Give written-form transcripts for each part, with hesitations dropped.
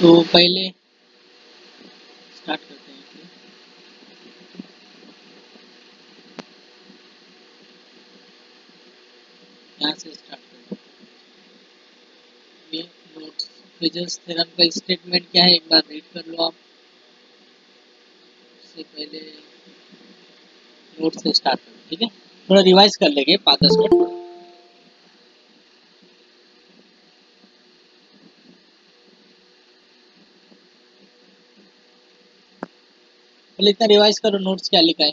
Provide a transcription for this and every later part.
तो पहले स्टार्ट करते हैं। यहाँ से स्टार्ट करते हैं। ये नोट्स फ्रेजेस थ्योरम का स्टेटमेंट क्या है एक बार रीड कर लो आप। उससे पहले नोट से स्टार्ट करो, ठीक है। थोड़ा रिवाइज कर लेंगे 5-10 मिनट। पहले इतना रिवाइज करो नोट्स क्या लिखा है।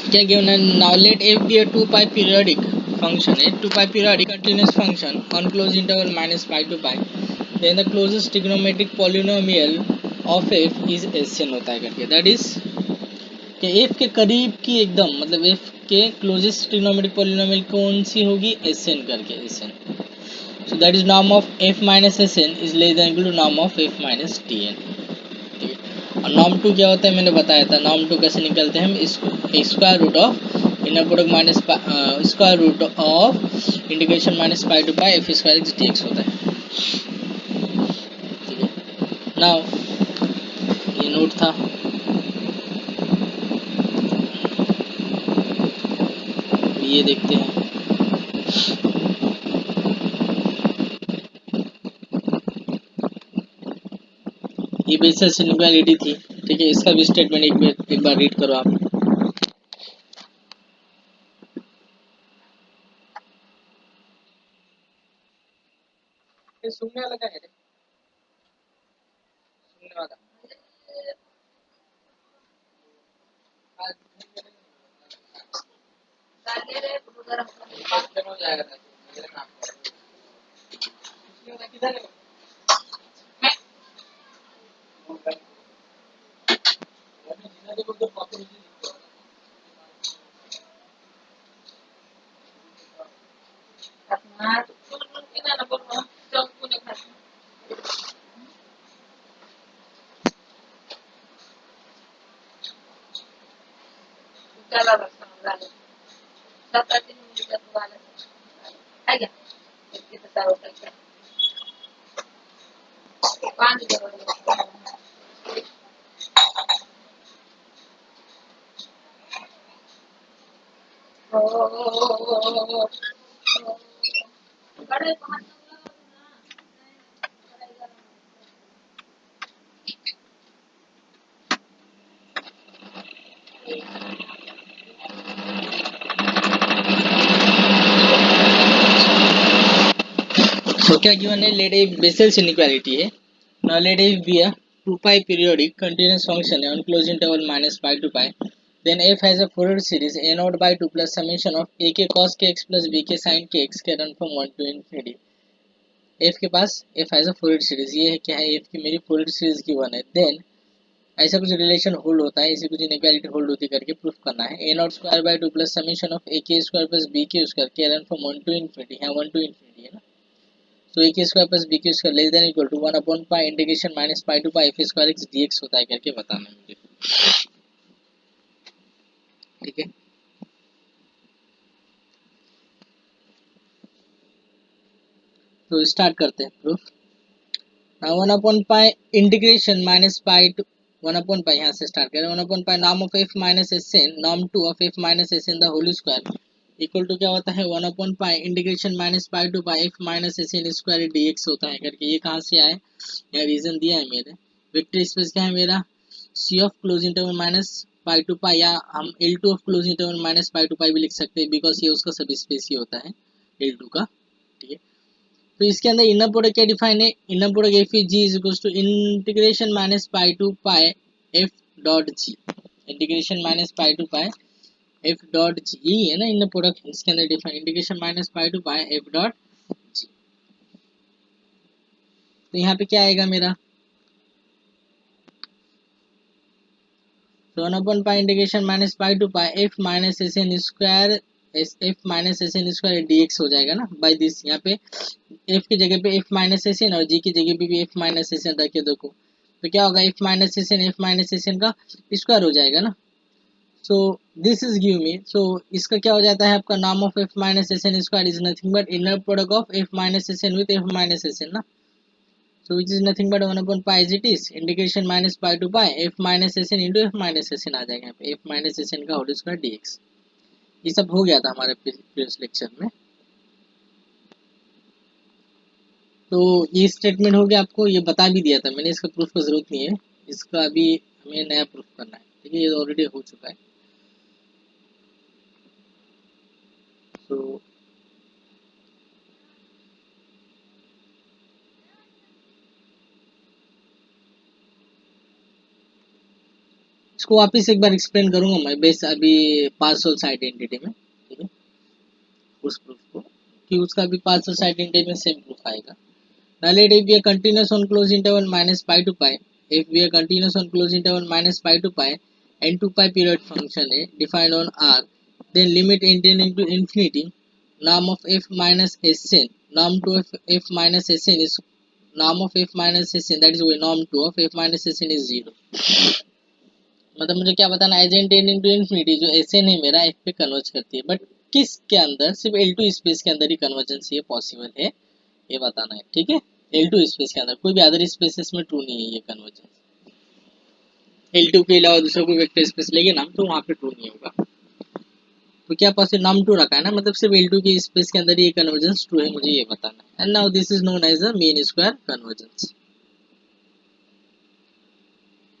क्या गिवन है? Now let f be a 2 pi periodic function, a 2 pi periodic continuous function on closed interval minus pi to pi, then the closest trigonometric polynomial of f is Sn होता है करके। That is कि f के करीब की एकदम मतलब f के क्लोजेस्ट ट्रिग्नोमेट्रिक पॉलिनोमियल कौन सी होगी? Sn करके Sn। So that is norm of f minus Sn is less than equal to norm of f minus Tn। और नॉर्म टू क्या होता है मैंने बताया था। नॉर्म टू कैसे निकलते हैं हम? इसको square root of inner product minus square root of integration minus pi to pi f square x d x होता है, ठीक है। नाउ ये नोट था, ये देखते हैं। ये बेसिस इनइक्वालिटी थी, ठीक है। इसका भी स्टेटमेंट एक बार रीड करो आप। सुनने वाला क्या है? सुनने वाला हो जाएगा किधर है? तो क्या गिवन है? लेट ए बेसेल्स इनइक्वालिटी है। Now let A be a 2 pi periodic continuous function on closed interval minus pi to pi, then f has a Fourier series a naught by 2 plus summation of a k cos kx plus b k sin kx के run from 1 to infinity। f के पास f has a Fourier series, ये है क्या है? f की मेरी Fourier series given है। Then ऐसा कुछ रिलेशन होल्ड होता है, ऐसी कुछ इनइक्वालिटी होल्ड होती करके प्रूफ करना है। a naught square by 2 plus summation of a k square plus b k square k run from 1 to infinity, यहाँ 1 to infinity है ना। तो ए के स्क्वायर प्लस बी के square less than equal to 1 upon pi integration minus pi to pi f square x d x होता है करके बताना है मुझे, ठीक है। तो स्टार्ट करते हैं proof. Now 1 upon pi integration minus pi to 1 upon pi, यहाँ से स्टार्ट करें। 1 upon pi norm of F minus S n norm two of F minus S n the whole square equal to क्या होता है? 1 upon pi integration minus pi to pi F minus S N square d x होता है करके। ये कहाँ से आए? यहाँ रीजन दिया है मेरे। वेक्टर स्पेस क्या है मेरा? C of closed interval minus pi to pi, या हम L two of closed interval minus pi to pi भी लिख सकते हैं, बिकॉज ये उसका सब स्पेस ही होता है एल टू का। ठीक है, तो इसके अंदर इनर प्रोडक्ट क्या डिफाइन है, inner product F E G is equal to integration minus pi to pi F dot G, integration minus pi to pi F dot G, यही है ना इनर प्रोडक्ट इसके अंदर define, integration minus pi to pi F dot G. तो यहाँ पे क्या आएगा मेरा, तो 1/पाई integration minus pi to pi F minus S N square F minus S N square d x हो जाएगा ना बाई दिस। यहाँ पे एफ की जगह पे एफ माइनस एस एन और जी की जगह पे भी एफ माइनस एस एन रखे देखो, तो क्या होगा एफ माइनस एस एन का स्क्वायर हो जाएगा ना। So this is give me, so इसका क्या हो जाता है आपका, नाम of F minus S N square is nothing but inner product of F minus S N with F minus S N ना। So which is nothing but 1/pi as it is, integration minus pi to pi f minus s n into f minus s n आ जाएगा यहाँ पे, f minus s n का whole square dx। ये सब हो गया था हमारे प्रीवियस लेक्चर में। तो ये स्टेटमेंट हो गया, आपको ये बता भी दिया था मैंने, इसका प्रूफ का जरूरत नहीं है, इसका अभी हमें नया प्रूफ करना है। ठीक है, ये ऑलरेडी हो चुका है। तो इसको वापस एक बार एक्सप्लेन करूंगा मैं बेस अभी पार्सल्स आइडेंटिटी में। ठीक है, उस प्रूफ को, कि उसका भी पार्सल्स आइडेंटिटी में सेम प्रूफ आएगा। Now let if we are continuous on closed interval minus pi to pi, if we are continuous on closed interval minus pi to pi and 2 pi period function है defined on R, then limit intending to infinity, norm of f minus sn, norm to f minus sn is norm of f minus sn, that is norm 2 of f minus sn is 0। मतलब मुझे क्या बताना है, as intending to infinity जो sn है मेरा f पे converge करती है, बट किस के अंदर, सिर्फ L2 स्पेस के अंदर ही कन्वर्जेंस ये पॉसिबल है, ये बताना है। ठीक है, L2 स्पेस के अंदर, कोई भी अदर स्पेसेस में ट्रू नहीं है ये कन्वर्जेंस। L2 के अलावा दूसरा कोई वेक्टर स्पेस लेंगे ना तो वहाँ पे ट्रू नहीं होगा। तो क्या पॉसिबल, नाम टू रखा है ना, मतलब सिर्फ L2 के स्पेस के अंदर ये कन्वर्जेंस ट्रू है, मुझे ये बताना है। And now this is known as the mean square convergence.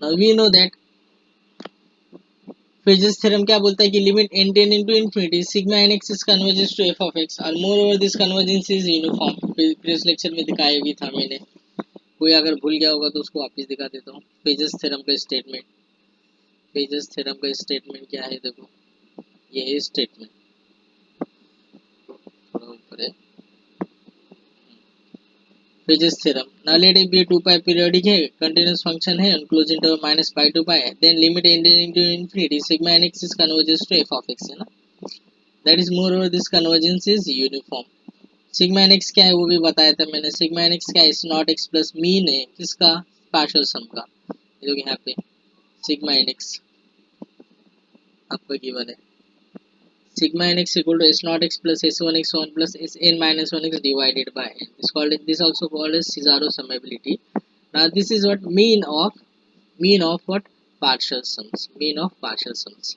Now we know that Fred's theorem क्या बोलता है कि limit n tending to infinity sigma n x is converges to f of x और moreover this convergence is uniform. Previous lecture में दिखाया भी था मैंने, कोई अगर भूल गया होगा तो उसको वापस दिखा देता हूँ। Fred's theorem का स्टेटमेंट, Fred's theorem का स्टेटमेंट क्या है देखो, ये है स्टेटमेंट, थोड़ा ऊपर है Fred's theorem। Now let it be a 2 pi periodic है, continuous function है, close interval minus pi to pi, then limit tending to infinity sigma n x is converges to f of x है ना, that is moreover this convergence is uniform. Sigma N x क्या है वो भी बताया था मैंने, sigma N x क्या है, इस नॉट एक्स प्लस मीन है किसका, पार्शियल सम का। ये लोग यहाँ पे सिग्मा एन एक्स आपका गिवन है, sigma N X equal to S nought X plus S one plus S N minus one X divided by N, this also called as Cesaro summability. Now this is what mean of what, partial sums, mean of partial sums.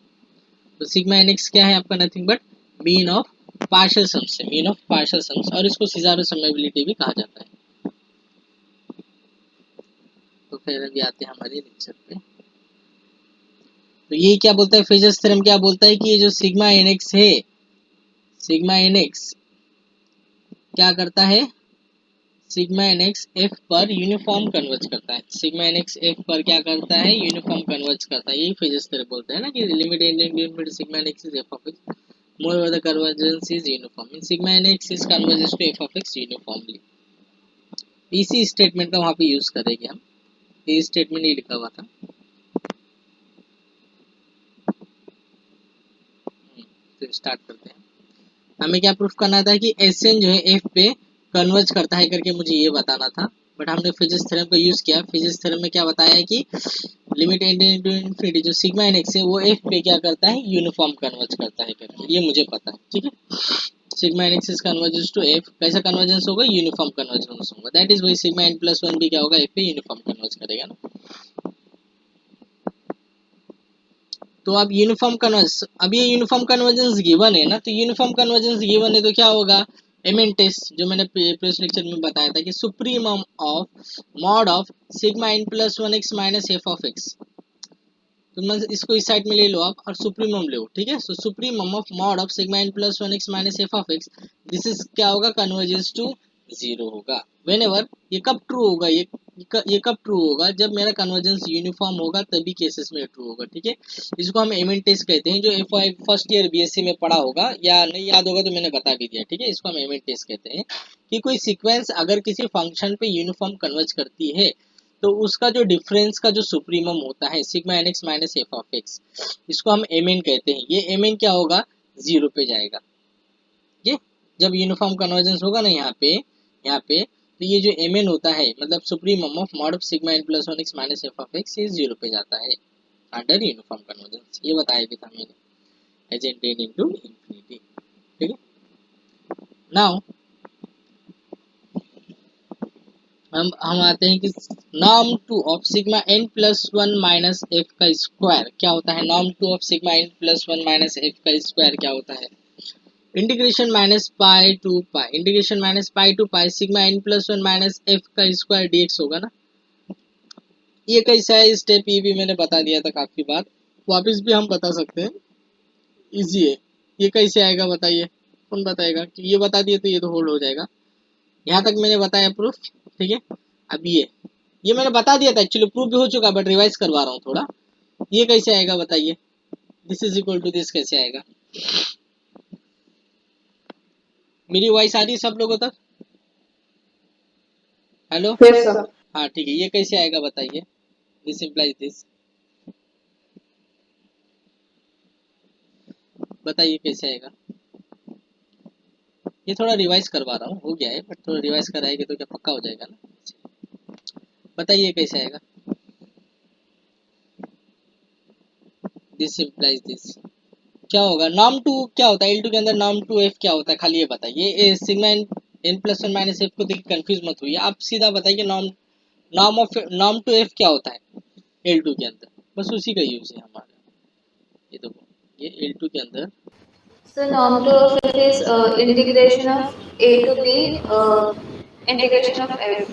तो sigma N x क्या है आपका, nothing but mean of partial sums है, mean of partial sums, और इसको Cesaro summability भी कहा जाता है। तो फिर अभी आते हैं हमारे लेक्चर पे। तो ये क्या बोलता है, फ्रेजर्स थ्योरम क्या बोलता है कि ये जो सिग्मा एन एक्स है, सिग्मा एन एक्स क्या करता है, सिग्मा एन एक्स एफ पर यूनिफॉर्म कन्वर्ज करता है, सिग्मा एन एक्स एफ पर क्या करता है, यूनिफॉर्म कन्वर्ज करता है। यही फ्रेजर्स थ्योरम बोलता है ना कि limit integral sigma N x is f of x moreover the convergence is uniform, mean sigma N x is converges to f of x uniformly. इसी स्टेटमेंट का वहां पे यूज करेंगे हम, ये स्टेटमेंट ही लिखा हुआ था। तो स्टार्ट करते हैं। हमें क्या प्रूफ करना था कि एसएन जो है एफ पे कन्वर्ज करता है करके मुझे ये बताना था, बट हमने फिजिक्स थ्योरम का यूज किया। फिजिक्स थ्योरम में क्या बताया है कि लिमिट टू इन्फिनिटी जो सिग्मा एन एक्स है वो एफ पे क्या करता है, यूनिफॉर्म कन्वर्ज करता है करके, ये मुझे पता है। ठीक है, sigma N x converges to f, कैसा कन्वर्जेंस होगा, यूनिफॉर्म कन्वर्जेंस होगा, दैट इज वही सिग्मा एन प्लस वन भी क्या होगा, एफ पे यूनिफॉर्म कन्वर्ज करेगा ना। तो अब यूनिफॉर्म कन्वर्ज, अब ये यूनिफॉर्म कन्वर्जेंस गिवन है ना, तो यूनिफॉर्म कन्वर्जेंस गिवन है तो क्या होगा, एमएन टेस्ट जो मैंने प्रीवियस लेक्चर में बताया था कि supremum of mod of sigma in plus one x minus F of x, तो इसको इस साइड में ले लो आप और सुप्रीमम ले लो, ठीक है। So supremum of mod of sigma n plus 1x minus F of X, this is क्या होगा, कन्वर्जेंस टू जीरो होगा। व्हेनेवर, ये कब ट्रू होगा, ये कब ट्रू होगा, जब मेरा कन्वर्जेंस यूनिफॉर्म होगा, तभी केसेस में ट्रू होगा, ठीक है। इसको हम एमिन टेस्ट कहते हैं, जो एफ फर्स्ट ईयर बीएससी में पढ़ा होगा, या नहीं याद होगा तो मैंने बता भी दिया, ठीक है। इसको हम एमिन टेस्ट कहते हैं कि कोई सीक्वेंस अगर किसी फंक्शन पे यूनिफॉर्म कन्वर्ज करती है तो उसका जो डिफरेंस का जो सुप्रीमम होता है sigma N x minus F of x, इसको हम एम कहते हैं। ये एम क्या होगा, जीरो पे जाएगा। ये जब यूनिफॉर्म कन्वर्जेंस होगा ना यहाँ पे तो ये जो एम होता है, मतलब supremum of mod of sigma N plus 1x minus F of x, ये जीरो पे जाता है अंडर यूनिफॉर्म कन्वर्जेंस। ये बताया भी था मैंने, as n tends into infinity, ठीक है। नाउ हम आते हैं कि norm two of sigma N plus one minus f का स्क्वायर क्या होता है। Norm two of sigma N plus one minus f का स्क्वायर क्या होता है, integration minus pi to pi, integration minus pi to pi sigma N plus one minus f का square d x होगा ना। ये कैसा है स्टेप, ये भी मैंने बता दिया था काफी बार, वापस भी हम बता सकते हैं, इजी है। ये कैसे आएगा बताइए, कौन बताएगा, कि ये बता दिए तो ये तो होल्ड हो जाएगा। यहाँ तक मैंने बताया प्रूफ, ठीक है। अब ये मैंने बता दिया था, एक्चुअली प्रूफ भी हो चुका, बट रिवाइज करवा रहा हूँ थोड़ा। ये कैसे आएगा बताइए, this is equal to this कैसे आएगा। मेरी वॉइस आ रही है सब लोगों तक, हेलो। Yes, sir. हाँ ठीक है, ये कैसे आएगा बताइए, दिस इम्प्लाइज दिस, बताइए कैसे आएगा। ये थोड़ा रिवाइज करवा रहा हूँ, हो गया है बट थोड़ा रिवाइज कराएंगे तो क्या पक्का हो जाएगा ना। बताइए कैसे आएगा, दिस इम्प्लाइज दिस क्या होगा। नॉर्म टू क्या होता है, एल टू के अंदर नॉर्म टू एफ क्या होता है, खाली ये बताइए। Sigma N plus one minus f को देखिए कंफ्यूज मत हुई, आप सीधा बताइए नॉर्म नॉर्म टू एफ क्या होता है एल टू के अंदर, बस उसी का यूज है हमारा। ये देखो, ये एल टू के अंदर So norm two of f is integration of a to b, integration of f.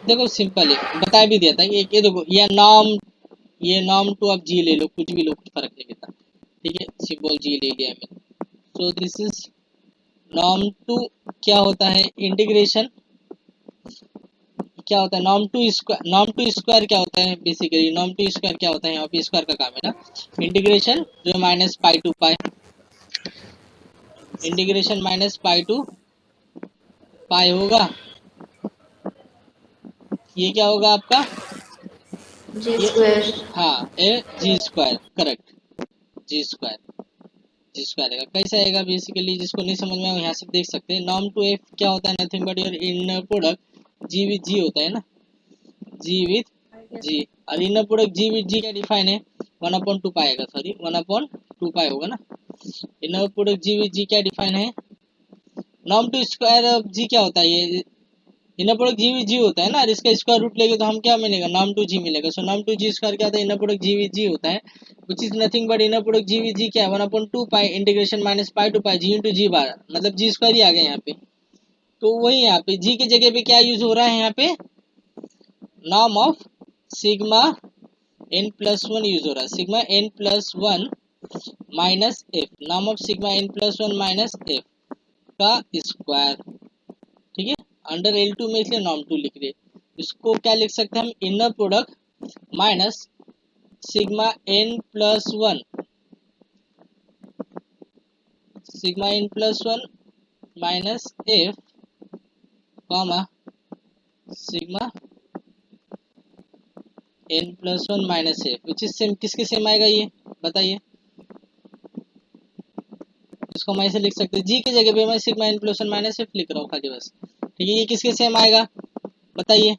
देखो सिंपल है, बता भी दिया था। ये देखो, ये नॉर्म टू आप जी ले लो, कुछ भी लो, कुछ फर्क नहीं पड़ता, ठीक है। सिंबल जी ले लिया मैंने। So this is norm two क्या होता है, इंटीग्रेशन क्या होता है, नॉर्म टू स्क्वायर क्या होता है, बेसिकली नॉर्म टू स्क्वायर क्या होता है, यहाँ पे स्क्वायर का काम है ना। इंटीग्रेशन जो minus pi to pi, integration minus pi to pi होगा, ये क्या होगा आपका, G ये square. हाँ ए G square, correct, G square, G square आएगा। कैसे आएगा, बेसिकली जिसको नहीं समझ में आए यहाँ से देख सकते हैं। नॉर्म टू एफ क्या होता है, nothing but your in product G with G होता है ना, जी विद जी, और इन प्रोडक्ट जी विद जी क्या डिफाइन है, वन अपॉन टू पाई आएगा, sorry one upon two pi होगा ना। इन प्रोडक्ट जी विद जी क्या डिफाइन है, नॉर्म टू स्क्वायर ऑफ जी क्या होता है, ये inner product G with G होता है ना, और इसका स्क्वायर रूट लेंगे तो हम क्या मिलेगा, नॉर्म टू जी मिलेगा। So norm two G square क्या होता है, inner product G with G होता है, which is nothing but inner product G with G क्या है, one upon two pi integration minus pi to pi G into G bar, मतलब G square ही आ गया यहाँ पे। तो वही यहाँ पे जी की जगह पे क्या यूज हो रहा है, यहाँ पे norm of sigma N plus one use हो रहा है, sigma N plus one minus f, norm of sigma N plus one minus f का स्क्वायर, ठीक है। अंडर एल टू में इसलिए नॉर्म टू लिख रहे, इसको क्या लिख सकते हैं हम, inner product minus sigma N plus one, sigma N plus one minus f comma sigma N plus one minus f, which is same, किसके सेम आएगा ये बताइए। इसको हम ऐसे लिख सकते हैं, जी की जगह पे मैं sigma N plus one minus f लिख रहा हूँ खाली बस, ठीक है। ये किसके सेम आएगा बताइए,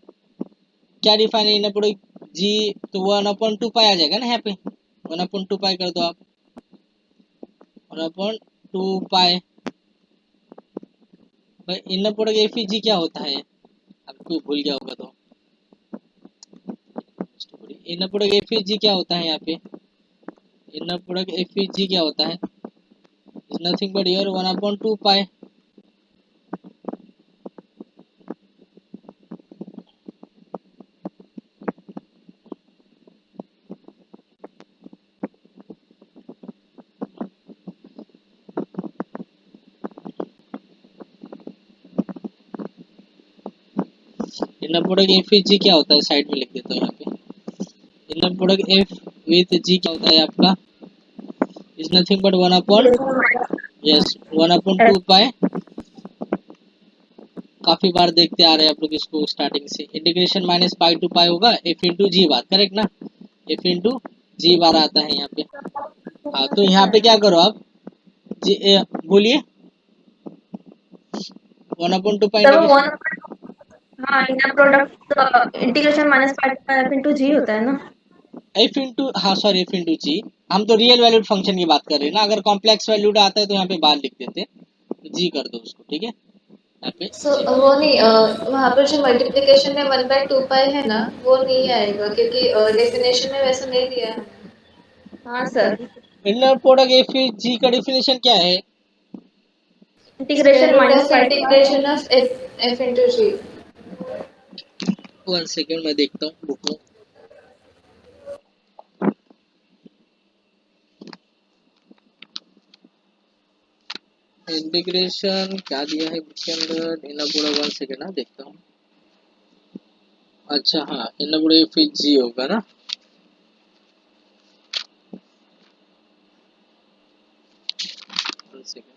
क्या डिफाइन है इनर प्रोडक्ट जी, तो वन अपॉन टू पाई आ जाएगा ना यहाँ पे, वन अपॉन टू पाई कर दो आप, वन अपॉन टू पाई, भाई इनर प्रोडक्ट एफ जी क्या होता है, अब कोई भूल गया होगा तो, इनर प्रोडक्ट एफ जी क्या होता है यहाँ पे, इनर प्रोडक्ट एफ जी क्या होता है, is nothing but your one upon two pi, inner product F with G क्या होता है, साइड में लिख देता हूँ यहाँ पे। Inner product F with G क्या होता है आपका, इज नथिंग बट 1/, यस 1/2 पाई। काफी बार देखते आ रहे हैं आप लोग इसको स्टार्टिंग से। Integration minus pi to pi होगा एफ इंटू जी बार, करेक्ट ना, एफ इंटू जी बार आता है यहाँ पे। हाँ तो यहाँ पे क्या करो आप, जी बोलिए, 1/2 पाई तब इंटीग्रेशन, 1, हाँ inner product integration minus pi F into G होता है ना। एफ इंटू, हाँ सॉरी एफ इंटू जी, हम तो रियल वैल्यूड फंक्शन की बात कर रहे हैं ना। अगर कॉम्प्लेक्स वैल्यूड आता है तो यहाँ पे बाहर लिख देते, जी कर दो उसको, ठीक है, यहाँ पे सो जी। वो नहीं, वहाँ पर जो मल्टीप्लिकेशन में 1/2 पाई है ना, वो नहीं आएगा क्योंकि डेफिनेशन में वैसा नहीं दिया है। हाँ sir. Inner product F g का डेफिनेशन क्या है, square integration root minus of pi integration of f into g. 1 second मैं देखता हूँ बुक में। इंटीग्रेशन क्या दिया है बुक के अंदर, इनर प्रोडक्ट 1 सेकेंड, हाँ देखता हूँ। अच्छा हाँ, इनर प्रोडक्ट एफ जी होगा ना, 1 सेकेंड।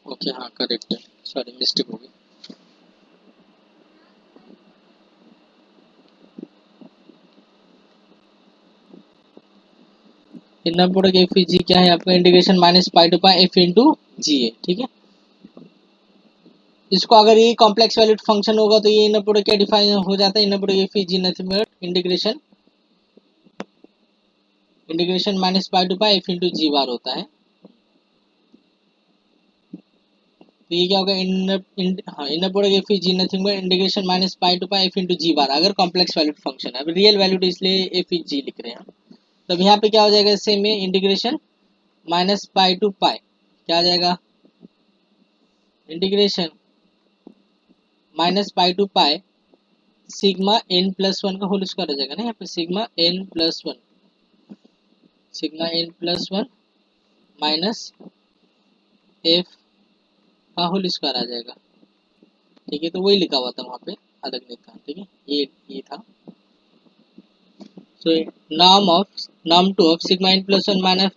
ओके हाँ करेक्ट है, सॉरी मिस्टेक हो गई। इनर प्रोडक्ट एफ जी क्या है आपका, integration minus pi to pi F into G है, ठीक है। इसको अगर ये कॉम्प्लेक्स वैल्यूड फंक्शन होगा तो ये इनर प्रोडक्ट क्या डिफाइन हो जाता है, inner product F G nothing but integration minus pi to pi F into G bar होता है। तो ये क्या होगा, inner product F G nothing but integration minus pi to pi F into G bar, अगर कॉम्प्लेक्स वैल्यूड फंक्शन है। अब real valued इसलिए एफ जी लिख रहे हैं हम। तब यहाँ पे क्या हो जाएगा, सेम में integration minus pi to pi क्या आ जाएगा, integration minus pi to pi sigma N plus one का होल स्क्वायर हो जाएगा ना, यहाँ पे sigma N plus one, sigma N plus one minus f का होल स्क्वायर आ जाएगा, ठीक है। तो वही लिखा हुआ था वहाँ पे, अलग नहीं था, ठीक है, ये था। सो नाम two of sigma N plus one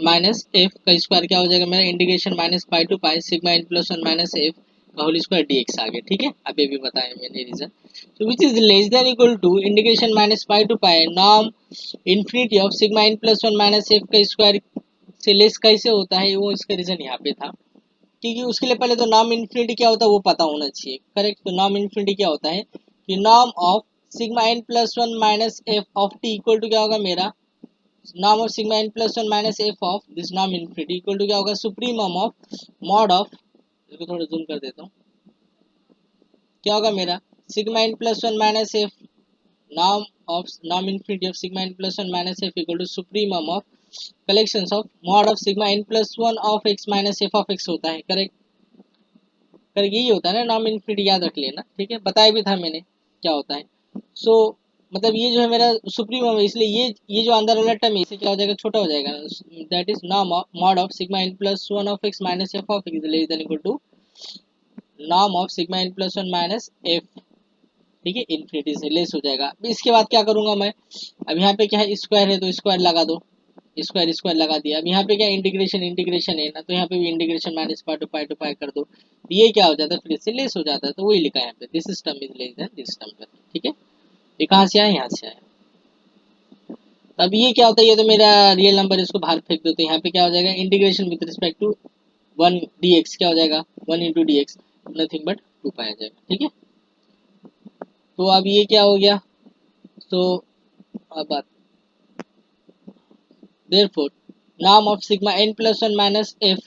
minus f का स्क्वायर क्या हो जाएगा मेरा, integration minus pi to pi sigma N plus one minus f का होल स्क्वायर डी एक्स आ गया, ठीक है। अभी भी बताया मैंने रीजन। तो which is less than equal to integration minus pi to pi norm infinity of sigma N plus one minus f का स्क्वायर से लेस कैसे होता है, वो इसका रीजन यहाँ पे था। क्योंकि उसके लिए पहले तो नॉर्म इन्फिनिटी क्या होता है वो पता होना चाहिए, करेक्ट। तो नॉर्म इन्फिनिटी क्या होता है कि norm of sigma N plus one minus F of t equal to क्या होगा मेरा, norm of sigma N plus one minus F of this norm infinity equal to क्या होगा, सुप्रीमम ऑफ मॉड ऑफ, इसको थोड़ा जूम कर देता हूँ, क्या होगा मेरा sigma N plus one minus f norm infinity of sigma N plus one minus f equal to supremum of collections of mod of sigma N plus one of x minus F of x होता है, correct. कर यही होता है ना norm infinity, याद रख लेना, ठीक है, बताया भी था मैंने क्या होता है। सो मतलब ये जो है मेरा सुप्रीमम है, इसलिए ये जो अंदर वाला टर्म है इसे क्या हो जाएगा, छोटा हो जाएगा। That is norm mod of sigma N plus one of x minus F of x less than equal to norm of sigma N plus one minus f, ठीक है, इन्फिनिटी से लेस हो जाएगा। इसके बाद क्या करूंगा मैं, अब यहाँ पे क्या है स्क्वायर है तो स्क्वायर लगा दो, स्क्वायर स्क्वायर लगा दिया। अब यहाँ पे क्या इंटीग्रेशन इंटीग्रेशन है ना, तो यहाँ पे भी इंटीग्रेशन माइनस पाई टू पाई कर दो, ये क्या हो जाता है फिर इससे लेस हो जाता है। तो वही लिखा है यहाँ पे, this term is less then this term, ठीक है। ये कहाँ से आया, यहाँ से आया। अब ये क्या होता है, ये तो मेरा रियल नंबर, इसको बाहर फेंक दो, तो यहाँ पे क्या हो जाएगा integration with respect to one D X क्या हो जाएगा, one into D X nothing but two pi आ जाएगा, ठीक है। तो अब ये क्या हो गया, तो अब बात therefore norm of sigma n plus one minus F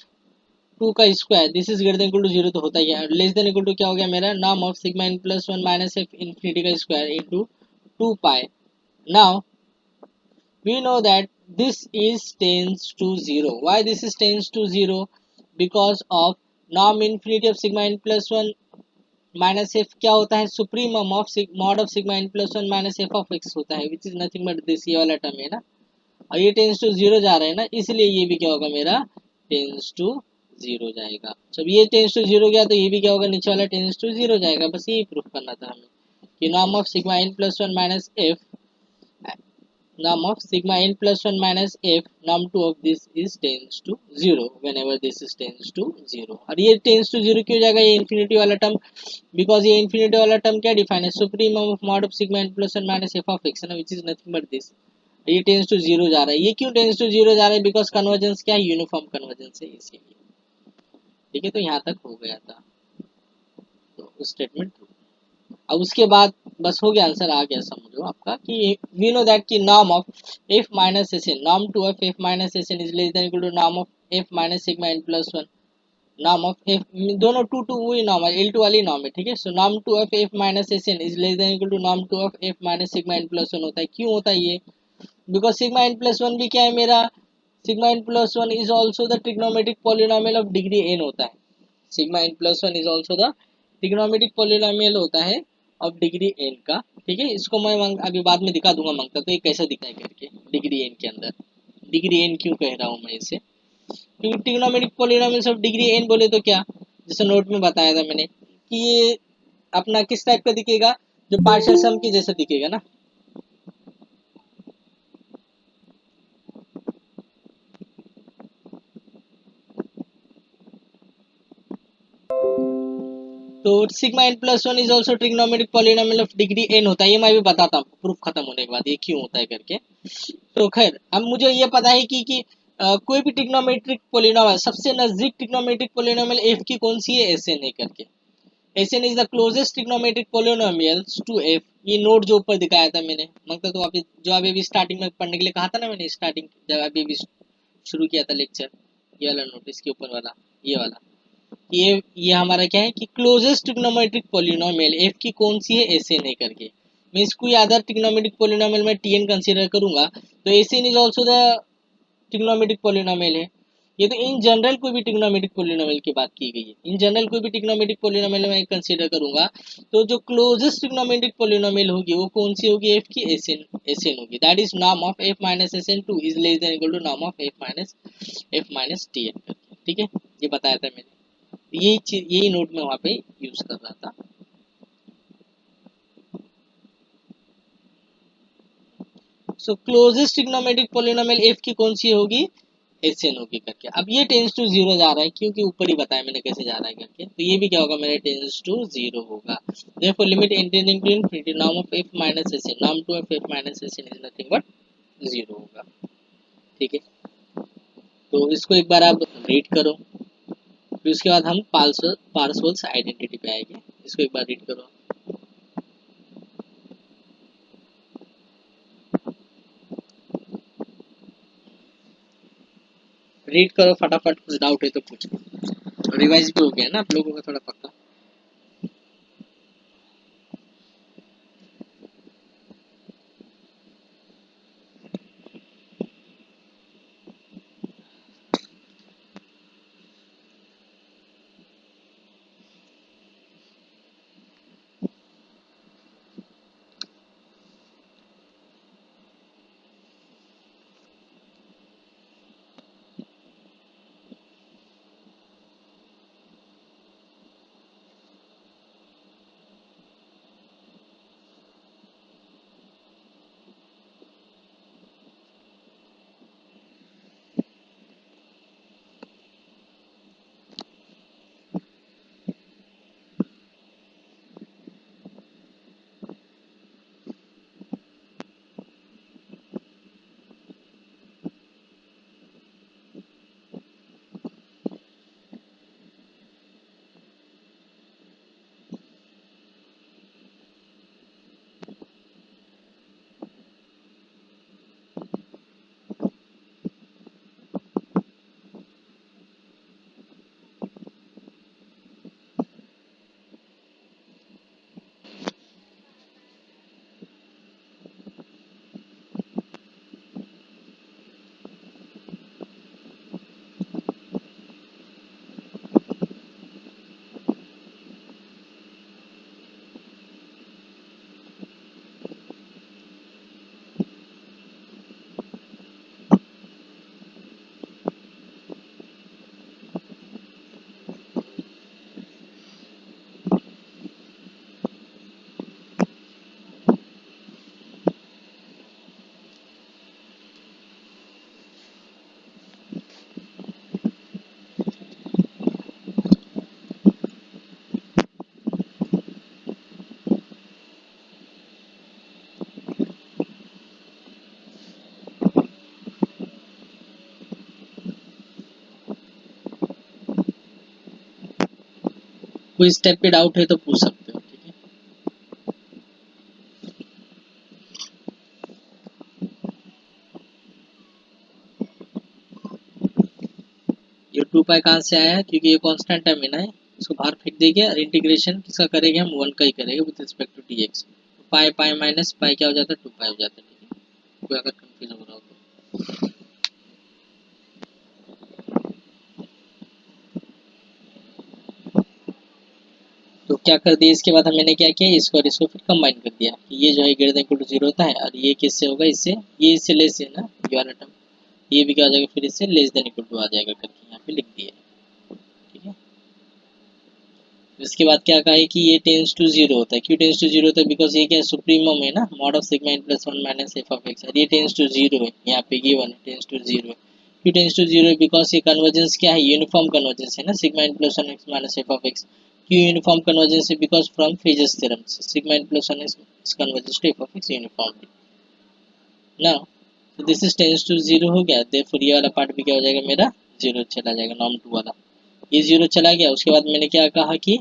two का square this is greater than equal to zero, तो होता ही है। लेस देन इक्वल टू क्या हो गया मेरा, norm of sigma N plus one minus F infinity का square into two pi. Now we know that this is tends to zero, why this is tends to zero, because of norm infinity of sigma N plus one minus F क्या होता है, supremum of mod of sigma N plus one minus F of x होता है, which is nothing but this, ये वाला term है ना। और ये टेंस टू जीरो जा रहा है ना, इसलिए ये भी क्या होगा मेरा टेंस टू जीरो जाएगा। जब ये टेंस टू जीरो गया तो ये भी क्या होगा, नीचे वाला टेंस टू जीरो जाएगा। बस यही प्रूफ करना था हमें कि norm of sigma n plus one minus F, norm of sigma n plus 1 minus f, norm 2 of this is tends to 0 whenever this is tends to 0। और ये tends to 0 क्यों जाएगा, ये इन्फिनिटी वाला टर्म, बिकॉज ये infinity वाला term क्या define है, supremum of mod of sigma n plus 1 minus f of x है ना, विच इज नथिंग बट दिस। ये टेंस टू जीरो जा रहा है। ये क्यों टेंस टू जीरो जा रहा है, बिकॉज कन्वर्जेंस क्या है, यूनिफॉर्म कन्वर्जेंस है इसीलिए। ठीक है, तो यहाँ तक हो गया था, तो स्टेटमेंट। अब उसके बाद बस हो गया, आंसर आ गया समझो आपका कि वी नो दैट कि norm of F minus S n, norm two of F minus S n is less than equal to norm of F minus sigma N plus one. Norm of f दोनों two two वही norm है, L two वाली norm है। ठीक है, so norm two of F minus S n is less than equal to norm two of F minus sigma N plus one होता है। क्यों होता है ये, because sigma N plus one भी क्या है मेरा, sigma N plus one is also the trigonometric polynomial of degree n होता है। Sigma N plus one is also the trigonometric polynomial होता है ऑफ डिग्री एन का। ठीक है, इसको मैं अभी बाद में दिखा दूंगा मांगता तो ये कैसे दिखाए करके डिग्री एन के अंदर। डिग्री एन क्यों कह रहा हूँ मैं इसे, क्योंकि trigonometric polynomials of degree n बोले तो क्या, जैसे नोट में बताया था मैंने कि ये अपना किस टाइप का दिखेगा, जो पार्शियल सम के जैसे दिखेगा ना। तो sigma N plus one is also trigonometric polynomial of degree n होता है। ये मैं भी बताता हूँ प्रूफ खत्म होने के बाद ये क्यों होता है करके। तो खैर अब मुझे ये पता है कि कोई भी ट्रिग्नोमेट्रिक पॉलिनोमियल, सबसे नजदीक ट्रिग्नोमेट्रिक पॉलिनोमियल एफ की कौन सी है, एस एन है करके। S n is the closest trigonometric polynomial to f. ये नोट जो ऊपर दिखाया था मैंने, मतलब तो आप जो अभी स्टार्टिंग में पढ़ने के लिए कहा था ना मैंने, स्टार्टिंग जब अभी शुरू किया था लेक्चर, ये वाला नोट इसके ऊपर वाला, ये वाला, ये हमारा क्या है कि क्लोजेस्ट ट्रिग्नोमेट्रिक पॉलिनोमियल एफ की कौन सी है, एस एन है करके। मीन्स कोई अदर ट्रिग्नोमेट्रिक पॉलिनोमियल में टी एन कंसीडर करूंगा तो s n is also the trigonometric polynomial है। ये तो इन जनरल कोई भी ट्रिग्नोमेट्रिक पॉलिनोमियल की बात की गई है, इन जनरल कोई भी ट्रिग्नोमेट्रिक पॉलिनोमियल में कंसीडर करूंगा तो जो क्लोजेस्ट ट्रिग्नोमेट्रिक पॉलिनोमियल होगी वो कौन सी होगी, एफ की एस एन होगी। That is norm of F minus S n two is less than equal to norm of F minus t n करके। ठीक है, ये बताया था मैंने, यही चीज यही नोट में वहां पे यूज कर रहा था। सो क्लोजेस्ट ट्रिग्नोमेट्रिक पॉलिनोमियल एफ की कौन सी होगी, एस एन होगी करके। अब ये टेंस टू जीरो जा रहा है क्योंकि ऊपर ही बताया मैंने कैसे जा रहा है करके, तो ये भी क्या होगा मेरा टेंस टू जीरो होगा। Therefore limit tending to infinity norm of F minus S n, norm two of F minus S n is nothing but zero होगा। ठीक है, तो इसको एक बार आप रीड करो, फिर उसके बाद हम पार्सवल्स आइडेंटिटी पे आएंगे। इसको एक बार रीड करो, रीड करो फटाफट, कुछ डाउट है तो पूछो। रिवाइज भी हो गया ना आप लोगों का थोड़ा पक्का। कोई स्टेप पे डाउट है तो पूछ सकते हो, ठीक है। ये 2 पाई कहाँ से आया है, क्योंकि ये कांस्टेंट टर्म है ना, इसको बाहर फेंक देंगे और इंटीग्रेशन किसका करेंगे हम, 1 का ही करेंगे with respect to dx। Pi pi minus pi क्या हो जाता है, 2 पाई हो जाता है, ठीक है। कोई अगर कंफ्यूज हो रहा हो तो क्या कर दिया, इसके बाद मैंने क्या किया, इसको और इसको फिर कंबाइन कर दिया, ये जो है ग्रेटर देन इक्वल टू 0 होता है, और ये किससे होगा, इससे, ये इससे लेस है ना, ये वाला टर्म, ये भी क्या हो जाएगा फिर इससे लेस देन इक्वल टू आ जाएगा करके यहाँ पे लिख दिया, ठीक है। इसके बाद क्या कहा है कि ये टेंस टू 0 होता है, क्यों टेंस टू 0 होता है, बिकॉज ये क्या सुप्रीमम है ना, mod of sigma n plus 1 minus F of x, और ये टेंस टू 0 है, यहाँ पे ये वन टेंस टू 0 है, क्यों टेंस टू 0 है, बिकॉज ये कन्वर्जेंस क्या है, यूनिफॉर्म कन्वर्जेंस है ना, sigma n plus 1 x minus F of x, क्यों यूनिफॉर्म कन्वर्जेंस है, because from Fejer's theorem sigma n plus 1 x convergence to f of x uniformly. Now तो this is tends to 0 हो गया, therefore ये वाला part भी क्या हो जाएगा मेरा 0 चला जाएगा, नॉर्म 2 वाला ये 0 चला गया। उसके बाद मैंने क्या कहा कि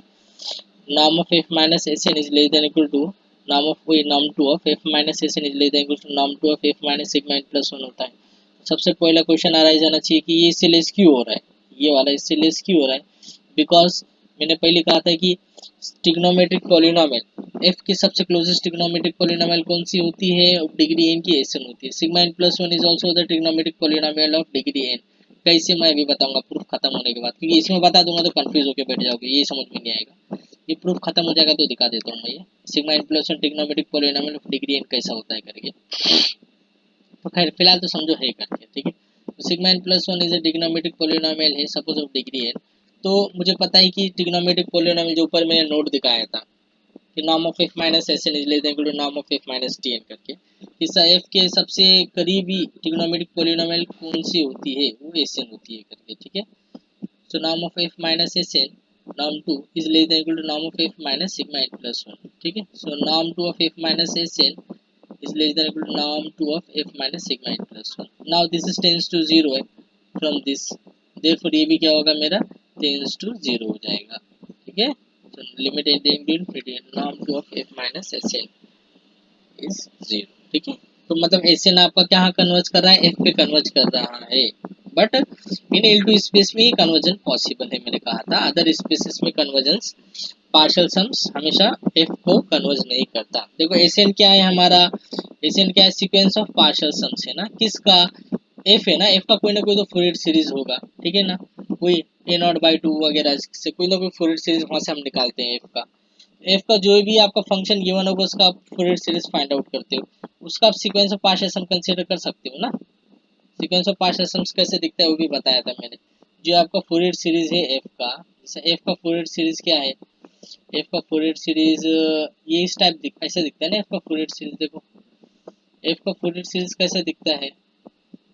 norm of f minus sn is less than equal to norm 2 of f minus sn is less than equal to norm 2 of f minus sigma n plus 1 होता है। सबसे पहला क्वेश्चन अराइज आना चाहिए कि ये इससे लेस क्यों हो रहा है, ये वाला इससे लेस क्यों हो रहा है, बिकॉज मैंने पहले कहा था कि ट्रिग्नोमेट्रिक पॉलिनोमियल f की सबसे क्लोजेस्ट ट्रिग्नोमेट्रिक पॉलिनोमियल कौन सी होती है, ऑफ डिग्री n की sn होती है, sigma n plus 1 is also the trigonometric polynomial of degree n। कैसे मैं अभी बताऊंगा प्रूफ खत्म होने के बाद, क्योंकि इसमें बता दूंगा तो कंफ्यूज होकर बैठ जाओगे, ये समझ में नहीं आएगा। ये प्रूफ खत्म हो जाएगा तो दिखा देता हूँ मैं, ये sigma n plus 1 trigonometric polynomial of degree n कैसा होता है करके। तो खैर फिलहाल तो समझो है करके, ठीक है। तो sigma n plus 1 is a trigonometric polynomial है सपोज ऑफ डिग्री n। तो मुझे पता है कि ट्रिग्नोमेट्रिक पॉलिनोमियल जो ऊपर मैंने नोट दिखाया था कि norm of f minus S n is less than equal to norm of f minus t n करके, इस f के सबसे करीबी ट्रिग्नोमेट्रिक पॉलिनोमियल कौन सी होती है, वो एस एन होती है करके, ठीक है। So norm of f minus Sn norm 2 is less than equal to norm of f minus sigma n plus 1, ठीक है। So norm 2 of f minus Sn is less than equal to norm 2 of f minus sigma n plus 1। Now this is tends to 0 है from this, therefore ये भी क्या होगा मेरा tends to 0 हो जाएगा, ठीक है। So limit infinity norm 2 of f minus Sn is 0, ठीक है। तो मतलब Sn आपका क्या कन्वर्ज कर रहा है, f पे कन्वर्ज कर रहा है, बट इन L2 स्पेस में ही कन्वर्जन पॉसिबल है, मैंने कहा था अदर स्पेसेस में कन्वर्जेंस पार्शियल सम्स हमेशा f को कन्वर्ज नहीं करता। देखो Sn क्या है हमारा, Sn क्या है, सीक्वेंस ऑफ पार्शियल सम्स है ना, किसका, f है ना, f का कोई ना कोई तो फूरियर सीरीज होगा, ठीक है ना, कोई a0/2 वगैरह से कोई ना कोई फूरियर सीरीज वहां से हम निकालते हैं f का, f का जो भी आपका फंक्शन गिवन होगा उसका आप फूरियर सीरीज फाइंड आउट करते हो, उसका आप sequence of partial sum consider कर सकते हो ना। सीक्वेंस ऑफ पार्शियल सम्स कैसे दिखता है वो भी बताया था मैंने, जो आपका फूरियर सीरीज है f का, जैसे f का फूरियर सीरीज क्या है, f का फूरियर सीरीज ये इस टाइप ऐसे दिखता है ना, f का फूरियर सीरीज देखो, f का फूरियर सीरीज कैसे दिखता है,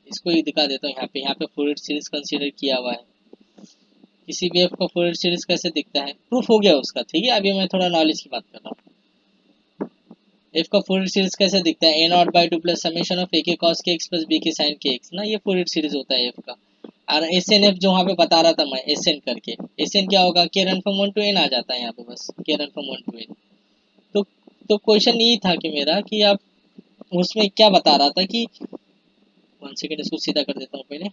इसको ही दिखा देता हूँ, यहाँ पे फूरियर सीरीज कंसीडर किया हुआ है, किसी भी f का फूरियर सीरीज कैसे दिखता है, प्रूफ हो गया उसका, ठीक है। अभी मैं थोड़ा नॉलेज की बात कर रहा हूँ, f का फूरियर सीरीज कैसे दिखता है, a0/2 plus summation of a के cos के x प्लस b के sin के x ना, ये फूरियर सीरीज होता है f का। और एस एन एफ जो वहाँ पे बता रहा था मैं, एस एन करके, एस एन क्या होगा, k run from 1 to n आ जाता है यहाँ पे, बस के रन फ्रॉम 1 to n। तो तो क्वेश्चन यही था कि मेरा कि आप उसमें क्या बता रहा था कि 1 सेकेंड इसको सीधा कर देता हूँ पहले।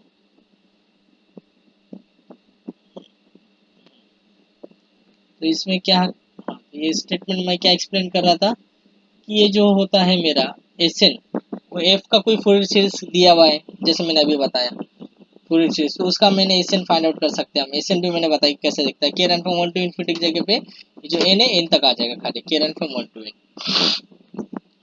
तो इसमें क्या, हाँ, ये स्टेटमेंट मैं क्या एक्सप्लेन कर रहा था कि ये जो होता है मेरा एस एन, वो एफ का कोई फुल सीरीज दिया हुआ है, जैसे मैंने अभी बताया पूरी चीज, तो उसका मैंने एसएन फाइंड आउट कर सकते हैं हम, एसएन भी मैंने बताया कैसे दिखता है, के रन फ्रॉम 1 to इन्फिनिटी की जगह पे जो एन है एन तक आ जाएगा खाली, के रन फ्रॉम 1 to n।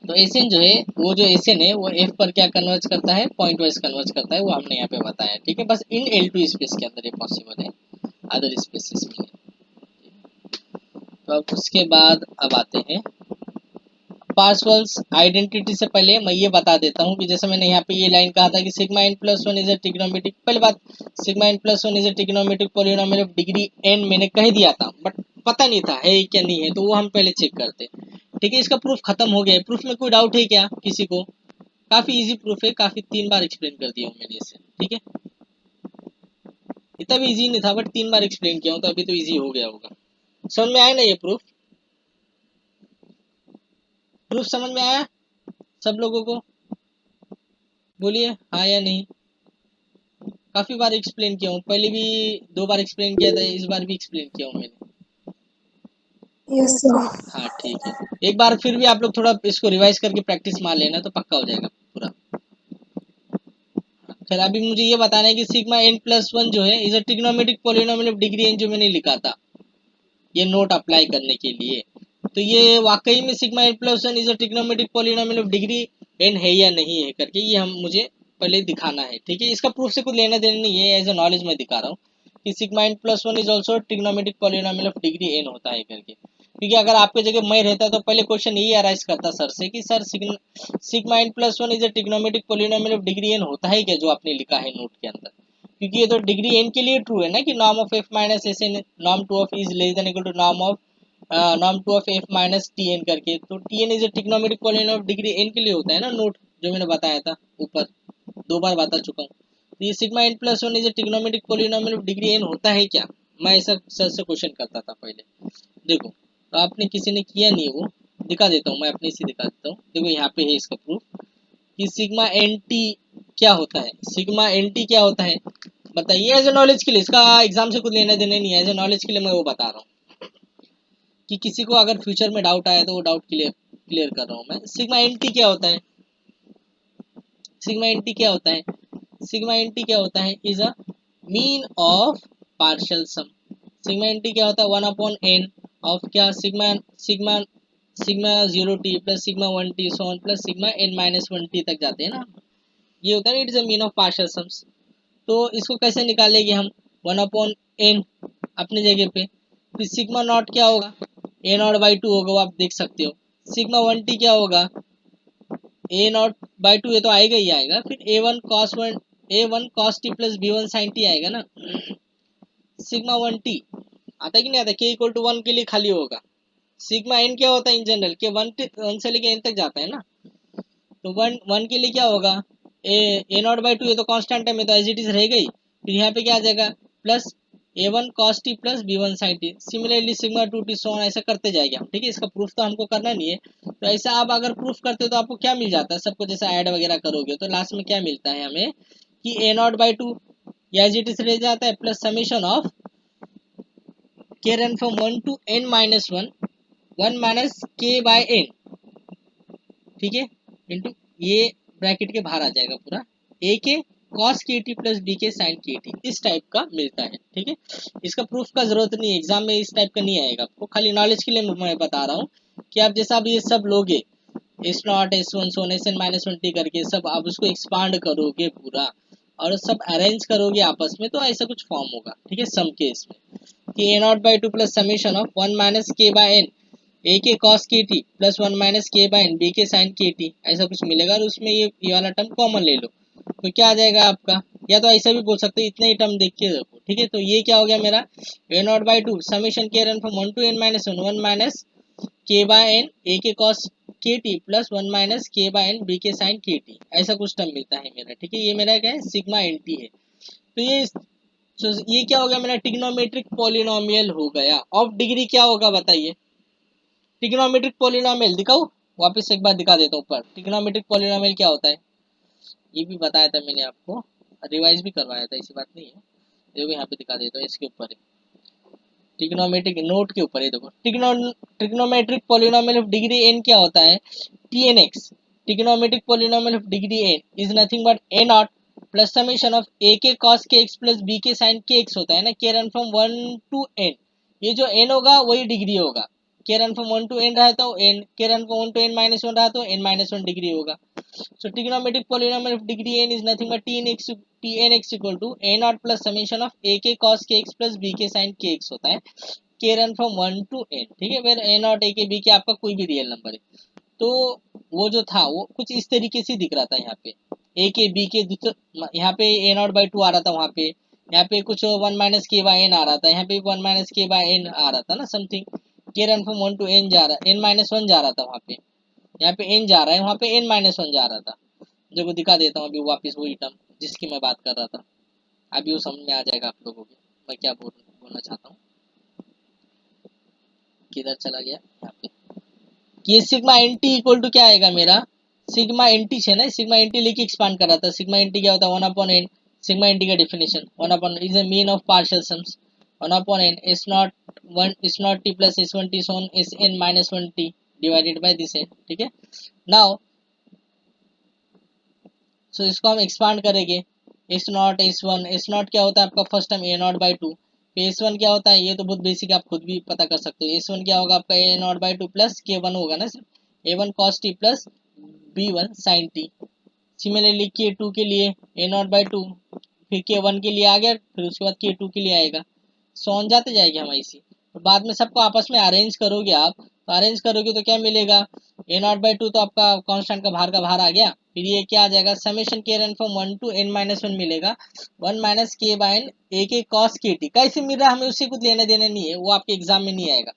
तो एसएन जो है, वो जो एसएन है वो एफ पर क्या कन्वर्ज करता है, पॉइंट वाइज कन्वर्ज करता है, वो हमने यहाँ पे बताया, ठीक है। बस इन L2 स्पेस के अंदर ये पॉसिबल है, अदर स्पेसेस में नहीं। तो अब उसके बाद अब आते हैं पार्शल्स आइडेंटिटी से पहले मैं ये बता देता हूँ कि जैसे मैंने यहाँ पे ये लाइन कहा था कि sigma n plus 1 is a trigonometric, पहली बात sigma n plus 1 is a trigonometric polynomial of degree n मैंने कह दिया था, बट पता नहीं था है क्या नहीं है, तो वो हम पहले चेक करते, ठीक है। इसका प्रूफ खत्म हो गया है, प्रूफ में कोई डाउट है क्या किसी को, काफी इजी प्रूफ है, काफी 3 बार एक्सप्लेन कर दिया हूँ मैंने इसे, ठीक है। इतना भी इजी नहीं था बट 3 बार एक्सप्लेन किया हूँ तो अभी तो इजी हो गया होगा। समझ में आया ना ये प्रूफ? प्रूफ समझ में आया सब लोगों को? बोलिए हाँ या नहीं। काफी बार एक्सप्लेन किया हूँ, पहले भी 2 बार एक्सप्लेन किया था, इस बार भी एक्सप्लेन किया हूँ मैंने। Yes sir. हाँ ठीक है, एक बार फिर भी आप लोग थोड़ा इसको रिवाइज करके प्रैक्टिस मार लेना तो पक्का हो जाएगा पूरा। फिर अभी मुझे ये बताना है कि सिग्मा n प्लस वन जो है is a trigonometric polynomial of degree n, जो मैंने लिखा था ये नोट अप्लाई करने के लिए। तो ये वाकई में sigma n plus one is a trigonometric polynomial of degree n है या नहीं है करके ये हम मुझे पहले दिखाना है। ठीक है, इसका प्रूफ से कुछ लेना देना नहीं है, एज अ नॉलेज मैं दिखा रहा हूँ कि sigma n plus one is also trigonometric polynomial of degree n होता है करके। क्योंकि अगर आपके जगह मैं रहता तो पहले क्वेश्चन यही अराइज करता सर से कि sir sigma n plus one is a trigonometric polynomial of degree n होता है क्या, जो आपने लिखा है नोट के अंदर। क्योंकि ये तो डिग्री n के लिए ट्रू है ना कि norm of f minus S n norm two of is less than equal to norm two of f minus t n करके। तो t n is a trigonometric polynomial of degree n के लिए होता है ना नोट, जो मैंने बताया था ऊपर 2 बार बता चुका हूँ। तो ये sigma n plus one is a trigonometric polynomial of degree n होता है क्या, मैं ऐसा सर से क्वेश्चन करता था पहले। देखो तो आपने किसी ने किया नहीं, वो दिखा देता हूँ मैं अपने से दिखा देता हूँ। देखो यहाँ पे है इसका प्रूफ कि सिग्मा एन टी क्या होता है। सिग्मा एन टी क्या होता है बताइए, एज ए नॉलेज के लिए, इसका एग्जाम से कुछ लेना देना नहीं है, एज ए नॉलेज के लिए मैं वो बता रहा हूँ कि किसी को अगर फ्यूचर में डाउट आया तो वो डाउट क्लियर कर रहा हूँ मैं। सिग्मा एन टी क्या होता है, सिग्मा एन टी क्या होता है, सिग्मा एन टी क्या होता है is a mean of partial sum. Sigma n t क्या होता है 1/n ऑफ क्या sigma sigma sigma 0t plus sigma 1t so on plus sigma n minus 1t तक जाते हैं ना, ये होता है it is a mean of partial sums. तो इसको कैसे निकालेंगे हम 1/n अपनी जगह पे, फिर सिग्मा नॉट क्या होगा a नॉट बाई टू होगा, वो आप देख सकते हो। सिग्मा 1t क्या होगा a नॉट बाई टू, ये तो आएगा ही आएगा। फिर a1 cos t plus b1 sin t आएगा ना। सिग्मा 1t आता है कि नहीं आता, k इक्वल टू 1 के लिए खाली होगा। सिग्मा n क्या होता है इन जनरल के 1 से लेके n तक जाता है ना, तो 1 के लिए क्या होगा ए नॉट बाई टू, ये तो कांस्टेंट है में तो एज इट इज रहेगा ही। फिर यहाँ पे क्या आ जाएगा plus a1 cos t plus b1 sin t, similarly sigma 2t so on ऐसा करते जाएंगे हम। ठीक है, इसका प्रूफ तो हमको करना नहीं है, तो ऐसा आप अगर प्रूफ करते हो तो आपको क्या मिल जाता है, सबको जैसा ऐड वगैरह करोगे तो लास्ट में क्या मिलता है हमें कि a naught by two as it is रह जाता है plus summation of k run from 1 to n minus 1 minus k by n, ठीक है, इंटू ये ब्रैकेट के बाहर आ जाएगा पूरा ए k cos k t plus b k sine k T, इस टाइप का मिलता है। ठीक है, इसका प्रूफ का जरूरत नहीं है, एग्जाम में इस टाइप का नहीं आएगा आपको, खाली नॉलेज के लिए मैं बता रहा हूँ कि आप जैसा अब ये सब लोगे s naught s one so on s N minus one t करके सब आप उसको एक्सपांड करोगे पूरा और सब अरेंज करोगे आपस में, तो ऐसा कुछ फॉर्म होगा। ठीक है, सम के इसमें कि a naught by two plus summation of 1 minus k by n a k cos k t plus 1 minus k by n b k sine k t, ऐसा कुछ मिलेगा और उसमें ये वाला टर्म कॉमन ले लो तो क्या आ जाएगा आपका, या तो ऐसा भी बोल सकते हो इतने ही टर्म देख के देखो। ठीक है, तो ये क्या हो गया मेरा a naught by to summation के run from 1 to n minus 1 minus k by n a k cos k t plus 1 minus k by n b k sine k t, ऐसा कुछ टर्म मिलता है मेरा। ठीक है, ये मेरा क्या है सिग्मा एन टी है। तो ये क्या हो गया मेरा ट्रिग्नोमेट्रिक पॉलिनोमियल हो गया ऑफ डिग्री क्या होगा बताइए, ट्रिग्नोमेट्रिक पॉलिनोमियल दिखाओ, वापस एक बार दिखा देता हूँ ऊपर ट्रिग्नोमेट्रिक पॉलिनोमियल क्या होता है, ये भी बताया था मैंने आपको, रिवाइज भी करवाया था, ऐसी बात नहीं है। देखो यहाँ पे दिखा देता हूँ, इसके ऊपर ट्रिग्नोमेट्रिक नोट के ऊपर है, देखो trigonometric polynomial of degree n क्या होता है tnx, trigonometric polynomial of degree n is nothing but a not plus summation of a के cos के x प्लस b के sin के x होता है ना, के रन फ्रॉम 1 to n, ये जो n होगा वही डिग्री होगा, k run from 1 to n रहा तो n, के run from 1 to n minus 1 रहा तो n माइनस 1 डिग्री होगा। So trigonometric polynomial of degree n is nothing but tnx equal to a naught plus summation of a k cos kx plus b k sin kx होता है, k run from 1 to n। ठीक है, फिर a naught a k b के आपका कोई भी real number है, तो वो जो था वो कुछ इस तरीके से दिख रहा था यहाँ पे a के b के दूसरे, यहाँ पे a नॉट बाई टू आ रहा था, वहाँ पे यहाँ पे कुछ 1 माइनस के बाई एन आ रहा था, यहाँ पे 1 माइनस के बाई एन आ रहा था ना समथिंग, के रन फ्रॉम 1 to n जा रहा n माइनस 1 जा रहा था वहाँ पे, यहाँ पे n जा रहा है, वहाँ पे n माइनस 1 जा रहा था। देखो दिखा देता हूँ अभी वापस वही टर्म जिसकी मैं बात कर रहा था, अभी वो समझ में आ जाएगा आप लोगों को मैं क्या बोलना चाहता हूँ। किधर चला गया यहाँ पे, ये sigma n t equal to क्या आएगा मेरा, सिग्मा एन टी है ना, सिग्मा एन टी लेके एक्सपांड कर रहा था, सिग्मा एन टी क्या होता है 1/n, सिग्मा एन टी का definition 1/, is a mean of partial sums 1/n s naught 1 t plus s1 t so on sn minus 1 t divided by this n, ठीक है। नाउ सो इसको हम expand करेंगे, S naught S not क्या होता है आपका first time A naught by to, S one क्या होता है ये तो बहुत बेसिक आप खुद भी पता कर सकते हो, एस वन क्या होगा आपका a naught by two plus k one होगा ना, सिर्फ a one cos t plus b one sine t. Similarly k two के लिए ए नॉट बाई टू, फिर के वन के लिए आ गया, फिर उसके बाद के टू के लिए आएगा, सोन जाते जाएगी हमारी सी। तो बाद में सबको आपस में अरेंज करोगे आप, तो अरेंज करोगे तो क्या मिलेगा, ए नॉट बाई टू तो आपका कांस्टेंट का बाहर आ गया, फिर ये क्या आ जाएगा summation k run from 1 to n minus 1 मिलेगा, 1 minus k by n a k cos k T, कैसे मिल रहा है हमें उससे कुछ लेने देने नहीं है, वो आपके एग्जाम में नहीं आएगा।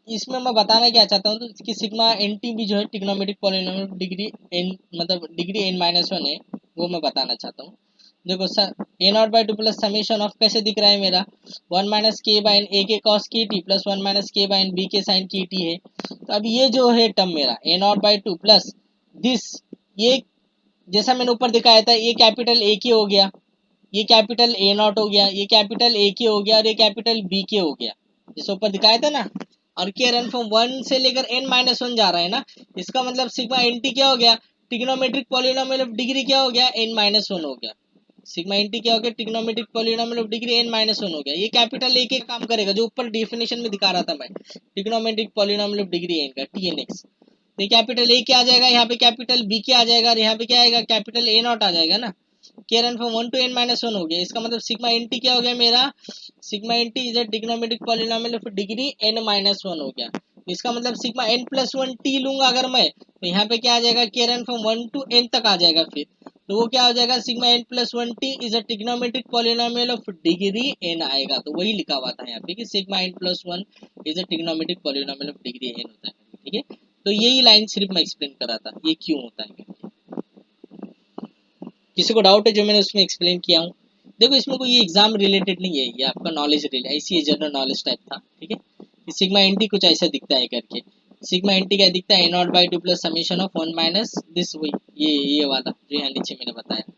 इसमें मैं बताना क्या चाहता हूँ तो कि सिग्मा एन टी भी जो है ट्रिग्नोमेट्रिक पॉलिनोमियल डिग्री एन मतलब डिग्री एन माइनस 1 है, वो मैं बताना चाहता हूँ। देखो sir A naught by two plus summation of कैसे दिख रहा है मेरा 1 minus k by n a k cos k t plus 1 minus k by n b k sine k t है। तो अब ये जो है टर्म मेरा a naught by two plus this, ये जैसा मैंने ऊपर दिखाया था ये कैपिटल ए के हो गया, ये कैपिटल ए नॉट हो गया, ये कैपिटल ए के हो गया और ये कैपिटल बी के हो गया, जैसे ऊपर दिखाया था ना। और के रन फ्रॉम 1 से लेकर n माइनस 1 जा रहा है ना, इसका मतलब सिग्मा एन टी क्या हो गया, ट्रिग्नोमेट्रिक पॉलिनोमियल ऑफ डिग्री क्या हो गया n माइनस 1 हो गया, सिग्मा एन टी क्या हो गया trigonometric polynomial of degree n minus 1 हो गया। ये कैपिटल ए के काम करेगा जो ऊपर डेफिनेशन में दिखा रहा था मैं, trigonometric polynomial of degree n का tnx, तो ये कैपिटल ए क्या आ जाएगा, यहाँ पे कैपिटल बी क्या आ जाएगा और यहाँ पे क्या आएगा कैपिटल ए नॉट आ जाएगा ना, के run from 1 to n minus 1 हो गया। इसका मतलब सिग्मा एन टी क्या हो गया मेरा, sigma n t is a trigonometric polynomial of degree n minus 1 हो गया। इसका मतलब सिग्मा n प्लस 1 टी लूंगा अगर मैं, तो यहाँ पे क्या आ जाएगा के रन फ्रॉम 1 to n तक आ जाएगा, फिर तो वो क्या हो जाएगा sigma n plus 1 T is a trigonometric polynomial of degree n आएगा। तो वही लिखा हुआ था यहाँ पे कि sigma n plus 1 is a trigonometric polynomial of degree n होता है, ठीक है। तो यही लाइन सिर्फ मैं एक्सप्लेन कर रहा था ये क्यों होता है करके। किसी को डाउट है जो मैंने उसमें एक्सप्लेन किया हूँ। देखो इसमें कोई एग्जाम रिलेटेड नहीं है, ये आपका नॉलेज रिलेटेड ऐसी जनरल नॉलेज टाइप था, ठीक है। सिग्मा एन टी कुछ ऐसा दिखता है करके, सिग्मा एन टी क्या दिखता है a naught by two plus summation of 1 minus this, वही ये वाला जो यहाँ नीचे मैंने बताया,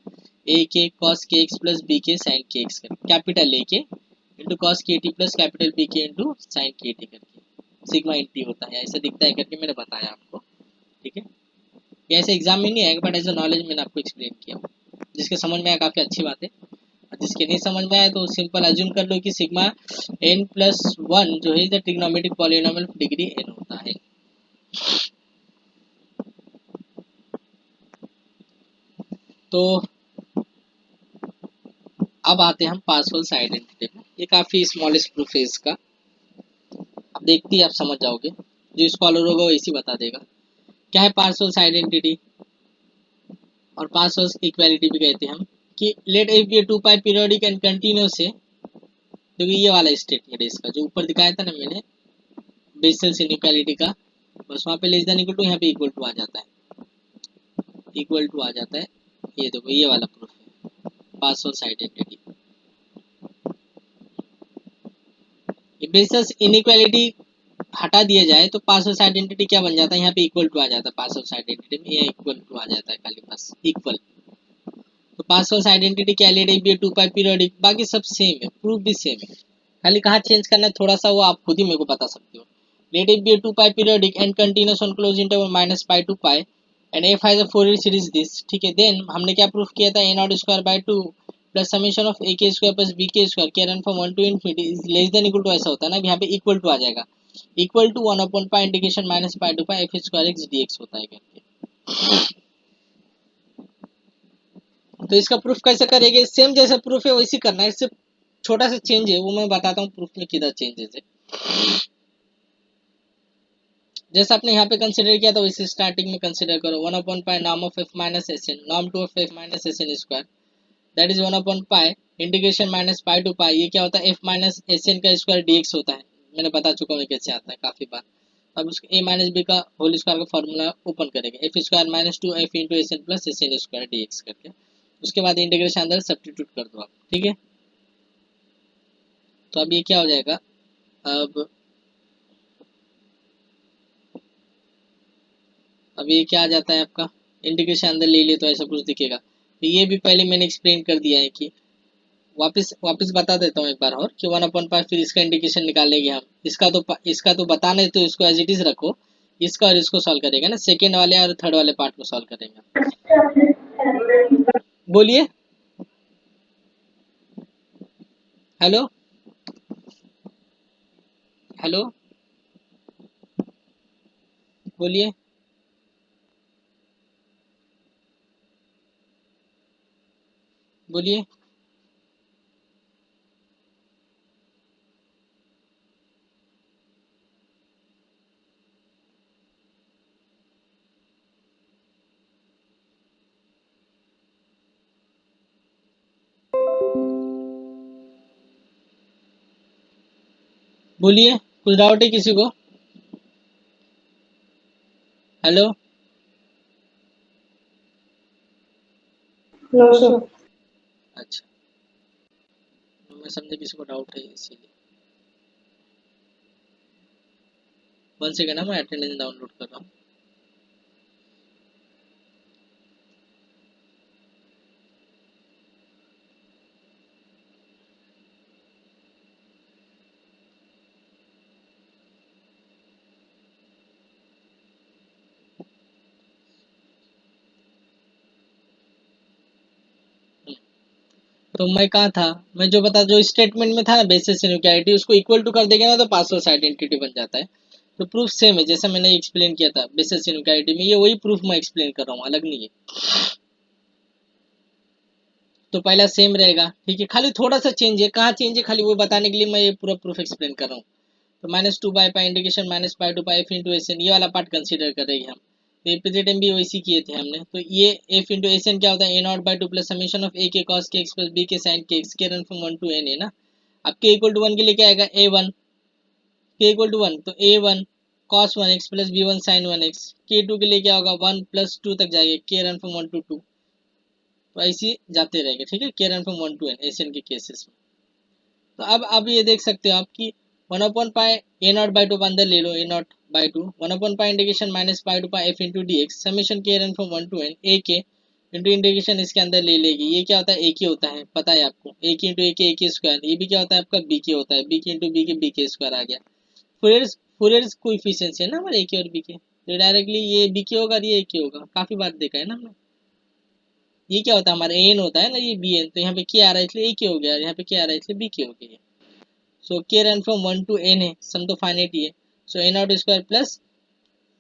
ए के कॉस के x plus b k sine के एक्स करके, कैपिटल ए के into cos k t plus capital B के इंटू साइन के टी करके सिग्मा एन टी होता है, ऐसा दिखता है करके मैंने बताया आपको, ठीक है। ये ऐसे एग्जाम में नहीं आएगा बट एज अ नॉलेज मैंने आपको एक्सप्लेन किया हूँ, जिसके समझ में आया काफ़ी अच्छी बात है, और जिसके नहीं समझ में आया तो सिंपल अज्यूम कर लो कि सिग्मा n प्लस 1 जो है the trigonometric polynomial of degree n होता है। तो अब आते हैं हम पार्सेवल्स आइडेंटिटी में, ये काफ़ी स्मॉलेस्ट प्रूफ है इसका, अब देखते ही आप समझ जाओगे, जो स्कॉलर होगा वो इसी बता देगा क्या है पार्सेवल्स आइडेंटिटी और पार्सेवल्स इक्वालिटी भी कहते हैं हम, कि let f be 2 pi periodic and continuous है। देखो ये वाला स्टेटमेंट है इसका जो ऊपर दिखाया था ना मैंने बेसेल्स इनइक्वालिटी का, बस वहाँ पे लेस देन इक्वल टू यहाँ पे इक्वल टू आ जाता है, इक्वल टू आ जाता है। ये देखो ये वाला प्रूफ है पार्सेवल्स आइडेंटिटी। ये बेसेल्स इनइक्वालिटी हटा दिया जाए तो पार्सेवल्स आइडेंटिटी क्या बन जाता है, यहाँ पे इक्वल टू आ जाता है पार्सेवल्स आइडेंटिटी में, ये इक्वल टू आ जाता है खाली बस इक्वल। तो पार्सेवल्स आइडेंटिटी क्या late f be 2 pi periodic, बाकी सब सेम है, प्रूफ भी सेम है, खाली कहाँ चेंज करना है थोड़ा सा वो आप खुद ही मेरे को बता सकते हो। Let it be 2 pi periodic and continuous on close interval minus pi to pi and f has a Fourier series this, ठीक है। देन हमने क्या प्रूफ किया था a naught square by two plus summation of a के square plus b के square k run from 1 to infinity is less than equal to, ऐसा होता है ना, यहाँ पे इक्वल टू आ जाएगा, equal to 1 upon pi integration minus pi to pi f square x d x होता है करके। तो इसका प्रूफ कैसे करेंगे, सेम जैसा प्रूफ है वैसे करना है, सिर्फ छोटा सा चेंज है वो मैं बताता हूँ प्रूफ में किधर चेंजेस है। जैसे आपने यहाँ पे कंसिडर किया था वैसे स्टार्टिंग में कंसिडर करो 1 upon pi norm of F minus S n, norm two of F minus S N square that is 1 upon pi integration minus pi to pi, ये क्या होता है एफ माइनस एस एन का square d x होता है, मैंने बता चुका हूँ कैसे आता है काफी बार। अब उसके ए माइनस बी का होल स्क्वायर का फॉर्मूला ओपन करेंगे, f square minus two f into s n plus S N square d x करके, उसके बाद इंटीग्रेशन अंदर सब्स्टिट्यूट कर दो आप, ठीक है। तो अब ये क्या हो जाएगा, अब अब ये क्या आ जाता है आपका, इंटीग्रेशन अंदर ले लिए तो ऐसा कुछ दिखेगा। तो ये भी पहले मैंने एक्सप्लेन कर दिया है कि वापस वापस बता देता हूँ एक बार और कि 1/5 फिर इसका इंटीग्रेशन निकालेंगे हम। इसका तो बताना है तो इसको एज इट इज रखो, इसका और इसको सॉल्व करेंगे ना, सेकेंड वाले और थर्ड वाले पार्ट को सॉल्व करेंगे। बोलिए। हेलो हेलो बोलिए। बोलिए। बोलिए, कुछ डाउट है किसी को? हेलो। No, sir. अच्छा, मैं समझे किसी को डाउट है इसीलिए। 1 सेकेंड, मैं अटेंडेंस डाउनलोड कर रहा हूँ। तो मैं कहा था, मैं जो बता, जो स्टेटमेंट में था ना बेसिस इनइक्वालिटी, उसको इक्वल टू कर देंगे ना तो पार्सल्स आइडेंटिटी बन जाता है। तो प्रूफ सेम है जैसा मैंने एक्सप्लेन किया था बेसिस इनइक्वालिटी में, ये वही प्रूफ मैं एक्सप्लेन कर रहा हूँ, अलग नहीं है। तो पहला सेम रहेगा, ठीक है, खाली थोड़ा सा चेंज है, कहाँ चेंज है खाली वो बताने के लिए मैं ये पूरा प्रूफ एक्सप्लेन कर रहा हूँ। तो -2 integration -π to f into SN, ये वाला पार्ट कंसीडर करेंगे हम। तो एपीजेड भी वैसी किए थे हमने। तो ये f into SN क्या होता है, a0/2 plus summation of a के cos के x प्लस b के sin के x के रन फ्रॉम 1 to n है ना। अब k इक्वल टू 1 के लिए क्या आएगा, a1, k इक्वल टू 1 तो a1 cos 1x plus b1 sin 1x, k2 के लिए क्या होगा 1 प्लस 2 तक जाएगा, k रन फ्रॉम 1 to 2। तो ऐसे जाते रहेंगे, ठीक है, k run from 1 to n SN के केसेस में। तो अब ये देख सकते हो आप कि 1/π a0/2 अंदर ले लो, a0/2 1/π integration -π f into dx summation k run from 1 to n a k into integration इसके अंदर ले लेगी। ये क्या होता है, a के होता है, पता है आपको, a के इंटू a के स्क्वायर। ये भी क्या होता है आपका b के होता है, b के इंटू b के स्क्वायर आ गया। फूरियर कोएफिशिएंट्स है ना हमारे a के और b के, तो डायरेक्टली ये b के होगा और ये a के होगा, काफी बार देखा है ना हमने। ये क्या होता है हमारा an होता है ना, ये bn, तो यहाँ पे क्या आ रहा है इसलिए a के हो गया, यहाँ पे क्या आ रहा है इसलिए b के हो गया। So k run from 1 to n है, सम तो फाइनाइट ही है। So a not square plus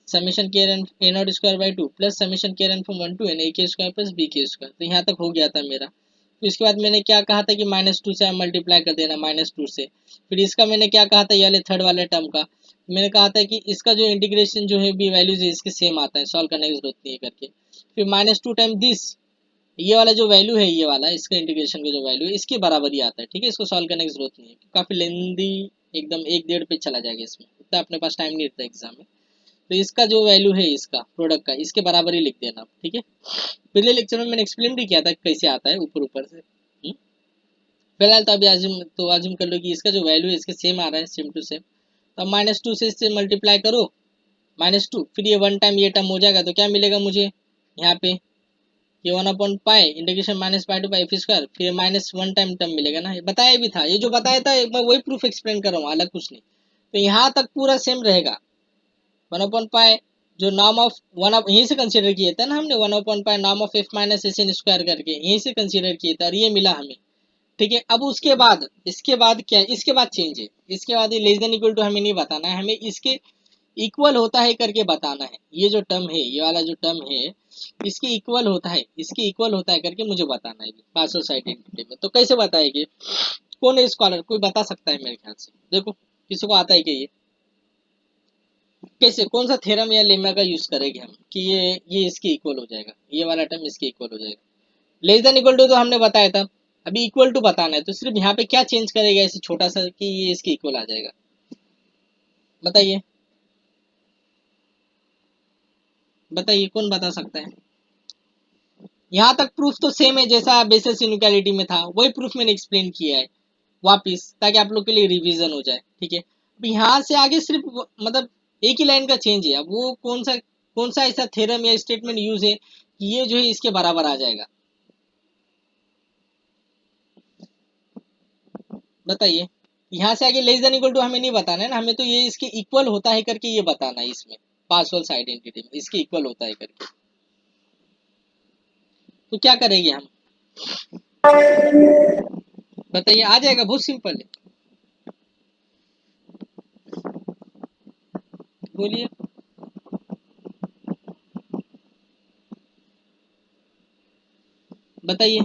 summation k run a not square by 2 plus summation k run from 1 to n a के स्क्वायर प्लस b के square. तो यहाँ तक हो गया था मेरा। तो इसके बाद मैंने क्या कहा था कि -2 से मल्टीप्लाई कर देना, -2 से। फिर इसका मैंने क्या कहा था, ये वाले थर्ड वाले टर्म का मैंने कहा था कि इसका जो इंटीग्रेशन जो है बी वैल्यूज है इसके सेम आता है, सॉल्व करने की जरूरत नहीं है करके। फिर -2 टाइम दिस, ये वाला जो वैल्यू है, ये वाला इसका इंटीग्रेशन का जो वैल्यू है इसके बराबर ही आता है, ठीक है। इसको सॉल्व करने की जरूरत नहीं है, काफी लेंदी, एकदम 1-1.5 पेज चला जाएगा इसमें, इतना अपने पास टाइम नहीं रहता एग्जाम में। तो इसका जो वैल्यू है इसका प्रोडक्ट का, इसके बराबर ही लिख देना, ठीक है। पिछले लेक्चर में मैंने एक्सप्लेन भी किया था कैसे आता है ऊपर ऊपर से। फिलहाल तो अभी आजम कर लो कि इसका जो वैल्यू है इसके सेम आ रहा है, सेम टू सेम। तो -2 से इससे मल्टीप्लाई करो, -2, फिर ये 1 टाइम ये टर्म हो जाएगा तो क्या मिलेगा मुझे यहाँ पे, ये 1/π इंटीग्रेशन -π to f स्क्वायर, फिर -1 टाइम टर्म मिलेगा ना, ये बताया भी था, ये जो बताया था मैं वही प्रूफ एक्सप्लेन कर रहा हूँ, अलग कुछ नहीं। तो यहाँ तक पूरा सेम रहेगा। 1/π जो नाम ऑफ यहीं से कंसीडर किए थे ना हमने, 1/π नाम of f minus S N square करके यहीं से कंसीडर किए थे और ये मिला हमें, ठीक है। अब उसके बाद इसके बाद क्या है, इसके बाद चेंज है, इसके बाद ये लेस देन इक्वल टू हमें नहीं बताना है, हमें इसके इक्वल होता है करके बताना है। ये जो टर्म है, ये वाला जो टर्म है इसके इक्वल होता है, इसके इक्वल होता है करके मुझे बताना है पार्सल्स आइडेंटिटी में। तो कैसे बताएंगे, कौन है स्कॉलर, कोई बता सकता है मेरे ख्याल से, देखो किसी को आता है कि ये कैसे, कौन सा थ्योरम या लेमा का यूज करेंगे हम कि ये इसके इक्वल हो जाएगा, ये वाला टर्म इसके इक्वल हो जाएगा। लेस देन इक्वल टू तो हमने बताया था, अभी इक्वल टू बताना है, तो सिर्फ यहाँ पे क्या चेंज करेगा ऐसे छोटा सा कि ये इसके इक्वल आ जाएगा, बताइए बताइए कौन बता सकता है। यहाँ तक प्रूफ तो सेम है जैसा बेसिस इनइक्वालिटी में था, वही प्रूफ मैंने एक्सप्लेन किया है वापिस, ताकि आप लोग के लिए रिवीजन हो जाए, ठीक है। अब यहाँ से आगे सिर्फ मतलब एक ही लाइन का चेंज है, अब वो कौन सा ऐसा थ्योरम या स्टेटमेंट यूज है कि ये जो है इसके बराबर आ जाएगा, बताइए। यहाँ से आगे लेस देन इक्वल टू हमें नहीं बताना है ना, हमें तो ये इसके इक्वल होता है करके ये बताना है, इसमें पासवर्ड आइडेंटिटी में इसके इक्वल होता है करके। तो क्या करेंगे हम, बताइए, आ जाएगा, बहुत सिंपल है, बोलिए। बताइए,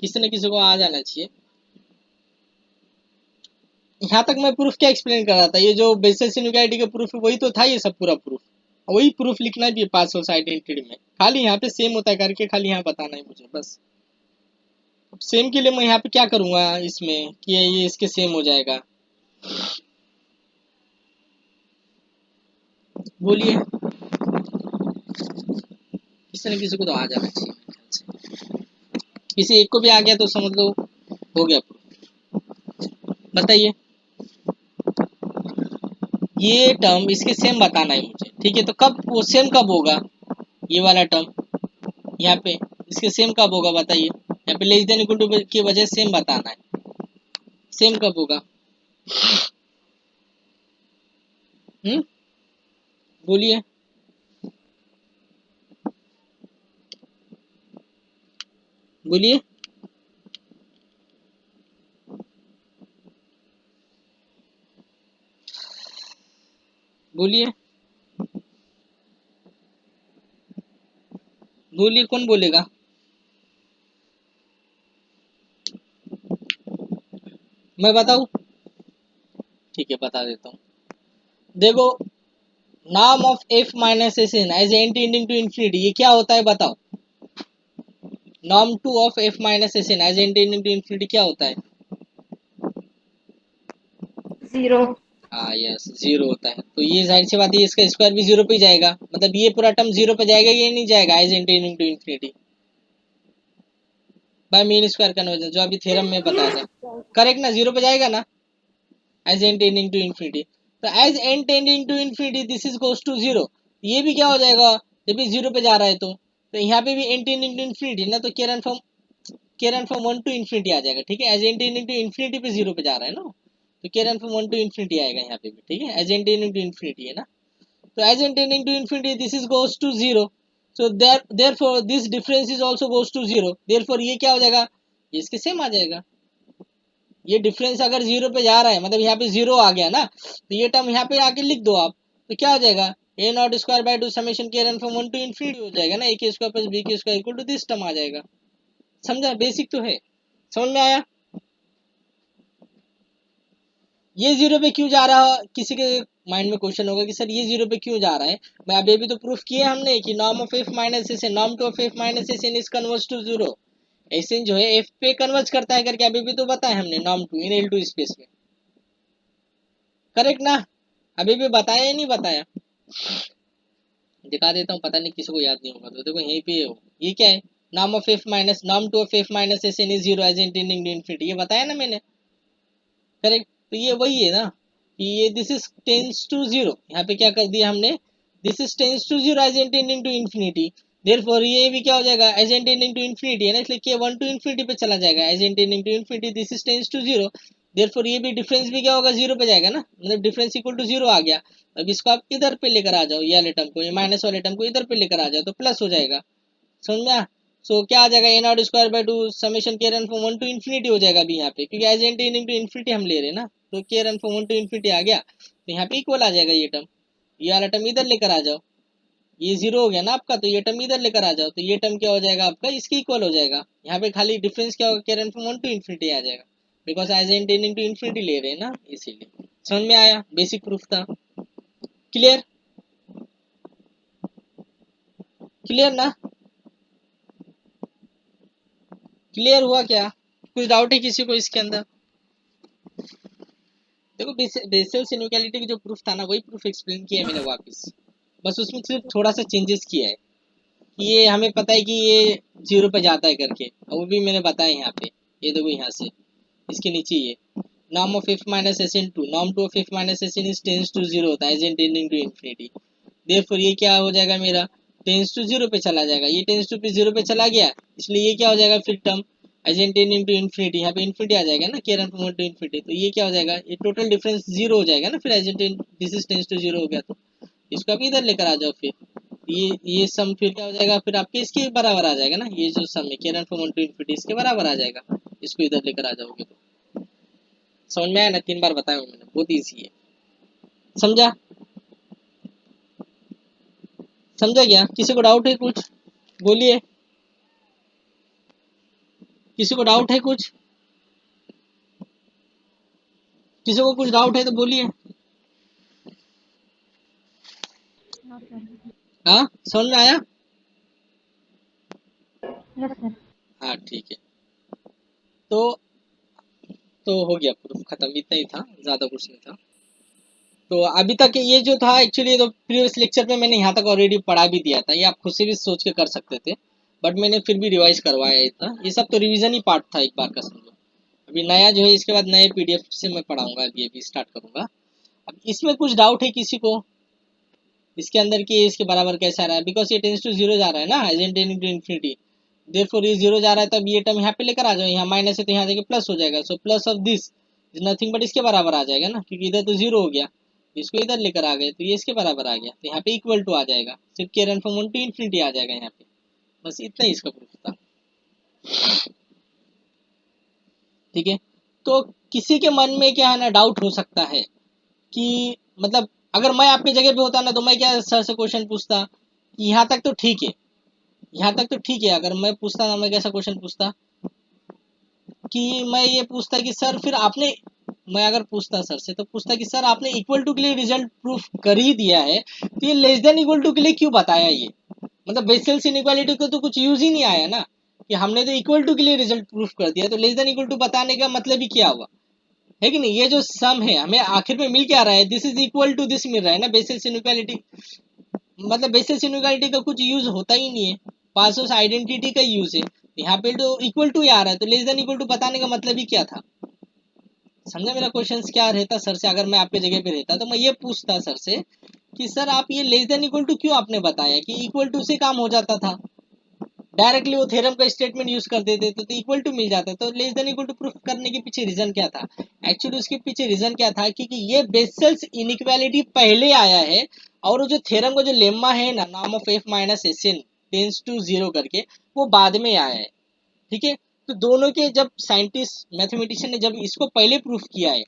किसी न किसी को आ जाना चाहिए। यहाँ तक मैं प्रूफ क्या एक्सप्लेन कर रहा था, ये जो बेसिस इनइक्वालिटी का प्रूफ है वही तो था, ये सब पूरा प्रूफ, वही प्रूफ लिखना भी है पासवर्ड आइडेंटिटी में, खाली यहाँ पे सेम होता है करके खाली यहाँ बताना है मुझे बस। सेम के लिए मैं यहाँ पे क्या करूंगा इसमें कि ये इसके सेम हो जाएगा, बोलिए। किसी न किसी को तो आ जाना चाहिए मेरे ख्याल से, किसी एक को भी आ गया तो समझ लो हो गया प्रूफ। बताइए, ये टर्म इसके सेम बताना है मुझे, ठीक है, तो कब वो सेम कब होगा, ये वाला टर्म यहाँ पे इसके सेम कब होगा, बताइए। यहाँ पे लेस देन इक्वल टू की वजह सेम बताना है, सेम कब होगा, बोलिए। बोलिए, बोलिए, बोलिए, कौन बोलेगा, मैं बताऊं, ठीक है बता देता हूँ। देखो, नाम of F minus S n as n tending to infinity, ये क्या होता है बताओ। Norm two of F minus S n as n tending to infinity क्या होता है, 0. हाँ यस, जीरो होता है। तो ये जाहिर सी बात है इसका स्क्वायर भी जीरो पे जाएगा, मतलब ये पूरा टर्म जीरो पे जाएगा, ये नहीं जाएगा as n tending to infinity by mean square convergence, जो अभी थ्योरम में बताया था, करेक्ट ना, जीरो पे जाएगा ना as n tending to infinity. तो as n tending to infinity this is goes to zero, ये भी क्या हो जाएगा जब भी जीरो पे जा रहा है तो यहाँ पे भी एन टेंडिंग टू इन्फिनिटी ना, तो k run from one to infinity आ जाएगा, ठीक है, as n tending to infinity पे जीरो पे जा रहा है ना, तो k run from one to infinity आएगा यहाँ पे भी, ठीक है, as n tending to infinity है ना, तो as n tending to infinity this is goes to zero, so therefore this difference is also goes to zero, therefore ये क्या हो जाएगा, ये इसके सेम आ जाएगा। ये डिफरेंस अगर जीरो पे जा रहा है मतलब यहाँ पे जीरो आ गया ना, तो ये टर्म यहाँ पे आके लिख दो आप, तो क्या हो जाएगा, a naught square by two summation k run from one to infinity हो जाएगा ना, ए के स्क्वायर प्लस बी के square equal to this term आ जाएगा। समझा, बेसिक तो है, समझ में आया। ये जीरो पे क्यों जा रहा है, किसी के माइंड में क्वेश्चन होगा कि सर ये जीरो पे क्यों जा रहा है, मैं अभी भी तो प्रूफ किए हमने कि norm of F minus S n, norm two of F minus S n is converge to zero, s n जो है एफ पे कन्वर्ज करता है करके अभी भी तो बताया हमने, norm two in L two space में, करेक्ट ना, अभी भी बताया या नहीं बताया, दिखा देता हूँ, पता नहीं किसी को याद नहीं होगा, तो देखो यहीं पे हो, ये क्या है, norm of F minus norm two of F minus S n is zero as n tending to infinity, ये बताया ना मैंने, करेक्ट, तो ये वही है ना कि ये this is tends to zero, यहाँ पे क्या कर दिया हमने, this is tends to zero as n tending to infinity, therefore ये भी क्या हो जाएगा as n tending to infinity है ना, इसलिए के वन टू इन्फिनिटी पे चला जाएगा, as n tending to infinity this is tends to zero, therefore ये भी डिफरेंस भी क्या होगा जीरो पे जाएगा ना, मतलब डिफरेंस इक्वल टू जीरो आ गया। अब इसको आप इधर पे लेकर आ जाओ, ये वाले टर्म को, ये माइनस वाले टर्म को इधर पे लेकर आ जाओ तो प्लस हो जाएगा, समझ में। सो क्या आ जाएगा, a naught square by two summation k run from one to infinity हो जाएगा अभी यहाँ पे, क्योंकि as n tending to infinity हम ले रहे हैं ना, तो k run from one to infinity आ गया, तो यहाँ पे इक्वल आ जाएगा ये टर्म, ये वाला टर्म इधर लेकर आ जाओ, ये जीरो हो गया ना आपका, तो ये टर्म इधर लेकर आ जाओ, तो ये टर्म क्या हो जाएगा आपका इसके इक्वल हो जाएगा, यहाँ पे खाली डिफरेंस क्या होगा, k run from one to infinity आ जाएगा, because as n tending to infinity ले रहे हैं ना, इसीलिए। समझ में आया, बेसिक प्रूफ था, क्लियर, क्लियर ना, क्लियर हुआ क्या, कुछ डाउट है किसी को इसके अंदर। देखो बेसेल्स इनइक्वालिटी की जो प्रूफ था ना वही प्रूफ एक्सप्लेन किया है मैंने वापस, बस उसमें सिर्फ थोड़ा सा चेंजेस किया है कि ये हमें पता है कि ये जीरो पे जाता है करके, और वो भी मैंने बताया यहाँ पे, ये देखो यहाँ से इसके नीचे ये norm of f minus s into norm to of f minus s in is tends to 0 होता है as in tending to infinity। therefore ये क्या हो जाएगा मेरा टेंस टू 0 पे चला जाएगा, ये टेंस टू 0 पे चला गया, इसलिए ये क्या हो जाएगा फिर term as n tending to infinity, यहाँ पे इन्फिनिटी आ जाएगा ना, केयर फ्रॉम टू इन्फिनिटी, तो ये क्या हो जाएगा, ये टोटल डिफरेंस 0 हो जाएगा ना फिर as n this is tends to 0 हो गया, तो इसको आप इधर लेकर आ जाओ, फिर ये सम फिर क्या हो जाएगा, फिर आपके इसके बराबर आ जाएगा ना, ये जो सम है केयर फ्रॉम टू इन्फिनिटी इसके बराबर आ जाएगा, इसको इधर लेकर आ जाओगे तो समझ में आया ना, 3 बार बताया मैंने, बहुत ईजी है, समझा, समझा क्या, किसी को डाउट है कुछ बोलिए, किसी को डाउट है कुछ, किसी को कुछ डाउट है तो बोलिए। No sir. हाँ समझ में आया, यस सर। हाँ ठीक है, तो हो गया प्रूफ खत्म, इतना ही था, ज्यादा कुछ नहीं था। तो अभी तक ये जो था एक्चुअली तो प्रीवियस लेक्चर में मैंने यहाँ तक ऑलरेडी पढ़ा भी दिया था, ये आप खुद से भी सोच के कर सकते थे, बट मैंने फिर भी रिवाइज करवाया इतना, ये सब तो रिवीजन ही पार्ट था एक बार का समझो। अभी नया जो है इसके बाद नए पीडीएफ से मैं पढ़ाऊंगा, अभी स्टार्ट करूंगा। अब इसमें कुछ डाउट है किसी को इसके अंदर कि इसके बराबर कैसे आ रहा है, बिकॉज ये टेंस टू 0 जा रहा है ना as n tending to infinity, therefore ये 0 जा रहा है, तब ये टर्म यहाँ पे लेकर आ जाओ, यहाँ माइनस है तो यहाँ जाके प्लस हो जाएगा, so plus of this is nothing but इसके बराबर आ जाएगा ना, क्योंकि इधर तो 0 हो गया, इसको इधर लेकर आ गए तो ये इसके बराबर आ गया, तो यहाँ पे इक्वल टू आ जाएगा, सिर्फ के रन फ्रॉम 1 टू इन्फिनिटी आ जाएगा यहाँ पे, बस इतना ही इसका प्रूफ था, ठीक है। तो किसी के मन में क्या है ना डाउट हो सकता है कि मतलब अगर मैं आपके जगह पे होता ना तो मैं क्या सर से क्वेश्चन पूछता कि यहाँ तक तो ठीक है, यहाँ तक तो ठीक है, अगर मैं पूछता ना मैं कैसा क्वेश्चन पूछता कि मैं ये पूछता कि सर फिर आपने, मैं अगर पूछता सर से तो पूछता कि सर आपने इक्वल टू के लिए रिजल्ट प्रूफ कर ही दिया है, तो ये लेस देन इक्वल टू के लिए क्यों बताया, ये मतलब बेसेल्स इनइक्वालिटी को तो कुछ यूज ही नहीं आया ना, कि हमने तो इक्वल टू के लिए रिजल्ट प्रूफ कर दिया, तो लेस देन इक्वल टू बताने का मतलब ही क्या हुआ, है कि नहीं। ये जो सम है हमें आखिर में मिल क्या रहा है, this is equal to this मिल रहा है ना, बेसिस इनइक्वालिटी, मतलब बेसिस इनइक्वालिटी का कुछ यूज होता ही नहीं है, पासोस आइडेंटिटी का यूज है, यहाँ पे तो इक्वल टू ही आ रहा है, तो लेस देन इक्वल टू बताने का मतलब ही क्या था, समझा मेरा क्वेश्चन क्या रहता सर से, अगर मैं आपके जगह पे रहता तो मैं ये पूछता सर से कि सर आप ये लेस देन इक्वल टू क्यों आपने बताया, कि इक्वल टू से काम हो जाता था, डायरेक्टली वो थ्योरम का स्टेटमेंट यूज कर देते तो इक्वल टू मिल जाता, तो less than equal to proof करने के पीछे रीजन क्या था, एक्चुअली उसके पीछे रीजन क्या था कि ये बेसेल्स इनइक्वालिटी पहले आया है, और वो जो थ्योरम का जो लेम्मा है ना नाम of F minus S n tends to 0 करके, वो बाद में आया है, ठीक है। तो दोनों के जब साइंटिस्ट मैथमेटिशियन ने जब इसको पहले प्रूफ किया है,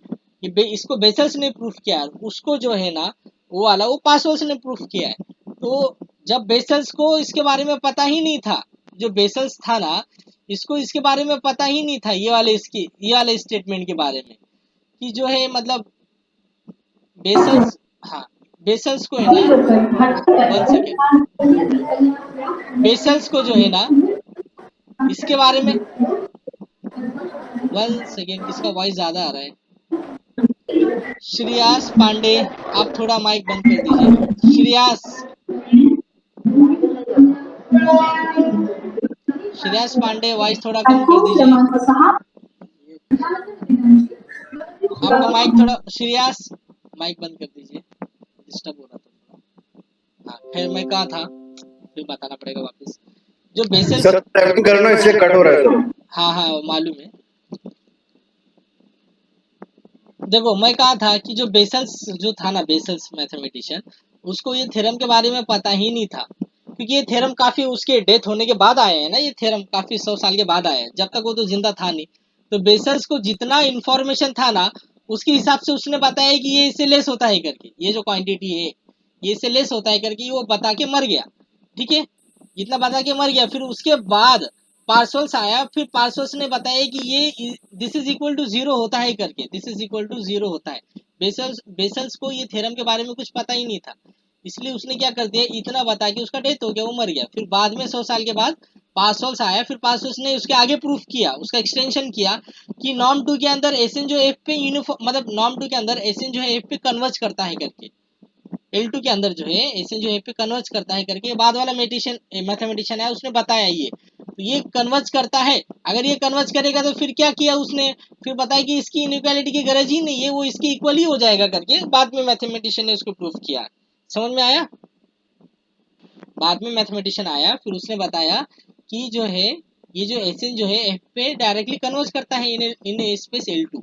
इसको बेसल्स ने प्रूफ किया है, उसको जो है ना वो वाला वो पासोल्स ने प्रूफ किया है, तो जब बेसल्स को इसके बारे में पता ही नहीं था, जो बेसल्स था ना इसको इसके बारे में पता ही नहीं था, ये वाले स्टेटमेंट के बारे में, कि जो है मतलब बेसल्स, हाँ बेसल्स को है ना, वन सेकेंड, बेसल्स को जो है ना इसके बारे में, वन सेकेंड किसका वॉइस ज्यादा आ रहा है, श्रेयास पांडे आप थोड़ा माइक बंद कर दीजिए, श्रेयास पांडे वॉइस थोड़ा कम कर दीजिए, आपका माइक थोड़ा, श्रेयास माइक बंद कर दीजिए, डिस्टर्ब हो रहा था थोड़ा, हाँ फिर मैं कहा था, फिर बताना पड़ेगा वापस, जो बेसल सर टाइपिंग करना इसलिए कट हो रहा है सर। हाँ हाँ मालूम है, देखो मैं कहा था कि जो बेसल्स जो था ना बेसल्स मैथमेटिशियन, उसको ये थ्योरम के बारे में पता ही नहीं था, क्योंकि ये थ्योरम काफी उसके डेथ होने के बाद आए हैं ना, ये थ्योरम काफी 100 साल के बाद आया है, जब तक वो तो जिंदा था नहीं, तो बेसल्स को जितना इंफॉर्मेशन था ना उसके हिसाब से उसने बताया कि ये इससे लेस होता है करके, ये जो क्वांटिटी है ये इससे लेस होता है करके वो बता के मर गया, ठीक है, जितना बता के मर गया, फिर उसके बाद पार्सल्स आया, फिर पार्सल्स ने बताया कि ये दिस इज इक्वल टू 0 होता है करके, दिस इज इक्वल टू 0 होता है, बेसल्स को ये थ्योरम के बारे में कुछ पता ही नहीं था, इसलिए उसने क्या कर दिया इतना बता के उसका डेथ हो गया, वो मर गया, फिर बाद में 100 साल के बाद पार्सल्स आया, फिर पार्सल्स ने उसके आगे प्रूफ किया, उसका एक्सटेंशन किया कि नॉर्म 2 के अंदर एसएन जो एफ पे यूनिफॉर्म, मतलब नॉर्म 2 के अंदर एसएन जो है एफ पे कन्वर्ज करता है करके, L2 के अंदर जो है एसएन जो है पे कन्वर्ज करता है करके, बाद वाला मैथमेटिशियन है उसने बताया ये, तो तो ये कन्वर्ज करता है। अगर ये कन्वर्ज करेगा तो फिर क्या किया उसने, फिर बताया कि इसकी इनइक्वालिटी की गरज ही नहीं है, वो इसके इक्वल ही हो जाएगा करके बाद में मैथमेटिशियन ने उसको प्रूफ किया। समझ में आया? बाद में मैथमेटिशियन आया, फिर उसने बताया कि जो है ये जो एसएन जो है एफ पे डायरेक्टली कन्वर्ज करता है इन स्पेस L2।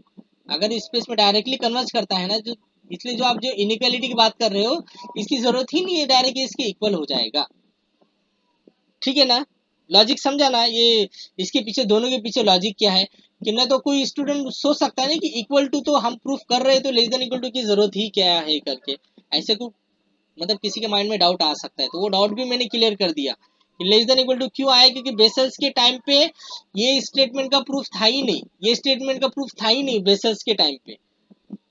अगर स्पेस में डायरेक्टली कन्वर्ज करता है ना, जो इसलिए जो आप जो इनइक्वालिटी की बात कर रहे हो इसकी जरूरत ही नहीं है, डायरेक्ट इसके इक्वल हो जाएगा। ठीक है ना? लॉजिक समझा ना? ये इसके पीछे, दोनों के पीछे लॉजिक क्या है कि ना, तो कोई स्टूडेंट सोच सकता है ना कि इक्वल टू तो हम प्रूफ कर रहे हैं तो लेस देन इक्वल टू की जरूरत ही क्या है करके, ऐसे को मतलब किसी के माइंड में डाउट आ सकता है। तो वो डाउट भी मैंने क्लियर कर दिया कि लेस देन इक्वल टू क्यों आया, क्योंकि बेसल्स के टाइम पे ये स्टेटमेंट का प्रूफ था ही नहीं, ये स्टेटमेंट का प्रूफ था ही नहीं बेसल्स के टाइम पे।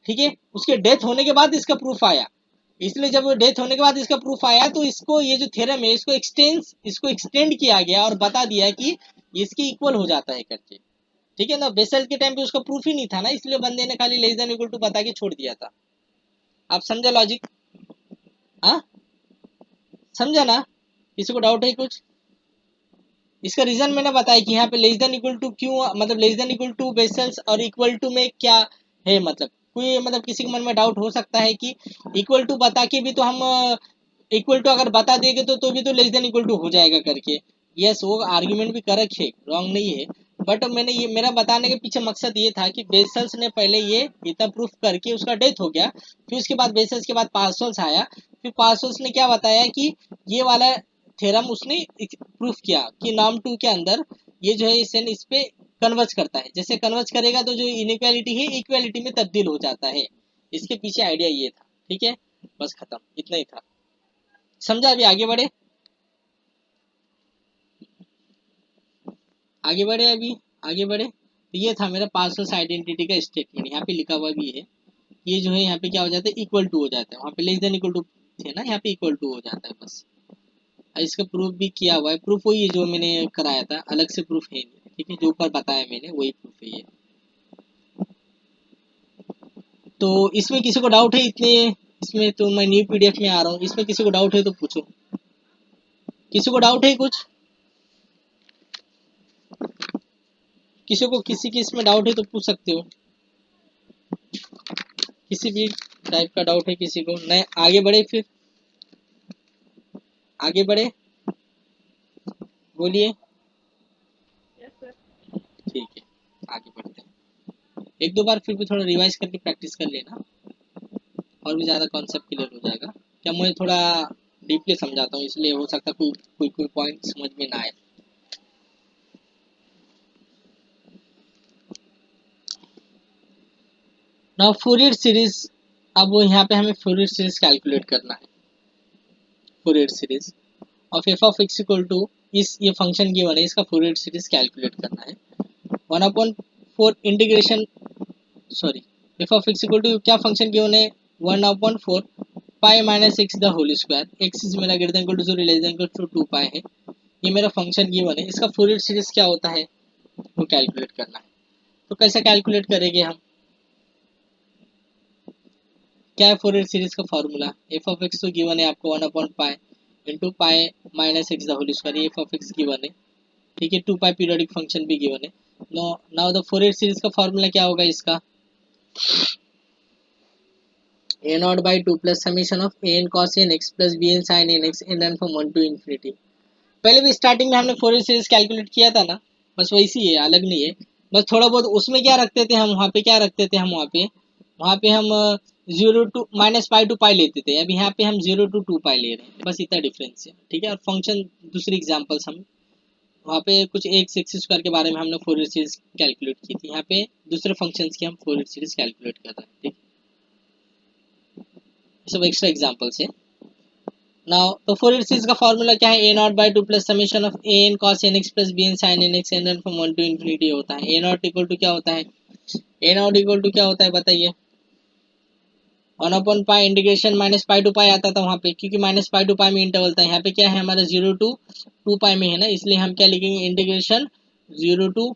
ठीक है, उसके डेथ होने के बाद इसका प्रूफ आया, इसलिए जब डेथ होने के बाद इसका प्रूफ आया तो इसको ये जो थ्योरम है इसको एक्सटेंड किया गया और बता दिया कि इसके इक्वल हो जाता है करके। ठीक है ना? बेसल के टाइम पे उसका प्रूफ ही नहीं था ना, इसलिए बंदे ने खाली लेस देन इक्वल टू बता के छोड़ दिया था। आप समझा लॉजिक? हाँ, समझा ना? किसी को डाउट है कुछ? इसका रीजन मैंने बताया कि यहाँ पे लेस देन इक्वल टू क्यों, मतलब less than equal to Bessel's और इक्वल टू में क्या है, मतलब कोई मतलब किसी के मन में डाउट हो सकता है कि इक्वल टू बता के भी तो हम इक्वल टू अगर बता देंगे तो भी तो लेस देन इक्वल टू हो जाएगा करके। यस, वो आर्ग्यूमेंट भी करेक्ट है, रॉन्ग नहीं है, बट मैंने ये मेरा बताने के पीछे मकसद ये था कि बेसल्स ने पहले ये इतना प्रूफ करके उसका डेथ हो गया, फिर उसके बाद बेसल्स के बाद पार्सल्स आया, फिर पार्सल्स ने क्या बताया कि ये वाला थ्योरम उसने प्रूफ किया कि नॉर्म 2 के अंदर ये जो है इस पे कन्वर्ज करता है, जैसे कन्वर्ज करेगा तो जो इनइक्वालिटी है इक्वालिटी में तब्दील हो जाता है। इसके पीछे आइडिया ये था। ठीक है, बस खत्म, इतना ही था। समझा? अभी आगे बढ़े, आगे बढ़े, अभी आगे बढ़े। तो ये था मेरा पार्सल्स आइडेंटिटी का स्टेटमेंट, यहाँ पे लिखा हुआ भी है। ये जो है यहाँ पे क्या हो जाता है, इक्वल टू हो जाता है, वहाँ पे लेस देन इक्वल टू थे ना, यहाँ पे इक्वल टू हो जाता है बस। इसका प्रूफ भी किया हुआ है, प्रूफ वही है जो मैंने कराया था, अलग से प्रूफ है नहीं। ठीक है, जो ऊपर बताया मैंने वही प्रूफ है ये। तो इसमें किसी को डाउट है इतने, इसमें तो मैं न्यू पीडीएफ में आ रहा हूँ, इसमें किसी को डाउट है तो पूछो। किसी को डाउट है कुछ? किसी को किसी की इसमें डाउट है तो पूछ सकते हो, किसी भी टाइप का डाउट है किसी को? नहीं, आगे बढ़े, फिर आगे बढ़े, बोलिए। ठीक है, आगे बढ़ते हैं। एक दो बार फिर भी थोड़ा रिवाइज करके प्रैक्टिस कर लेना, और भी ज़्यादा कॉन्सेप्ट क्लियर हो जाएगा। क्या मुझे थोड़ा डीपली समझाता हूँ, इसलिए हो सकता है कोई पॉइंट समझ में ना आए। नाउ फूरियर सीरीज, अब वो यहाँ पे हमें फूरियर सीरीज कैलकुलेट करना है। Fourier series of f of x equal to, इस ये फंक्शन गिवन है, इसका फूरियर सीरीज कैलकुलेट करना है। 1/4 integration, sorry, f of x equal to क्या फंक्शन गिवन है, 1/4 pi minus x the whole square, x is मेरा greater than equal to 0 less than equal to 2 pi है। ये मेरा फंक्शन गिवन है, इसका फूरियर सीरीज क्या होता है वो कैलकुलेट करना है। तो कैसे कैलकुलेट करेंगे हम? क्या है फूरियर सीरीज का फॉर्मूला? एफ ऑफ एक्स तो गिवन है आपको 1/पाई into pi minus x the whole square, f of x given है। ठीक है, 2 पाई पीरियोडिक फंक्शन भी गिवन है। नाउ द फूरियर सीरीज का फॉर्मूला क्या होगा इसका? a naught by 2 plus summation of a n cos n x plus b n sin n x n from 1 to infinity. पहले भी स्टार्टिंग में हमने फूरियर सीरीज कैलकुलेट किया था ना, बस वैसी है, अलग नहीं है। बस थोड़ा बहुत उसमें क्या रखते थे हम, वहाँ पे क्या रखते थे हम, वहाँ पे हम 0 टू माइनस पाई टू पाई लेते थे, अब यहाँ पे हम 0 टू 2 पाई ले रहे हैं, बस इतना डिफरेंस है। ठीक है, और फंक्शन दूसरी एग्जांपल्स हम वहाँ पे कुछ एक्स स्क्वायर के बारे में हमने फूरियर सीरीज कैलकुलेट की थी, यहाँ पे दूसरे फंक्शंस की हम फूरियर सीरीज कैलकुलेट कर रहे हैं। ठीक, सब एक्स्ट्रा एग्जांपल्स है। नाउ तो फूरियर सीरीज का फॉर्मूला क्या है, a naught by 2 plus summation of a n cos n x plus b n sin n x n from 1 to infinity होता है। a नॉट इक्वल टू क्या होता है, a नॉट इक्वल टू क्या होता है बताइए? 1 pi integration minus pi to pi आता था वहाँ पे, क्योंकि माइनस पाई टू पाई में इंटरवल था। यहाँ पे क्या है हमारा 0 टू 2 पाई में है ना, इसलिए हम क्या लिखेंगे, इंटीग्रेशन 0 टू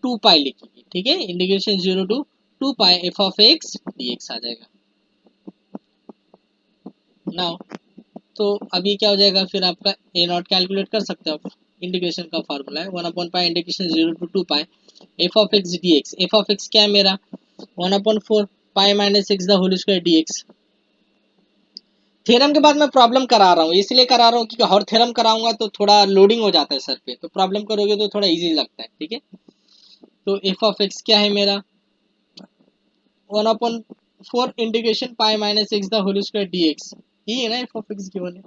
2 पाई लिखेंगे। ठीक है, integration 0 to 2 pi f of x dx आ जाएगा। नाउ तो अभी क्या हो जाएगा, फिर आपका ए नॉट कैलकुलेट कर सकते हो आप, इंटीग्रेशन का फार्मूला है 1/पाई integration 0 to 2 pi f of x d x. F of x क्या है मेरा 1/4 pi minus x the whole square d x. Theorem के बाद मैं प्रॉब्लम करा रहा हूँ, इसलिए करा रहा हूँ क्योंकि हर थ्योरम कराऊंगा तो थोड़ा लोडिंग हो जाता है सर पे, तो प्रॉब्लम करोगे तो थोड़ा इजी लगता है। ठीक है, तो एफ ऑफ एक्स क्या है मेरा 1/4 integration pi minus x the whole square d x, ये है ना एफ ऑफ एक्स गिवन है।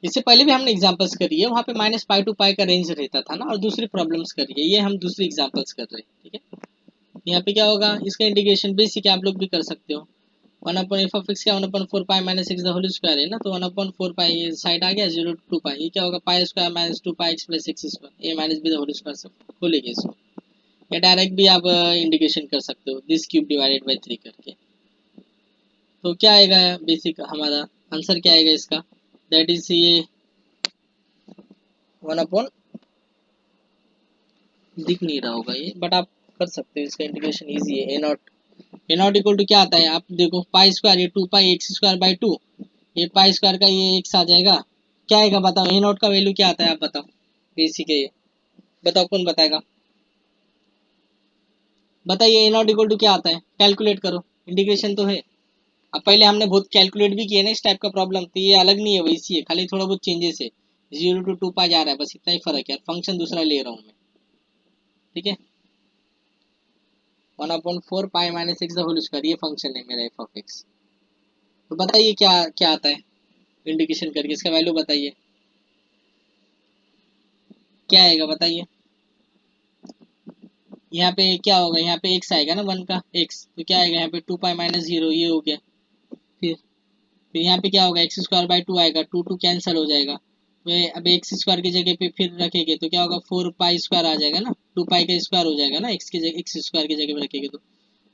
इससे पहले भी हमने एग्जांपल्स करी है, वहाँ पे -पाई टू पाई का रेंज रहता था ना, और दूसरी प्रॉब्लम्स करी है, ये हम दूसरी एग्जांपल्स कर रहे हैं। ठीक है, यहाँ पे क्या होगा इसका इंटीग्रेशन बेसिक आप लोग भी कर सकते हो। 1/f ऑफ एक्स क्या 1/4 pi minus x the whole square है ना, तो 1/4 पाई ये साइड आ गया 0 to 2 पाई, ये क्या होगा pi square minus 2 pi x plus x square a minus b the whole square से खोलेंगे इसको, या डायरेक्ट भी आप इंटीग्रेशन कर सकते हो दिस क्यूब डिवाइडेड बाई 3 करके। तो क्या आएगा बेसिक हमारा आंसर क्या आएगा इसका, दैट इज ये 1 दिख नहीं रहा होगा ये, बट आप कर सकते हो, इसका इंटीग्रेशन इजी है। ए नॉट इक्वल टू क्या आता है आप देखो पाई स्क्वायर, ये 2 पाई एक्स स्क्वायर बाई 2, ये पाई स्क्वायर का ये एक्स आ जाएगा, क्या आएगा बताओ ए नॉट का वैल्यू क्या आता है आप बताओ, बेसिक है ये, बताओ कौन बताएगा, बताइए ए नॉट इक्वल टू क्या आता है, कैलकुलेट करो, इंटीग्रेशन तो है। अब पहले हमने बहुत कैलकुलेट भी किए ना इस टाइप का प्रॉब्लम, तो ये अलग नहीं है वैसी है, खाली थोड़ा बहुत चेंजेस है, 0 to 2 पाई जा रहा है बस इतना ही फर्क है, फंक्शन दूसरा ले रहा हूँ मैं। ठीक है, 1/4 pi minus x the whole square ये फंक्शन है मेरा एफ ऑफ एक्स। तो बताइए क्या क्या आता है इंटीग्रेशन करके, इसका वैल्यू बताइए क्या आएगा बताइए। यहाँ पे क्या होगा, यहाँ पे x आएगा ना 1 का x, तो क्या आएगा यहाँ पे 2 पाई माइनस 0 ये हो गया। फिर यहाँ पे क्या होगा एक्स स्क्वायर बाई 2 आएगा, 2 कैंसिल हो जाएगा, तो अब एक्स स्क्वायर की जगह पे फिर रखेंगे तो क्या होगा 4 पाई स्क्वायर आ जाएगा ना, 2 पाई का स्क्वायर हो जाएगा ना एक्स की जगह, एक्स स्क्वायर की जगह पे रखेंगे तो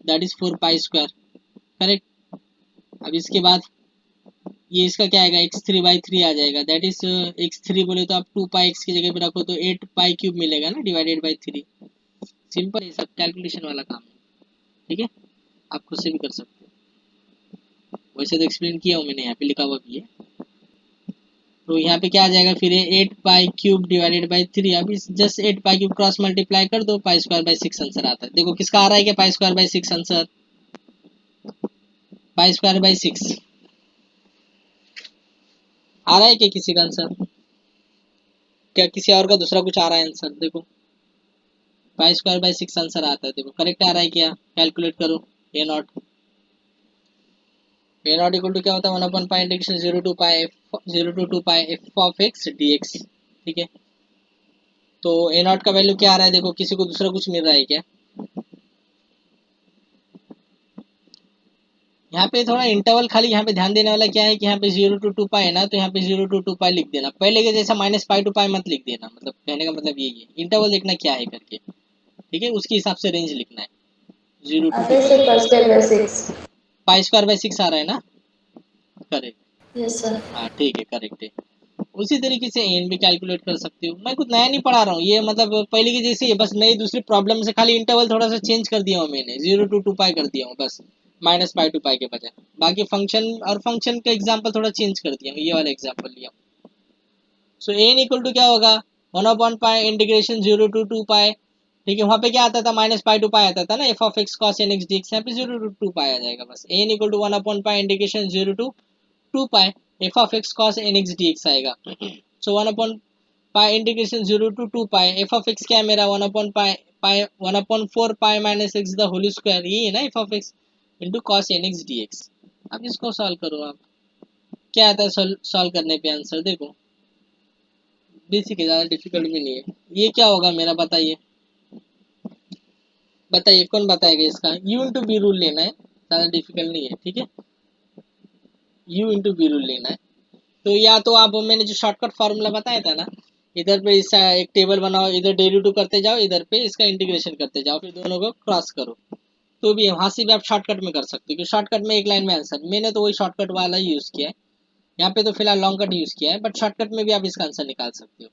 that is 4 pi square, correct. अब इसके बाद ये इसका क्या आएगा x3/3 आ जाएगा, दैट इज x3 बोले तो आप 2 पाई x की जगह पे रखो तो 8 पाई क्यूब मिलेगा ना डिवाइडेड बाई 3। सिंपल है, सब कैलकुलेशन वाला काम है। ठीक है, आप खुद से भी कर सकते हो, वैसे तो एक्सप्लेन किया हूँ मैंने, यहाँ पे लिखा हुआ भी है। तो यहाँ पे क्या आ जाएगा फिर 8 पाई क्यूब डिवाइडेड बाई 3, अभी जस्ट 8 पाई क्यूब क्रॉस मल्टीप्लाई कर दो, पाई स्क्वायर बाई 6 आंसर आता है। देखो किसका आ रहा है क्या pi square by 6 answer, pi square by 6 आ रहा है क्या किसी का आंसर, क्या किसी और का दूसरा कुछ आ रहा है आंसर, देखो पाई स्क्वायर बाई 6 आंसर आता है, देखो करेक्ट आ रहा है क्या, कैलकुलेट करो। ए नॉट इक्वल टू क्या होता है 1/पाई integration 0 to 2 pi f of x d x. ठीक है, तो ए नॉट का वैल्यू क्या आ रहा है, देखो किसी को दूसरा कुछ मिल रहा है क्या, यहाँ पे थोड़ा इंटरवल खाली यहाँ पे ध्यान देने वाला क्या है कि यहाँ पे 0 to 2 पाई है ना, तो यहाँ पे 0 to 2 पाई लिख देना, पहले के जैसा -पाई टू पाई मत लिख देना, मतलब कहने का मतलब यही है, इंटरवल देखना क्या है करके। ठीक है, उसके हिसाब से रेंज लिखना है 0 to 2 अभी से first year basics. Pi square by 6 आ रहा है ना, करेक्ट। Yes sir. हाँ ठीक है, करेक्ट है। उसी तरीके से एन भी कैलकुलेट कर सकते हो, मैं कुछ नया नहीं पढ़ा रहा हूँ, ये मतलब पहले की जैसे ही बस नई दूसरी प्रॉब्लम से खाली इंटरवल थोड़ा सा चेंज कर दिया हूँ मैंने, 0 to 2 पाई कर दिया हूँ बस, -पाई टू पाई के बजाय, बाकी फंक्शन और फंक्शन का एग्जाम्पल थोड़ा चेंज कर दिया हूँ, ये वाला एग्जाम्पल लिया हूँ। सो एन इक्वल टू क्या होगा 1/पाई इंटीग्रेशन 0 to 2 पाई। ठीक है, वहाँ पे क्या आता था -पाई टू पाई आता था ना, f of x cos n x d x, यहाँ पे 0 to 2 पाई आ जाएगा बस। एन इक्वल टू 1/पाई integration 0 to 2 pi f of x cos n x d x आएगा। सो 1/पाई integration 0 to 2 pi f of x क्या है मेरा 1/4 pi minus x the whole square, ये है ना f of x into cos n x d x. अब इसको सॉल्व करो आप, क्या आता है सॉल्व करने पे आंसर, देखो बेसिक है, ज़्यादा डिफिकल्ट भी नहीं है। ये क्या होगा मेरा बताइए, बताइए कौन बताएगा इसका, u इंटू बी रूल लेना है, ज़्यादा डिफिकल्ट नहीं है। ठीक है, u इंटू बी रूल लेना है, तो या तो आप मैंने जो शॉर्टकट फार्मूला बताया था ना, इधर पे इसका एक टेबल बनाओ, इधर डेरिवेटिव करते जाओ, इधर पे इसका इंटीग्रेशन करते जाओ, फिर दोनों को क्रॉस करो, तो भी वहाँ से भी आप शॉर्टकट में कर सकते हो, क्योंकि शॉर्टकट में एक लाइन में आंसर, मैंने तो वही शॉर्टकट वाला ही यूज़ किया है, यहाँ पे तो फिलहाल लॉन्ग कट यूज़ किया है, बट शॉर्टकट में भी आप इसका आंसर निकाल सकते हो।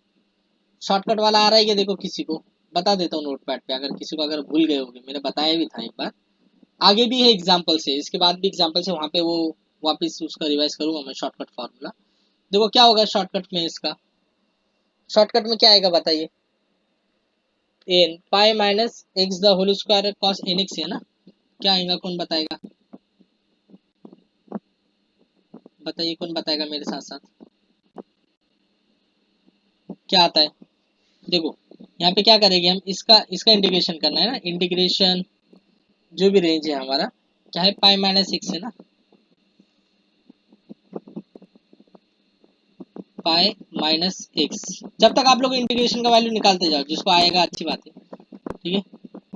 शॉर्टकट वाला आ रहा है कि देखो किसी को बता देता हूँ नोटपैड पे, अगर किसी को अगर भूल गए होंगे, मैंने बताया भी था एक बार, आगे भी है एग्जाम्पल से, इसके बाद भी एग्जाम्पल से, वहाँ पे वो वापस उसका रिवाइज करूंगा मैं शॉर्टकट फार्मूला। देखो क्या होगा शॉर्टकट में इसका, शॉर्टकट में क्या आएगा बताइए? N pi minus x the whole square cos n x है ना, क्या आएगा? कौन बताएगा? बताइए कौन बताएगा मेरे साथ साथ, क्या आता है? देखो यहाँ पे क्या करेंगे हम, इसका इसका इंटीग्रेशन करना है ना, इंटीग्रेशन जो भी रेंज है हमारा क्या है, पाई माइनस एक्स है ना, पाई माइनस एक्स। जब तक आप लोग इंटीग्रेशन का वैल्यू निकालते जाओ, जिसको आएगा अच्छी बात है, ठीक है।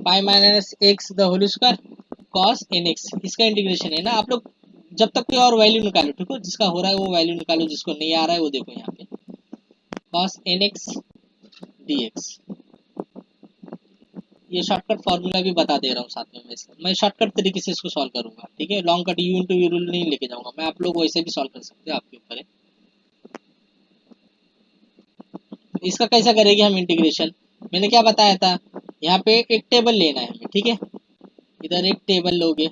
Pi minus x the whole square cos n x, इसका इंटीग्रेशन है ना आप लोग, जब तक कोई और वैल्यू निकालो, ठीक है, जिसका हो रहा है वो वैल्यू निकालो, जिसको नहीं आ रहा है वो देखो यहाँ पे cos n x d x. ये शॉर्टकट फॉर्मूला भी बता दे रहा हूँ साथ में, मैं शॉर्टकट तरीके से इसको सॉल्व करूंगा, ठीक है। Long cut you into you rule नहीं लेके जाऊंगा मैं, आप लोग वैसे भी सॉल्व कर सकते हैं, आपके ऊपर है। इसका कैसा करेंगे हम इंटीग्रेशन, मैंने क्या बताया था, यहाँ पे एक टेबल लेना है हमें, ठीक है। इधर एक टेबल लोगे,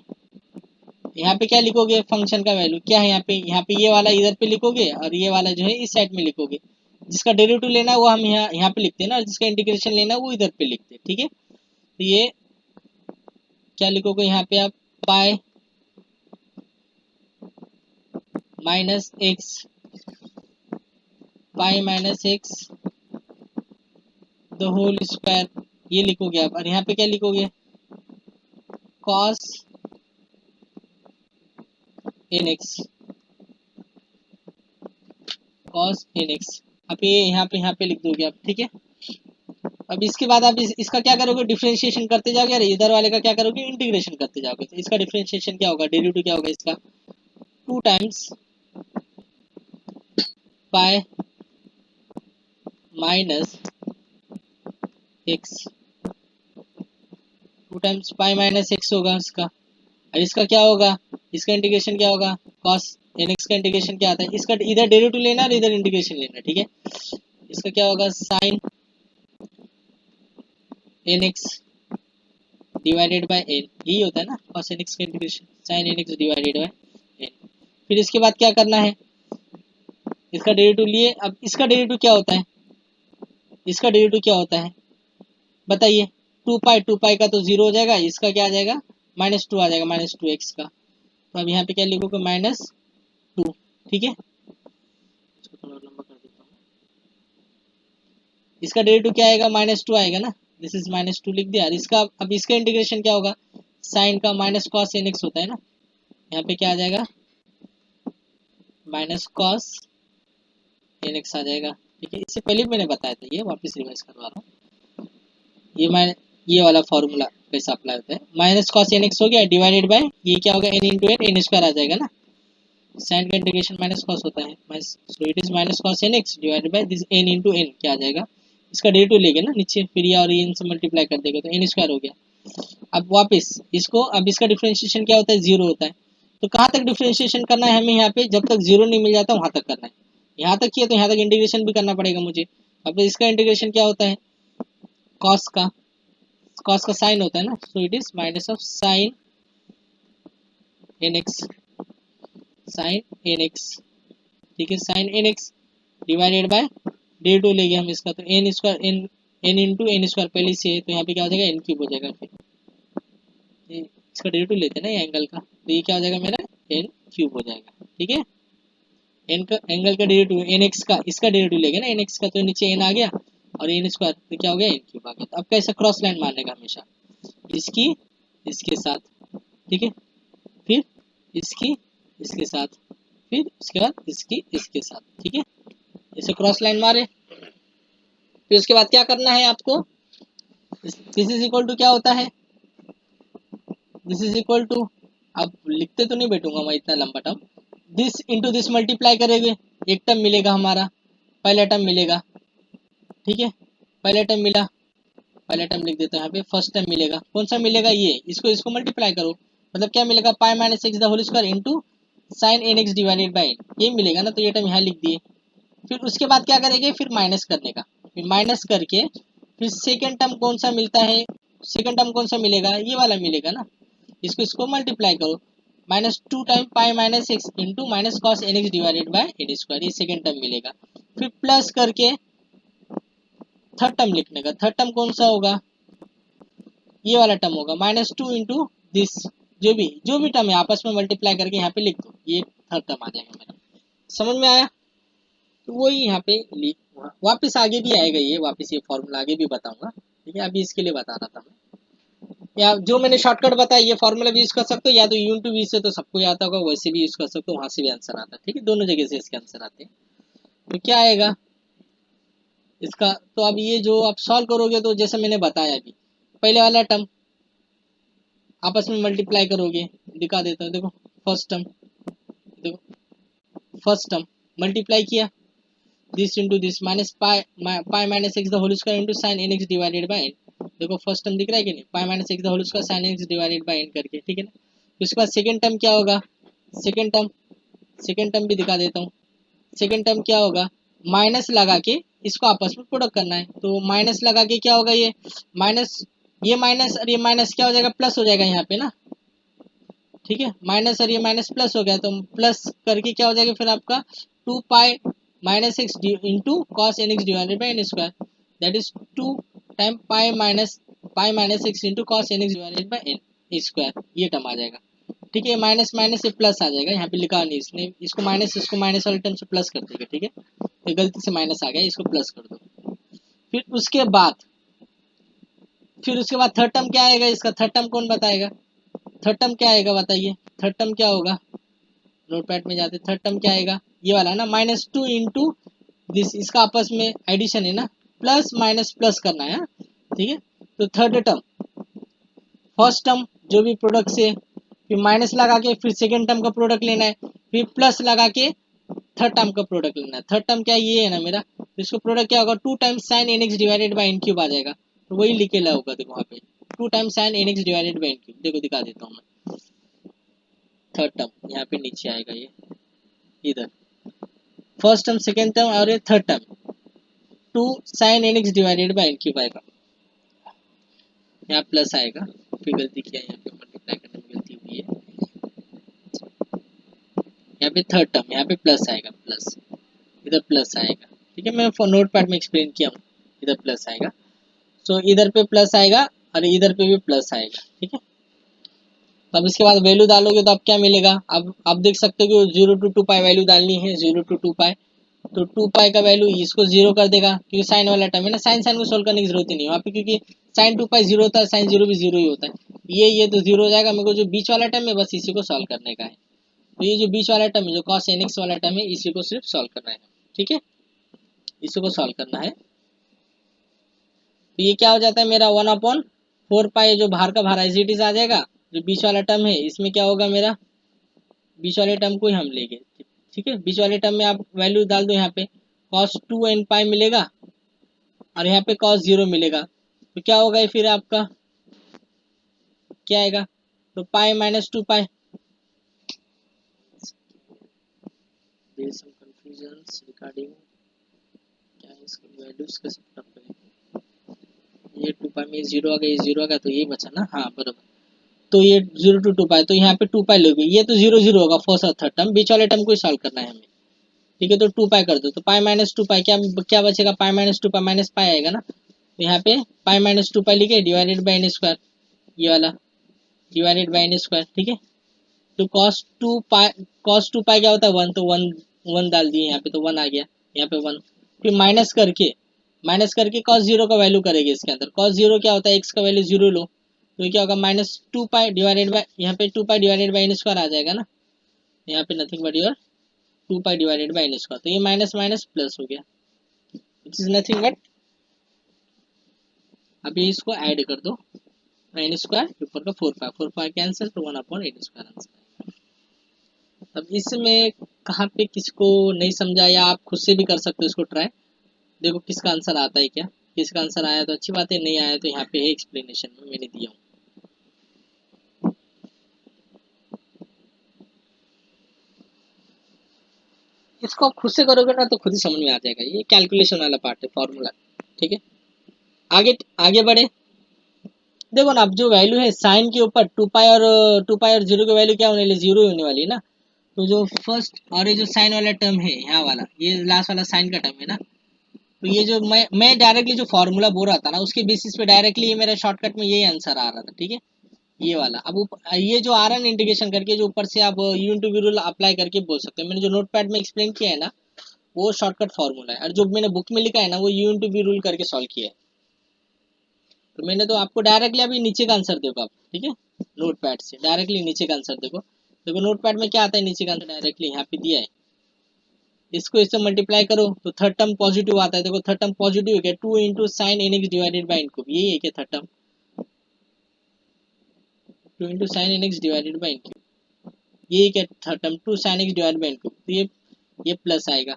यहाँ पे क्या लिखोगे, फंक्शन का वैल्यू क्या है, यहाँ पे ये वाला इधर पे लिखोगे और ये वाला जो है इस साइड में लिखोगे। जिसका डेरिवेटिव लेना है वो हम यहाँ पे लिखते हैं ना, और जिसका इंटीग्रेशन लेना है वो इधर पे लिखते हैं, ठीक है। तो ये क्या लिखोगे यहाँ पे आप, pi minus x, pi minus x the whole square, ये लिखोगे आप, और यहाँ पे क्या लिखोगे, cos n x, cos n x. अब ये यहाँ पे लिख दोगे आप, ठीक है। अब इसके बाद आप इसका क्या करोगे, डिफरेंशिएशन करते जाओगे, और इधर वाले का क्या करोगे, इंटीग्रेशन करते जाओगे। तो इसका डिफरेंशिएशन क्या होगा, डेरिवेटिव क्या होगा इसका, 2 टाइम्स पाई माइनस एक्स, 2 टाइम्स पाई माइनस एक्स होगा इसका। और इसका क्या होगा, इसका इंटीग्रेशन क्या होगा, कॉस एन एक्स का इंटीग्रेशन क्या आता है, इसका इधर डेरिवेटिव लेना और इधर इंटीग्रेशन लेना, ठीक है। इसका क्या होगा, sine n x divided by n, यही होता है ना cos n x का integration, sin n x divided by n. फिर इसके बाद क्या करना है, इसका डेरिवेटिव लिए, अब इसका डेरिवेटिव क्या होता है, इसका डेरिवेटिव क्या होता है बताइए, 2 पाई का तो 0 हो जाएगा, इसका क्या आ जाएगा, -2 आ जाएगा, -2x का। तो अब यहाँ पे क्या लिखोगे, -2, ठीक है। इसको थोड़ा लंबा कर देता हूँ, इसका डेरिवेटिव क्या आएगा, -2 आएगा ना, दिस इज -2 लिख दिया। इसका अब इसका इंटीग्रेशन क्या होगा, साइन का माइनस कॉस एन एक्स होता है ना, यहाँ पे क्या आ जाएगा, माइनस कॉस एन एक्स आ जाएगा, ठीक है। इससे पहले भी मैंने बताया था, ये वापस रिवाइज करवा रहा हूँ। ये वाला फॉर्मूला कैसा अप्लाई होता है, माइनस कॉस एन एक्स हो गया डिवाइडेड बाय, ये क्या होगा, एन इंटू एन स्क्वायर आ जाएगा ना, साइन का इंटीग्रेशन माइनस कॉस होता है, so it is minus cos n x divided by this n into n, क्या आ जाएगा, इसका डेरिवेटिव लेंगे ना नीचे, फिर ये और एन से मल्टीप्लाई कर देगा तो एन स्क्वायर हो गया। अब वापस इसको, अब इसका डिफरेंशिएशन क्या होता है, 0 होता है। तो कहाँ तक डिफरेंशिएशन करना है हमें, यहाँ पे जब तक 0 नहीं मिल जाता वहां तक करना है। यहाँ तक किया तो यहाँ तक इंटीग्रेशन भी करना पड़ेगा मुझे। अब इसका इंटीग्रेशन क्या होता है, कॉस का साइन होता है ना, so it is minus of sine n x, sine n x, ठीक है, sine n x divided by derivative लेंगे हम इसका, तो n square n into n square पहले से है, तो यहाँ पे क्या हो जाएगा, एन क्यूब हो जाएगा। फिर इसका डेरिवेटिव लेते हैं ना ये एंगल का, तो ये क्या हो जाएगा मेरा, एन क्यूब हो जाएगा, ठीक है। एन का एंगल का डेरिवेटिव एन एक्स का, इसका डेरिवेटिव लेंगे ना एन एक्स का, तो नीचे एन आ गया और एन स्क्वायर, तो क्या हो गया, एन क्यूब आ गया। तो अब कैसा क्रॉस लाइन मारने का हमेशा, इसकी इसके साथ, ठीक है, फिर इसकी इसके साथ, फिर उसके बाद इसकी इसके साथ, ठीक है, ऐसे क्रॉस लाइन मारे। फिर उसके बाद क्या करना है आपको, दिस इज इक्वल टू क्या होता है, दिस इज इक्वल टू, अब लिखते तो नहीं बैठूंगा मैं इतना लंबा term, this into this multiply करेंगे, एक टर्म मिलेगा हमारा, पहला टर्म मिलेगा, ठीक है, पहला टर्म मिला, पहला टर्म लिख देता हूँ यहाँ पे, फर्स्ट टर्म मिलेगा, कौन सा मिलेगा, ये, इसको मल्टीप्लाई करो, मतलब क्या मिलेगा, pi minus x the whole square into sine n x divided by n, ये मिलेगा ना, तो ये टर्म यहाँ लिख दिए। फिर उसके बाद क्या करेंगे, फिर माइनस करने का, फिर माइनस करके फिर सेकेंड टर्म कौन सा मिलता है, सेकेंड टर्म कौन सा मिलेगा, ये वाला मिलेगा ना, इसको मल्टीप्लाई करो, -2 time pi minus x into minus cos n x divided by n square, ये सेकेंड टर्म मिलेगा। फिर प्लस करके थर्ड टर्म लिखने का। थर्ड टर्म कौन सा होगा, ये वाला टर्म होगा, -2 इंटू दिस, जो भी टर्म है आपस में मल्टीप्लाई करके यहाँ पे लिख दो, ये थर्ड टर्म आ जाएगा मेरा। समझ में आया? तो वही यहाँ पे लिख, वापिस आगे भी आएगा ये, वापिस ये फॉर्मूला आगे भी बताऊंगा, ठीक है। अभी इसके लिए बता रहा था मैं, या जो मैंने शॉर्टकट बताया ये फॉर्मूला भी यूज कर सकते हो, या तो यून टू वी से तो सबको आता होगा, वैसे भी यूज कर सकते हो, वहां से भी आंसर आता है, ठीक है। दोनों जगह से इसके आंसर आते हैं। तो क्या आएगा इसका, तो अब ये जो आप सॉल्व करोगे तो जैसे मैंने बताया अभी, पहले वाला टर्म आपस में मल्टीप्लाई करोगे, दिखा देता हूँ, देखो फर्स्ट टर्म, देखो फर्स्ट टर्म मल्टीप्लाई किया, this into this, minus pi minus x the whole square into sine n x divided by n. देखो फर्स्ट टर्म दिख रहा है कि नहीं, pi minus x the whole square sine x divided by n करके, ठीक है ना। उसके बाद सेकेंड टर्म क्या होगा, सेकेंड टर्म भी दिखा देता हूँ। सेकेंड टर्म क्या होगा, माइनस लगा के इसको आपस में प्रोडक्ट करना है, तो माइनस लगा के क्या होगा, ये माइनस और ये माइनस क्या हो जाएगा, प्लस हो जाएगा यहाँ पे ना, ठीक है। माइनस और ये माइनस प्लस हो गया, तो प्लस करके क्या हो जाएगा फिर आपका 2 pi minus x into cos n x divided by n square, that is 2 time pi minus x into cos n x divided by n square, ये टर्म आ जाएगा, ठीक है। माइनस माइनस से प्लस आ जाएगा, यहाँ पे लिखा नहीं इसने, इसको माइनस वाले टर्म से प्लस कर देगा, ठीक है। तो गलती से माइनस आ गया, इसको प्लस कर दो। फिर उसके बाद थर्ड टर्म क्या आएगा इसका, थर्ड टर्म कौन बताएगा, थर्ड टर्म क्या आएगा बताइए, थर्ड टर्म क्या होगा, नोट पैड में जाते, थर्ड टर्म क्या आएगा, ये वाला ना, -2 इंटू दिस, इसका आपस में एडिशन है ना, प्लस माइनस प्लस करना है, ठीक है। तो थर्ड टर्म, फर्स्ट टर्म जो भी प्रोडक्ट से, फिर माइनस लगा के फिर सेकेंड टर्म का प्रोडक्ट लेना है, फिर प्लस लगा के थर्ड टर्म का प्रोडक्ट लेना है। थर्ड टर्म क्या, ये है ना मेरा, तो इसको प्रोडक्ट क्या होगा, 2 times sine n x divided by n cube आ जाएगा, तो वही लिखे ला होगा, देखो वहाँ पे 2 times sine n x divided by n cube, देखो दिखा देता हूँ मैं। थर्ड टर्म यहाँ पे नीचे आएगा, ये इधर फर्स्ट टर्म सेकेंड टर्म और ये third term, 2 sine n x divided by n cube आएगा, यहाँ प्लस आएगा, फिर गलती किया यहाँ पे, मल्टीप्लाई करने में गलती हुई है, यहाँ पे थर्ड टर्म, यहाँ पे प्लस आएगा, प्लस इधर प्लस आएगा, ठीक है। मैं नोट पैड में एक्सप्लेन किया हूँ, इधर प्लस आएगा, सो इधर पे प्लस आएगा और इधर पे भी प्लस आएगा, ठीक है। तो अब इसके बाद वैल्यू डालोगे तो अब क्या मिलेगा, अब आप देख सकते हो कि 0 to 2 पाई वैल्यू डालनी है, 0 to 2 पाई, तो 2 पाई का वैल्यू इसको 0 कर देगा, क्योंकि साइन वाला टर्म है ना, साइन को सोल्व करने की जरूरत ही नहीं वहाँ पे, क्योंकि साइन 2 पाई 0 होता है, साइन 0 भी 0 ही होता है, ये तो 0 हो जाएगा। मेरे को जो बीच वाला टर्म है बस इसी को सॉल्व करने का है, तो ये जो बीच वाला टर्म है, जो कॉस एन एक्स वाला टर्म है, इसी को सिर्फ सॉल्व करना है, ठीक है, इसी को सॉल्व करना है। तो ये क्या हो जाता है मेरा 1/4 पाई, जो बाहर का बाहर एज इट इज आ जाएगा, जो बीच वाला टर्म है इसमें क्या होगा मेरा, बीच वाले टर्म को ही हम लेंगे, ठीक है। बीच वाले टर्म में आप वैल्यू डाल दो, यहाँ पे cos 2 n पाई मिलेगा और यहाँ पे cos 0 मिलेगा, तो क्या होगा फिर आपका, क्या आएगा, तो पाई माइनस 2 पाई, रिगार्डिंग क्या है इसका वैल्यूज का सब, ये 2 पाई में 0 आ गया, ये 0 आ गया, तो ये बचा ना, हाँ बराबर। तो ये 0 to 2 पाई, तो यहाँ पे 2 पाई लोगे, ये तो 0 0 होगा फर्स्ट और थर्ड टर्म, बीच वाले टर्म को ही सॉल्व करना है हमें, ठीक है। तो 2 पाई कर दो, तो पाई माइनस 2 पाई क्या बचेगा, पाई माइनस 2 पाई माइनस पाई आएगा ना, तो यहाँ पे पाई माइनस 2 पाई लिखे, डिवाइडेड बाई एन स्क्वायर, ये वाला डिवाइडेड बाई एन स्क्वायर, ठीक है। तो cos 2 पाई क्या होता है 1, तो 1 डाल दिए यहाँ पे, तो 1 आ गया, यहाँ पे 1, फिर माइनस करके cos 0 का वैल्यू करेंगे इसके अंदर, cos 0 क्या होता है, x का वैल्यू 0 लो, तो क्या होगा -2 पाई डिवाइडेड बाई, यहाँ पे 2 pi divided by n square आ जाएगा ना, यहाँ पे nothing but your 2 pi divided by n square, तो ये माइनस माइनस प्लस हो गया, इट इज नथिंग बट, अभी इसको ऐड कर दो, एन स्क्वायर ऊपर का 4 पाई कैंसिल, तो 1/n स्क्वायर आंसर। अब इसमें कहाँ पे किसको नहीं समझा, या आप खुद से भी कर सकते हो इसको ट्राई, देखो किसका आंसर आता है, क्या किसका आंसर आया तो अच्छी बात है, नहीं आया तो यहाँ पे है एक्सप्लेनेशन में मैंने दिया हूँ। इसको आप खुद से करोगे ना तो खुद ही समझ में आ जाएगा, ये कैलकुलेशन वाला पार्ट है, फॉर्मूला, ठीक है। आगे बढ़े, देखो ना, अब जो वैल्यू है साइन के ऊपर 2 पाई और 0 की वैल्यू क्या होने वाली, 0 होने वाली है ना, तो जो फर्स्ट और ये जो साइन वाला टर्म है, यहाँ वाला ये लास्ट वाला साइन का टर्म है ना, तो ये जो मैं डायरेक्टली जो फॉर्मूला बोल रहा था ना उसके बेसिस पे डायरेक्टली ये मेरा शॉर्टकट में यही आंसर आ रहा था, ठीक है। ये वाला अब ये जो आ रहा है ना इंटीग्रेशन करके, जो ऊपर से आप u into v rule apply करके बोल सकते हैं। मैंने जो नोटपैड में एक्सप्लेन किया है ना वो शॉर्टकट फॉर्मूला है, और जो मैंने बुक में लिखा है ना वो यू इंटू वी रूल करके सॉल्व किया है। तो मैंने तो आपको डायरेक्टली अभी नीचे का आंसर देखो आप, ठीक है, नोटपैड से डायरेक्टली नीचे का आंसर देखो। देखो नोटपैड में क्या आता है, नीचे का आंसर डायरेक्टली यहाँ पे दिया है। इसको इससे मल्टीप्लाई करो तो थर्ड टर्म पॉजिटिव आता है। देखो थर्ड टर्म पॉजिटिव है क्या, 2 into sine n x divided by n cube, यही है क्या third term, 2 into sine n x divided by n cube, यही क्या third term, 2 sine x divided by n cube. तो ये प्लस आएगा,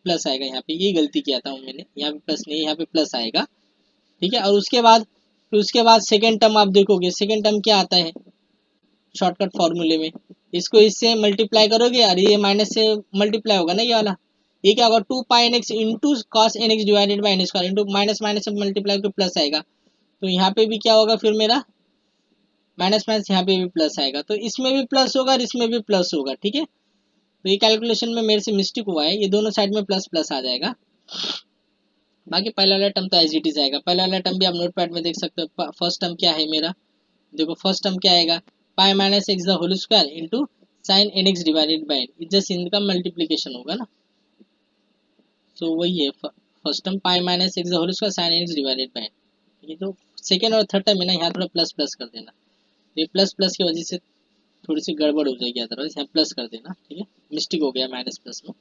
प्लस आएगा यहाँ पे, यही गलती किया था मैंने, यहाँ पे प्लस नहीं यहाँ पे प्लस आएगा, ठीक है। और उसके बाद सेकेंड टर्म आप देखोगे, सेकेंड टर्म क्या आता है शॉर्टकट फॉर्मूले में, इसको इससे मल्टीप्लाई करोगे यार, ये माइनस से मल्टीप्लाई होगा ना ये वाला, ये क्या होगा 2 pi n x into cos n x divided by n square into minus minus से मल्टीप्लाई तो प्लस आएगा। तो यहाँ पे भी क्या होगा फिर मेरा माइनस माइनस, यहाँ पे भी प्लस आएगा, तो इसमें भी प्लस होगा और इसमें भी प्लस होगा, ठीक है। तो ये कैलकुलेशन में मेरे से मिस्टेक हुआ है, ये दोनों साइड में प्लस प्लस आ जाएगा। बाकी पहला वाला टर्म तो एज इट इज आएगा, पहला वाला टर्म भी आप नोटपैड में देख सकते हो। फर्स्ट टर्म क्या है मेरा, देखो फर्स्ट टर्म क्या आएगा, pi minus x the whole square into sine n x divided by n, just इनका मल्टीप्लीकेशन होगा ना। तो वही है first term pi minus x the whole square sine n x divided by n. ये तो सेकेंड और थर्ड टर्म है ना, यहाँ थोड़ा प्लस प्लस कर देना, ये प्लस प्लस की वजह से थोड़ी सी गड़बड़ हो जाएगी, अदरवाइज यहाँ प्लस कर देना, ठीक है। मिस्टेक हो गया माइनस प्लस में।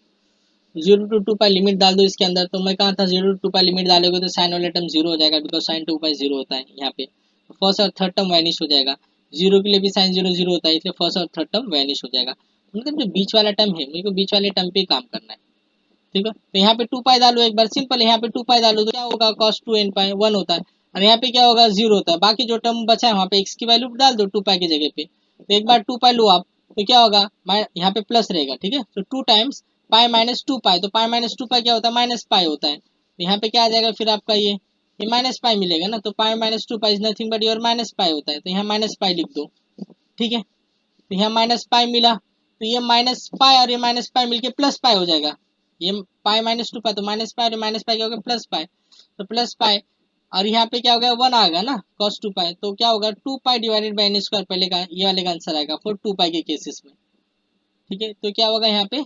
0 to 2 पाई लिमिट डाल दो इसके अंदर, तो मैं कहा था 0 to 2 पाई लिमिट डालोगे तो साइन वाला टर्म जीरो हो जाएगा, बिकॉज साइन 2 पाई जीरो होता है यहाँ पे। फर्स्ट और थर्ड टर्म वैनिश हो जाएगा, जीरो के लिए भी साइन जीरो जीरो होता है, इसलिए फर्स्ट और थर्ड टर्म वैनिश हो जाएगा। मतलब जो बीच वाला टर्म है, मेरे को बीच वाले टर्म पे ही काम करना है, ठीक है। तो यहाँ पे 2 पाई डालो एक बार, सिंपल है, यहाँ पे 2 पाई डालो तो क्या होगा cos 2 n पाई 1 होता है, और यहाँ पे क्या होगा 0 होता है। बाकी जो टर्म बचा है वहाँ पे x की वैल्यू डाल दो 2 पाई की जगह पे, तो एक बार 2 पाई लो आप, तो क्या होगा यहाँ पे प्लस रहेगा, ठीक है। तो 2 टाइम्स पाई माइनस 2 पाई, तो पाई माइनस 2 पाई क्या होता है माइनस पाई होता है, तो यहाँ पे क्या आ जाएगा फिर आपका ये माइनस पाई मिलेगा ना, तो pi minus 2 pi is nothing but your minus pi होता है, तो यहाँ माइनस पाई लिख दो, ठीक है। तो यहाँ माइनस पाई मिला, तो ये माइनस पाई और ये माइनस पाई मिलके प्लस पाई हो जाएगा, ये पाई माइनस 2 पाई, तो माइनस पाई और माइनस पाई क्या होगा प्लस पाई, तो प्लस पाई, और यहाँ पे क्या हो गया 1 आ गया ना cos 2 पाई, तो क्या होगा 2 pi divided by n square, पहले का ये वाले का आंसर आएगा फॉर 2 पाई के केसेस में, ठीक है। तो क्या होगा यहाँ पे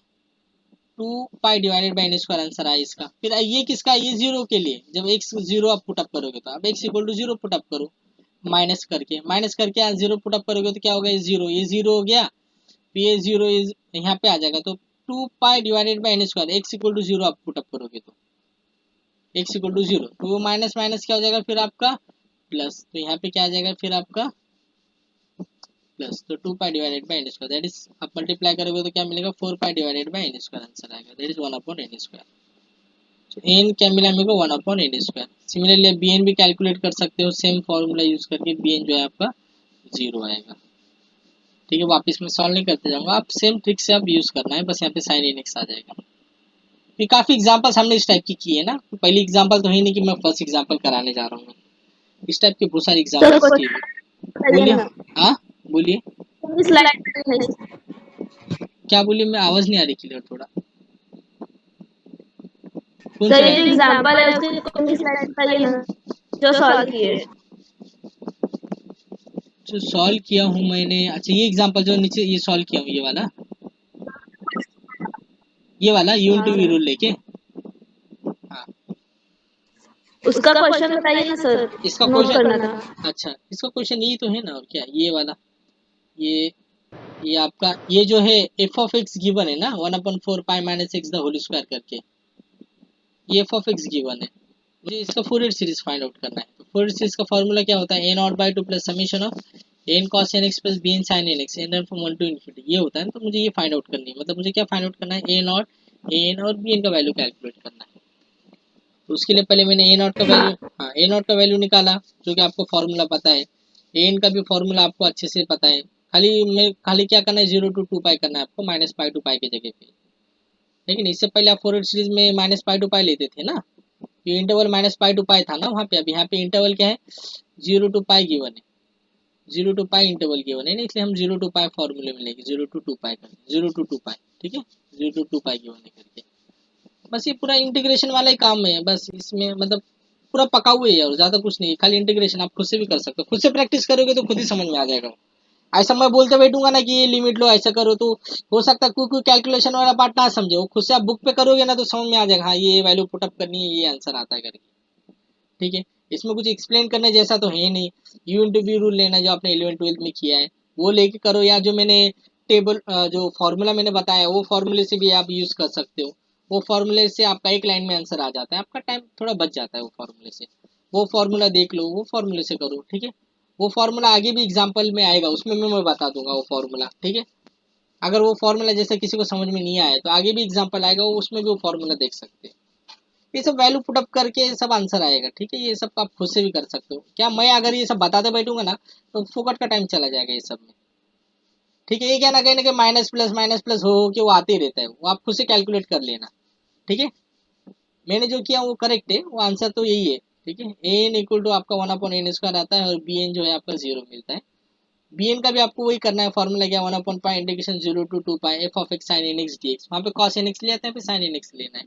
2 pi divided by n square answer आया इसका। फिर ये किसका, ये जीरो के लिए, जब x जीरो आप पुटअप करोगे तो अब x equal to zero put up करो, माइनस करके जीरो पुटअप करोगे तो क्या होगा ये जीरो हो गया, ये जीरो इज यहाँ पे आ जाएगा, तो 2 pi divided by n square, x equal to zero आप पुटअप करोगे तो एक्स इक्वल टू जीरो, तो वो माइनस माइनस क्या हो जाएगा फिर आपका प्लस, तो यहाँ पे क्या आ जाएगा फिर आपका प्लस, तो 2 pi divided by n square, that is आप मल्टीप्लाई करोगे तो क्या मिलेगा 4 pi divided by n square answer आएगा, that is 1 upon n square. तो एन क्या मिला मेरे को 1 upon n square. Similarly b n भी कैलकुलेट कर सकते हो, सेम फॉर्मूला यूज करके बी एन जो है आपका जीरो आएगा, ठीक है। वापस में सॉल्व नहीं करते जाऊंगा, आप सेम ट्रिक से आप यूज करना है, बस यहाँ पे साइन इन एक्स आ जाएगा। ये काफी एग्जांपल्स हमने इस टाइप की किए ना, तो पहली एग्जांपल तो है नहीं कि मैं फर्स्ट एग्जांपल कराने जा रहा हूँ, इस टाइप के बहुत सारे एग्जांपल्स किए हुए। बोलिए, हाँ बोलिए, क्या बोलिए, मैं आवाज नहीं आ रही क्लियर थोड़ा, कौन सर सी ये जो लाइन, एग्जांपल है उसके कौन सी स्लाइड बताइए ना जो सॉल्व किए। जो सॉल्व किया हूँ मैंने, अच्छा ये एग्जांपल जो नीचे ये सॉल्व किया हूँ, ये वाला यू हाँ इंटू वी सर, रूल लेके, हाँ उसका क्वेश्चन बताइए ना सर, इसका नोट क्वेश्चन, करना था। अच्छा इसका क्वेश्चन यही तो है ना, और क्या ये वाला, ये ये आपका ये जो है एफ ऑफ एक्स गिवन है ना 1/4 pi minus x the whole square करके, ये एफ ऑफ एक्स गिवन है, मुझे इसका फोरियर सीरीज फाइंड आउट करना है। तो फोरियर सीरीज का फॉर्मूला क्या होता है, a naught by two plus summation of n cos n x plus b n sine n x n run from 1 to infinity, ये होता है ना। तो मुझे ये फाइंड आउट करनी है, मतलब मुझे क्या फाइंड आउट करना है, ए नॉट ए एन और बी एन का वैल्यू कैलकुलेट करना है। तो उसके लिए पहले मैंने ए नॉट का वैल्यू, हाँ ए नॉट का वैल्यू निकाला, जो कि आपको फॉर्मूला पता है, ए एन का भी फॉर्मूला आपको अच्छे से पता है, खाली क्या करना है 0 to 2 पाई करना है आपको, माइनस पाई टू पाई की जगह पे। लेकिन इससे पहले आप फोरियर सीरीज में माइनस पाई टू पाई लेते थे ना, ये इंटरवल माइनस पाई टू पाई था ना वहाँ पे, अब यहाँ पे इंटरवल क्या है 0 to पाई गिवन है, 0 to पाई इंटरवल गिवन है ना, इसलिए हम 0 to पाई फॉर्मूले में लेंगे, 0 to 2 पाई कर 0 to 2 पाई, ठीक है, 0 to 2 पाई गिवन है करके। बस ये पूरा इंटीग्रेशन वाला ही काम है बस, इसमें मतलब पूरा पका हुआ है और ज्यादा कुछ नहीं है, खाली इंटीग्रेशन आप खुद से भी कर सकते हो, खुद से प्रैक्टिस करोगे तो खुद ही समझ में आ जाएगा। ऐसा मैं बोलते बैठूंगा ना कि ये लिमिट लो ऐसा करो तो हो सकता है कोई कोई कैलकुलेशन वाला पार्ट ना समझे, वो खुद से आप बुक पे करोगे ना तो समझ में आ जाएगा, हाँ ये वैल्यू पुटअप करनी है, ये आंसर आता है करके। ठीक है, इसमें कुछ एक्सप्लेन करने जैसा तो है ही नहीं। यू इंटू वी रूल लेना जो आपने 11th 12th में किया है वो लेके करो, या जो मैंने टेबल जो फॉर्मूला मैंने बताया वो फॉर्मूले से भी आप यूज कर सकते हो। वो फॉर्मूले से आपका एक लाइन में आंसर आ जाता है, आपका टाइम थोड़ा बच जाता है वो फॉर्मूले से। वो फॉर्मूला देख लो, वो फॉर्मूले से करो। ठीक है, वो फॉर्मूला आगे भी एग्जाम्पल में आएगा, उसमें मैं बता दूंगा वो फॉर्मूला। ठीक है, अगर वो फॉर्मूला जैसे किसी को समझ में नहीं आया तो आगे भी एग्जाम्पल आएगा, उसमें भी वो फॉर्मूला देख सकते हैं। ये सब वैल्यू पुटअप करके सब आंसर आएगा। ठीक है, ये सब आप खुद से भी कर सकते हो, क्या मैं अगर ये सब बताते बैठूंगा ना तो फोकट का टाइम चला जाएगा ये सब में। ठीक है, ये क्या ना कहीं ना कहीं माइनस प्लस हो के वो आते ही रहता है, वो आप खुद से कैलकुलेट कर लेना। ठीक है, मैंने जो किया वो करेक्ट है, वो आंसर तो यही है। ठीक है, एन इक्वल टू आपका 1/n² आता है और बी एन जो है आपका 0 मिलता है। बी एन का भी आपको वही करना है, फॉर्मूला क्या 1/पाई integration 0 to 2 pi f of x sine n x d x, वहाँ पे कॉस एन एक्स ले आते हैं, फिर साइन एन एक्स लेना है।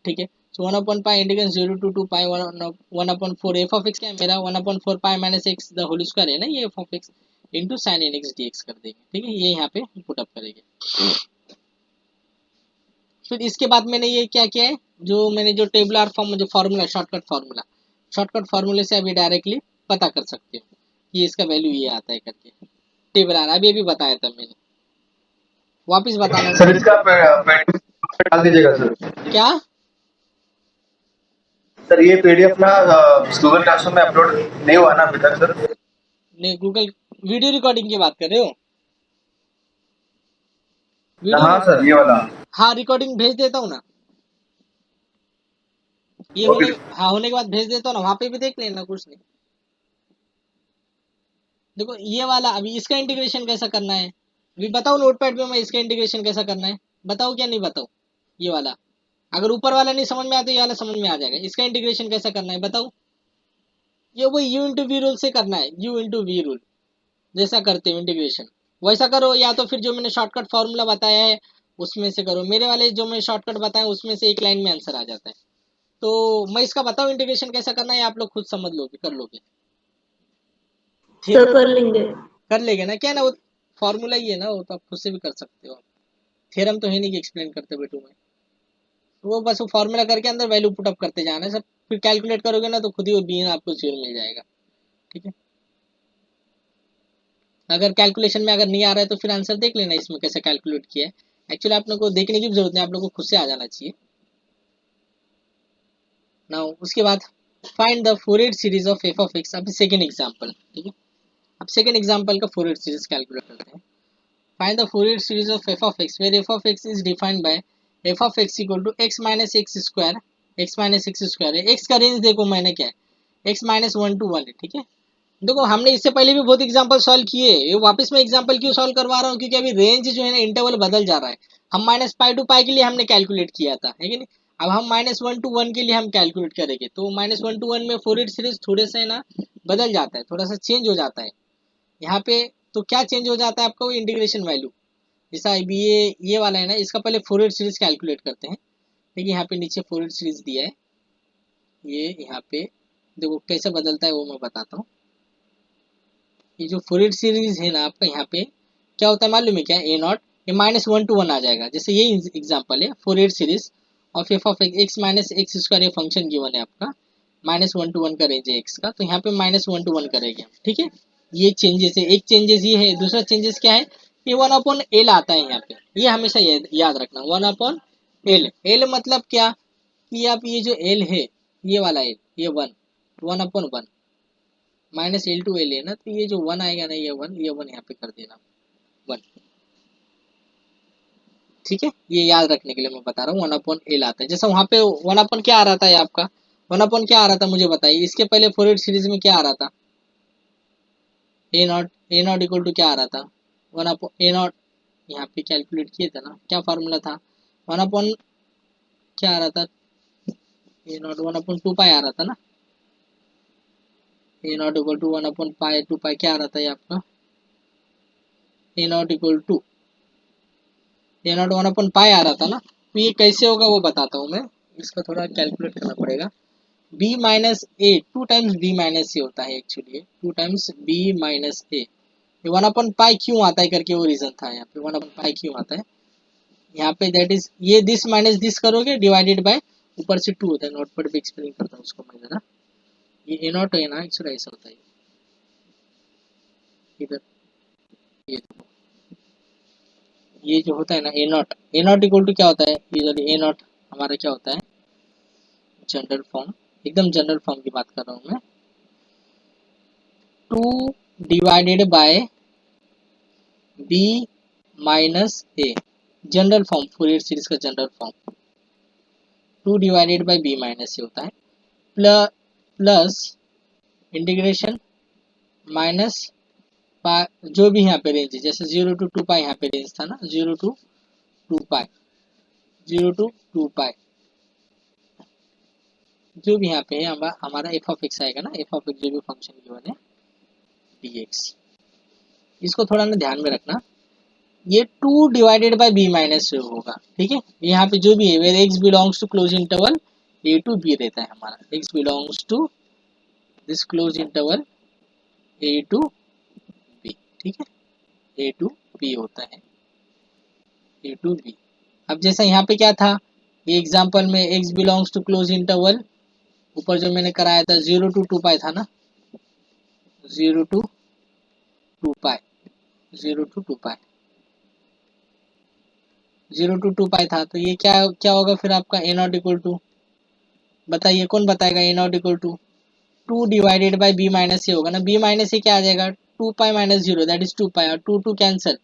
ठीक है, सो 1/पाई integration 0 to 2 pi 1/4 f of x क्या है मेरा 1/4 pi minus x the whole square है ना ये f of x into sine n x d x कर देंगे। ठीक है, ये यहाँ पे पुटअप करेंगे। फिर इसके बाद मैंने ये क्या किया है, जो मैंने जो टेबुलर फॉर्म जो फार्मूला शॉर्टकट फार्मूले से अभी डायरेक्टली पता कर सकते हो कि इसका वैल्यू ये आता है करके। टेबुलर अभी अभी बताया था मैंने, वापिस बताना सर इसका डाल दीजिएगा सर। क्या। सर ये पीडीएफ ना गूगल क्लासरूम में अपलोड नहीं हुआ ना अभी तक सर। नहीं गूगल वीडियो रिकॉर्डिंग की बात कर रहे हो, वीडियो हाँ सर ये वाला। हाँ रिकॉर्डिंग भेज देता हूँ ना, ये होने ओके। हाँ होने के बाद भेज देता हूँ ना, वहाँ पे भी देख लेना, कुछ नहीं। देखो ये वाला अभी इसका इंटीग्रेशन कैसा करना है, अभी बताओ नोटपैड पे मैं इसका इंटीग्रेशन कैसा करना है, बताओ क्या नहीं बताओ। ये वाला अगर ऊपर वाला नहीं समझ में आता ये वाला समझ में आ जाएगा, इसका इंटीग्रेशन कैसा करना है बताओ। ये वो यू इंटू वी रूल से करना है, यू इंटू वी रूल जैसा करते हो इंटीग्रेशन वैसा करो, या तो फिर जो मैंने शॉर्टकट फॉर्मूला बताया है उसमें से करो, मेरे वाले जो मैं शॉर्टकट बताया उसमें से एक लाइन में आंसर आ जाता है। तो मैं इसका बताऊं इंटीग्रेशन कैसा करना है, आप लोग खुद समझ लोगे, कर लोगे। सर कर लेंगे। कर लेंगे ना, क्या ना वो फॉर्मूला ही है ना, वो तो आप खुद से भी कर सकते हो। थ्योरम तो है नहीं कि एक्सप्लेन करते बैठू मैं, वो बस वो फॉर्मूला करके अंदर वैल्यू पुटअप करते जाना है सब, फिर कैलकुलेट करोगे ना तो खुद ही वो बी आपको 0 मिल जाएगा। ठीक है, अगर कैलकुलेशन में अगर नहीं आ रहा है तो फिर आंसर देख लेना इसमें कैसे कैलकुलेट किया है। एक्चुअली आप लोग को देखने की भी जरूरत नहीं, आप लोग को खुद से आ जाना चाहिए ना। उसके बाद find the Fourier series of f of x, अभी सेकंड एग्जांपल। ठीक है, अब सेकंड एग्जांपल का फोरियर सीरीज कैलकुलेट करते हैं। Find the Fourier series of f of x where f of x is defined by f of x equal to x minus x square, x minus x square है, x का range देखो मैंने क्या है x minus 1 to 1 है। ठीक है, देखो हमने इससे पहले भी बहुत एग्जांपल सॉल्व किए, ये वापस में एग्जांपल क्यों सॉल्व करवा रहा हूँ, क्योंकि अभी रेंज जो है ना इंटरवल बदल जा रहा है। हम -पाई टू पाई के लिए हमने कैलकुलेट किया था, है कि नहीं, अब हम -1 to 1 के लिए हम कैलकुलेट करेंगे, तो -1 to 1 में फोरियर सीरीज थोड़े से ना बदल जाता है, थोड़ा सा चेंज हो जाता है यहाँ पे। तो क्या चेंज हो जाता है आपका, वो इंटीग्रेशन वैल्यू। जैसा अभी ये वाला है ना, इसका पहले फोरियर सीरीज कैलकुलेट करते हैं। देखिए यहाँ पे नीचे फोरियर सीरीज दिया है, ये यहाँ पे देखो कैसे बदलता है वो मैं बताता हूँ। ये जो फोरियर सीरीज है ना आपका, यहाँ पे क्या होता है मालूम है क्या, ए नॉट ये -1 to 1 आ जाएगा। जैसे ये एग्जांपल है Fourier series of f of x minus x square, ये फंक्शन गिवन है आपका, -1 to 1 का रेंज है एक्स का, तो यहाँ पे -1 to 1 करेंगे हम। ठीक है, ये चेंजेस है, एक चेंजेस ये है, दूसरा चेंजेस क्या है, ये 1/L आता है यहाँ पे, ये हमेशा याद रखना 1/L। एल मतलब क्या कि आप ये जो एल है ये वाला एल, ये 1/1 -L to L है ना, तो ये जो 1 आएगा ना, ये वन यहाँ पे कर देना 1। ठीक है, ये याद रखने के लिए मैं बता रहा हूँ 1/L आता है, जैसा वहाँ पे 1 क्या आ रहा था, ये आपका 1 क्या आ रहा था मुझे बताइए, इसके पहले फोरियर सीरीज में क्या आ रहा था, ए नॉट इक्वल टू क्या आ रहा था 1/A0, यहाँ पे कैलकुलेट किए थे ना, क्या फार्मूला था 1 क्या आ रहा था, A0 1/2 पाई आ रहा था ना, A0 इक्वल टू 1/पाई 2 पाई क्या आ रहा था ये आपका, A0 इक्वल टू A0 1/पाई आ रहा था ना, तो ये कैसे होगा वो बताता हूँ मैं, इसका थोड़ा कैलकुलेट करना पड़ेगा। b minus a 2 times b minus a होता है एक्चुअली, 2 टाइम्स b माइनस ए। ये 1/पाई क्यों आता है करके वो रीजन था यहाँ पे, 1/पाई क्यों आता है यहाँ पे, दैट इज ये दिस माइनस दिस करोगे डिवाइडेड बाय ऊपर से 2 होता है, नोट पर भी एक्सप्लेन करता हूँ उसको मैं जरा। ये ए नॉट है ना, एक्चुअली ऐसा होता है इधर, ये जो होता है ना ए नॉट इक्वल टू क्या होता है, यूजुअली ए नॉट हमारा क्या होता है, जनरल फॉर्म, एकदम जनरल फॉर्म की बात कर रहा हूँ मैं, 2 divided by b minus a, general form Fourier series का general form 2 divided by b minus a होता है, प्लस इंटीग्रेशन माइनस जो भी यहाँ पे रेंज है, जैसे 0 to 2 पाई यहाँ पे रेंज था ना, 0 to 2 पाई, 0 to 2 पाई, जो भी यहाँ पे है हमारा एफ ऑफ एक्स आएगा ना, एफ ऑफ एक्स जो भी फंक्शन गिवन है dx। इसको थोड़ा ना ध्यान में रखना, ये 2 डिवाइडेड बाय b माइनस से होगा, ठीक है। यहाँ पे जो भी है where x belongs to close interval a to b रहता है हमारा, x belongs to this close interval a to b, ठीक है, a टू b होता है, a टू b। अब जैसा यहाँ पे क्या था, ये एग्जांपल में x belongs to close interval, ऊपर जो मैंने कराया था 0 to 2 पाई था ना, 0 to 2 pi, 0 to 2 pi, 0 to 2 पाई था, तो ये क्या क्या होगा फिर आपका ए नॉट इक्वल टू, बताइए कौन बताएगा, a not equal to 2 divided by b minus a होगा ना, b माइनस ए क्या आ जाएगा, 2 pi minus 0 that is 2 pi, और 2 2 कैंसिल,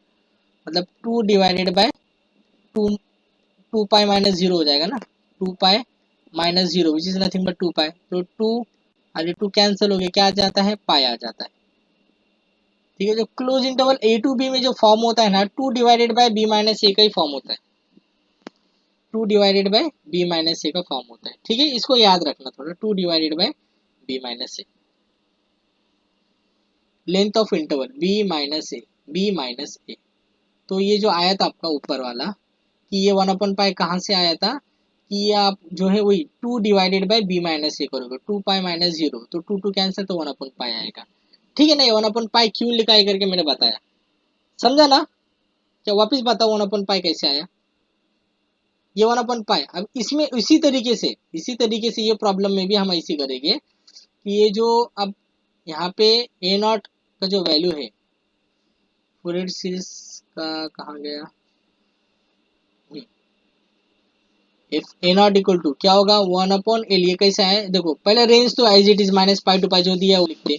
मतलब 2 डिवाइडेड बाय 2, 2 पाई माइनस 0 हो जाएगा ना, 2 pi minus 0 which is nothing but 2 पाई, तो 2 और ये 2 कैंसिल हो गया, क्या आ जाता है, पाई आ जाता है, ठीक है। जो close interval a to b में जो फॉर्म होता है ना, 2 divided by b minus a का ही फॉर्म होता है, 2 divided by b minus a का फॉर्म होता है, ठीक है। इसको याद रखना थोड़ा, 2 divided by b minus a, length of interval b minus a, b minus a. तो ये जो आया था आपका ऊपर वाला कि ये 1/पाई कहाँ से आया था, कि ये आप जो है वही 2 डिवाइडेड बाय b माइनस ए करोगे, 2 पाई माइनस 0, तो 2 2 कैंसिल, तो 1/पाई आएगा, ठीक है ना। ये 1/पाई क्यों लिखा है करके मैंने बताया, समझा ना। क्या वापस बताओ 1/पाई कैसे आया, ये 1/पाई। अब इसमें इसी तरीके से ये प्रॉब्लम में भी हम ऐसे करेंगे कि ये जो अब यहाँ पे ए नॉट का जो वैल्यू है, फूरियर सीरीज का कहाँ गया, if a not equal to क्या होगा, 1/एल, ये कैसा है देखो, पहले रेंज तो as it is minus pi to pi जो दिया है वो लिखते,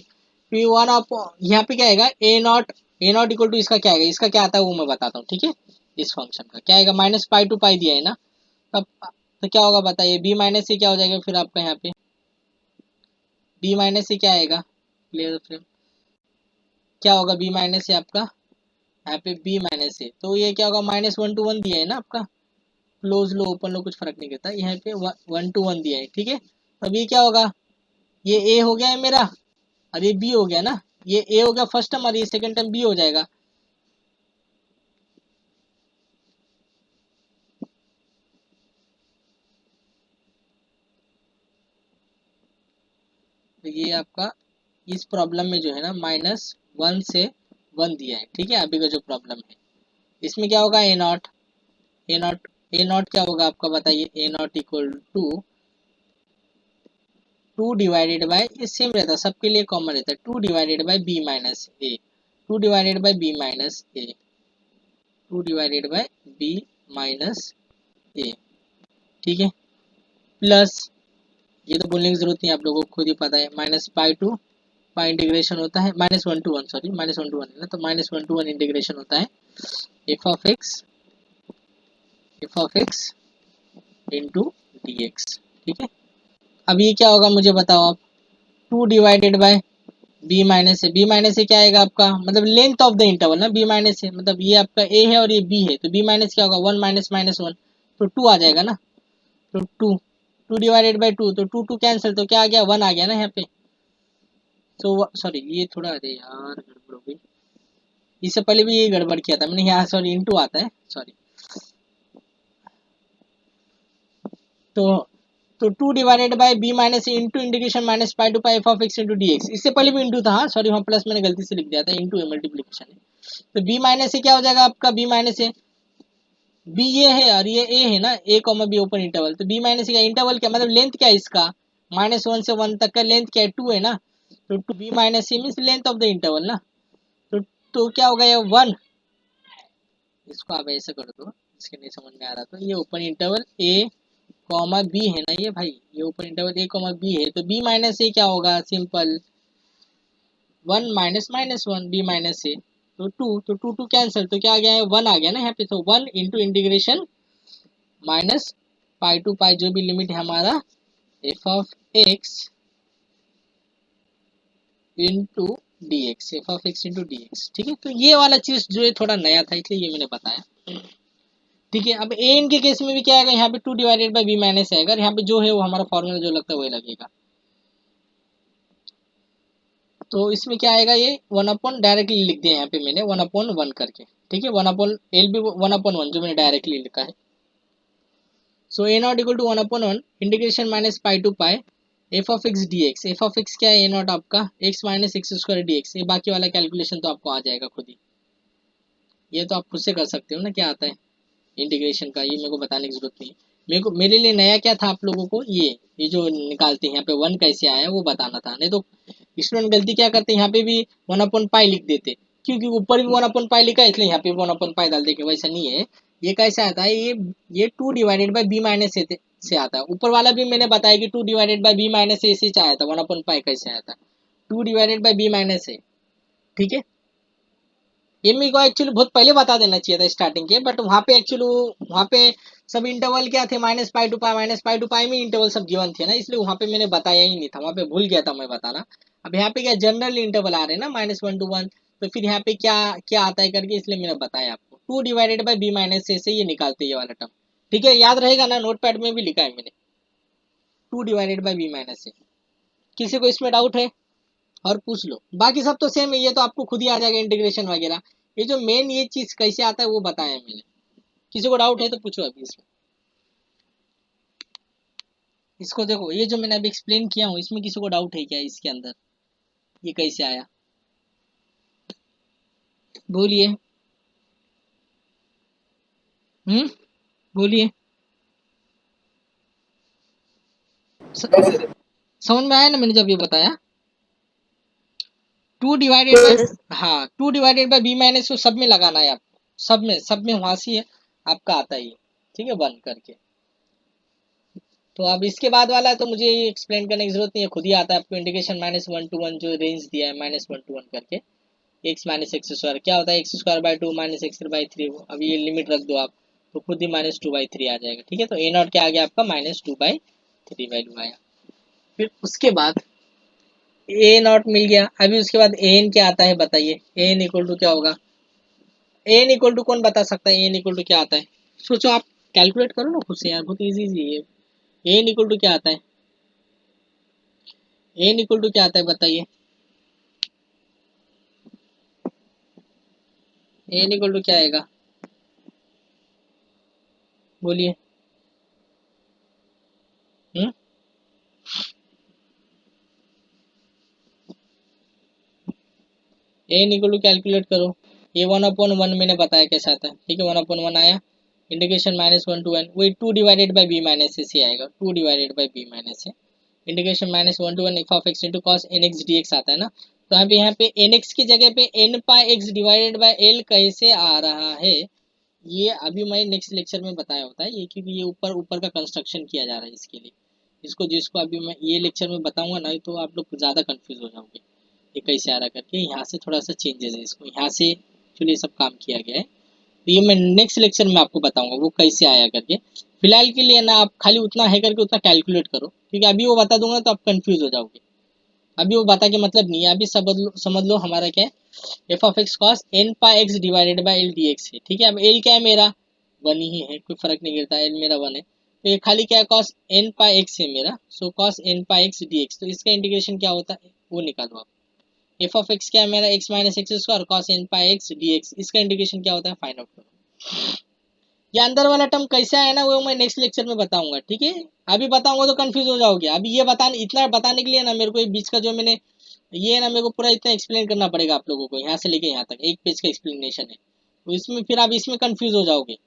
फिर 1 यहाँ पे क्या आएगा, ए नॉट इक्वल टू इसका क्या आएगा, इसका क्या आता है वो मैं बताता हूँ, ठीक है। इस फंक्शन का क्या आएगा, माइनस पाई टू पाई दिया है ना, तब तो क्या होगा बताइए, b माइनस से क्या हो जाएगा फिर आपका यहाँ पे, b माइनस से क्या आएगा, क्लियर फ्रेम, क्या होगा b माइनस से आपका यहाँ पे b माइनस से, तो ये क्या होगा, -1 to 1 दिया है ना आपका, क्लोज लो ओपन लो कुछ फर्क नहीं करता, यहाँ पे 1 to 1 दिया है, ठीक है। अब ये क्या होगा, ये a हो गया है मेरा, और ये b हो गया ना, ये a हो गया फर्स्ट टर्म और ये सेकंड टर्म b हो जाएगा, तो ये आपका इस प्रॉब्लम में जो है ना -1 से 1 दिया है, ठीक है। अभी का जो प्रॉब्लम है इसमें क्या होगा, ए नॉट क्या होगा आपका बताइए, a not equal to 2 divided by, ये सेम रहता है सबके लिए कॉमन रहता है, 2 divided by b minus a, 2 divided by b minus a, 2 divided by b minus a, ठीक है। प्लस ये तो बोलने की जरूरत नहीं, आप लोगों को खुद ही पता है, minus pi to pi integration होता है, -1 to 1 सॉरी, -1 to 1 है ना, तो -1 to 1 इंटीग्रेशन होता है f of x into D x, ठीक है। अब ये क्या होगा मुझे बताओ आप, 2 डिवाइडेड बाय b माइनस से, b माइनस से क्या आएगा आपका, मतलब लेंथ ऑफ द इंटरवल ना, b माइनस से मतलब ये आपका a है और ये b है, तो b माइनस क्या होगा, 1 माइनस -1, तो 2 आ जाएगा ना, तो 2 डिवाइडेड बाय 2, तो 2 2 कैंसिल, तो क्या आ गया, 1 आ गया ना यहाँ पे। तो सॉरी ये थोड़ा, अरे यार गड़बड़ हो गई, इससे पहले भी ये गड़बड़ किया था मैंने यहाँ, सॉरी इनटू आता है, सॉरी तो 2 divided by b minus a into integration minus pi to pi f of x into D x. इससे पहले भी इंटू था, सॉरी वहाँ प्लस मैंने गलती से लिख दिया था, इंटू है मल्टीप्लीकेशन है। तो बी माइनस ए क्या हो जाएगा आपका, बी माइनस ए, बी ये है और ये ए है ना, ए कॉमा बी ओपन इंटरवल। तो बी माइनस का इंटरवल क्या मतलब लेंथ क्या है इसका, -1 से 1 तक का लेंथ क्या है, 2 है ना। तो two b minus a means length of the interval ना। तो क्या होगा ये 1, इसको आप ऐसे कर दो, इसके नहीं समझ में आ रहा तो ये open interval a comma b है ना ये भाई, ये open interval a comma b है। तो बी माइनस ए क्या होगा, simple 1 minus minus 1 b minus a, तो 2, तो 2 2 कैंसिल, तो क्या आ गया है 1 आ गया ना यहाँ पे। तो 1 into integration minus pi to pi जो भी लिमिट है हमारा f of x into D x, f of x into D x. ठीक है, तो ये वाला चीज जो है थोड़ा नया था इसलिए ये मैंने बताया। ठीक है, अब ए इन के केस में भी क्या आएगा, यहाँ पे 2 डिवाइडेड बाई बी माइनस आएगा, यहाँ पे जो है वो हमारा फॉर्मूला जो लगता है वही लगेगा। तो इसमें क्या आएगा, ये 1/, डायरेक्टली लिख दिया यहाँ पे मैंने 1/1 करके। ठीक है, 1 एल भी 1/1 जो मैंने डायरेक्टली लिखा है। So a not equal to 1/1 integration minus pi to pi f of x d x. F of x क्या है, ए नॉट आपका x minus x square d x. ये बाकी वाला कैलकुलेशन तो आपको आ जाएगा खुद ही, ये तो आप खुद से कर सकते हो ना क्या आता है इंटीग्रेशन का, ये मेरे को बताने की जरूरत नहीं है। मेरे लिए नया क्या था, आप लोगों को ये जो निकालते हैं यहाँ पे 1 कैसे आया वो बताना था। नहीं तो स्टूडेंट गलती क्या करते हैं, यहाँ पे भी 1/पाई लिख देते, क्योंकि ऊपर भी 1/पाई लिखा है इसलिए यहाँ पे 1/पाई डाल देंगे, वैसा नहीं है। ये कैसे आता है, ये 2 डिवाइडेड बाई बी माइनस से आता है। ऊपर वाला भी मैंने बताया कि 2 डिवाइडेड बाई बी माइनस ए से आया था, 1/पाई कैसे आया था, 2 divided by b minus a. ठीक है, ये मेरे को एक्चुअली बहुत पहले बता देना चाहिए था स्टार्टिंग के, बट वहाँ पे एक्चुअली वहाँ पे सब इंटरवल क्या थे, माइनस पाई टू पाई में इंटरवल सब गिवन थे ना, इसलिए वहाँ पे मैंने बताया ही नहीं था, वहाँ पे भूल गया था मैं बताना। अब यहाँ पे क्या जनरल इंटरवल आ रहे हैं ना -1 to 1, तो फिर यहाँ पे क्या क्या आता है करके इसलिए मैंने बताया आपको। 2 डिवाइडेड बाई बी माइनस ए से ये निकालते ये वाला टर्म। ठीक है, याद रहेगा ना, नोट पैड में भी लिखा है मैंने 2 डिवाइडेड बाई बी माइनस ए। किसी को इसमें डाउट है और पूछ लो, बाकी सब तो सेम है, ये तो आपको खुद ही आ जाएगा इंटीग्रेशन वगैरह। ये जो मेन ये चीज कैसे आता है वो बताया मैंने, किसी को डाउट है तो पूछो अभी इसमें। इसको देखो, ये जो मैंने अभी एक्सप्लेन किया हूँ इसमें किसी को डाउट है क्या इसके अंदर, ये कैसे आया, बोलिए। बोलिए, समझ में आया ना मैंने जब ये बताया 2 डिवाइडेड बाई, Yes. हाँ 2 डिवाइडेड बाई बी माइनस को सब में लगाना है आपको, सब में वहां से आपका आता है ये। ठीक है, 1 करके। तो अब इसके बाद वाला है तो मुझे एक्सप्लेन करने की जरूरत नहीं है, खुद ही आता है आपको। इंटीग्रेशन -1 to 1 जो रेंज दिया है -1 to 1 करके, एक्स माइनस एक्स स्क्वायर क्या होता है, x square by 2 minus x by 3। अब ये लिमिट रख दो आप तो खुद ही -2/3 आ जाएगा। ठीक है, तो ए नॉट क्या आ गया आपका -2/3 वैल्यू आया। फिर उसके बाद ए नॉट मिल गया, अभी उसके बाद ए एन क्या आता है बताइए, ए एन इक्वल टू क्या होगा, ए एन इक्वल टू कौन बता सकता है, ए एन इक्वल टू क्या आता है, सोचो आप, कैलकुलेट करो ना खुद से यार, बहुत इजी है। ए एन इक्वल टू क्या आता है, ए एन इक्वल टू क्या आता है बताइए, ए एन इक्वल टू क्या आएगा, बोलिए। हम्म, A N equal to calculate करो, ये 1/1 मैंने बताया कैसे आता है। ठीक है, 1/1 आया, इंटीग्रेशन -1 to n, वही 2 डिवाइडेड बाई बी माइनस से आएगा, 2 डिवाइडेड बाई बी माइनस से integration -1 to 1 f of x into cos n x d x आता है ना। तो यहाँ पे एन एक्स की जगह पे n pi x divided by L कैसे आ रहा है, ये अभी मैं नेक्स्ट लेक्चर में बताया होता है ये, क्योंकि ये ऊपर ऊपर का कंस्ट्रक्शन किया जा रहा है इसके लिए। इसको जिसको अभी मैं ये लेक्चर में बताऊंगा ना तो आप लोग ज़्यादा कंफ्यूज हो जाओगे ये कैसे आ रहा करके। यहाँ से थोड़ा सा चेंजेस है, इसको यहाँ से एक्चुअली सब काम किया गया है, तो ये मैं नेक्स्ट लेक्चर में आपको बताऊंगा वो कैसे आया करके। फिलहाल के लिए ना आप खाली उतना है करके उतना कैलकुलेट करो, क्योंकि अभी वो बता दूंगा तो आप कंफ्यूज हो जाओगे, अभी वो बता के मतलब नहीं है। अभी समझ लो हमारा क्या है, f of x cos n pi x divided by L d x है। ठीक है, अब एल क्या है मेरा 1 ही है, कोई फर्क नहीं गिरता, एल मेरा 1 है, तो ये खाली क्या है कॉस एन पाई एक्स है मेरा, so cos n pi x d x. तो इसका इंटीग्रेशन क्या होता है वो निकालो आप। एफ ऑफ एक्स क्या है मेरा x minus x square cos n pi x d x, इसका इंटीग्रेशन क्या होता है फाइंड आउट करो। ये अंदर वाला टर्म कैसे आया ना वो मैं नेक्स्ट लेक्चर में बताऊंगा, ठीक है। अभी बताऊंगा तो कंफ्यूज हो जाओगे। अभी ये इतना बताने के लिए ना मेरे को बीच का जो मैंने ये ना मेरे को पूरा इतना एक्सप्लेन करना पड़ेगा आप लोगों को, यहाँ से लेके यहाँ तक 1 पेज का एक्सप्लेनेशन है, तो इसमें फिर आप इसमें कंफ्यूज हो जाओगे।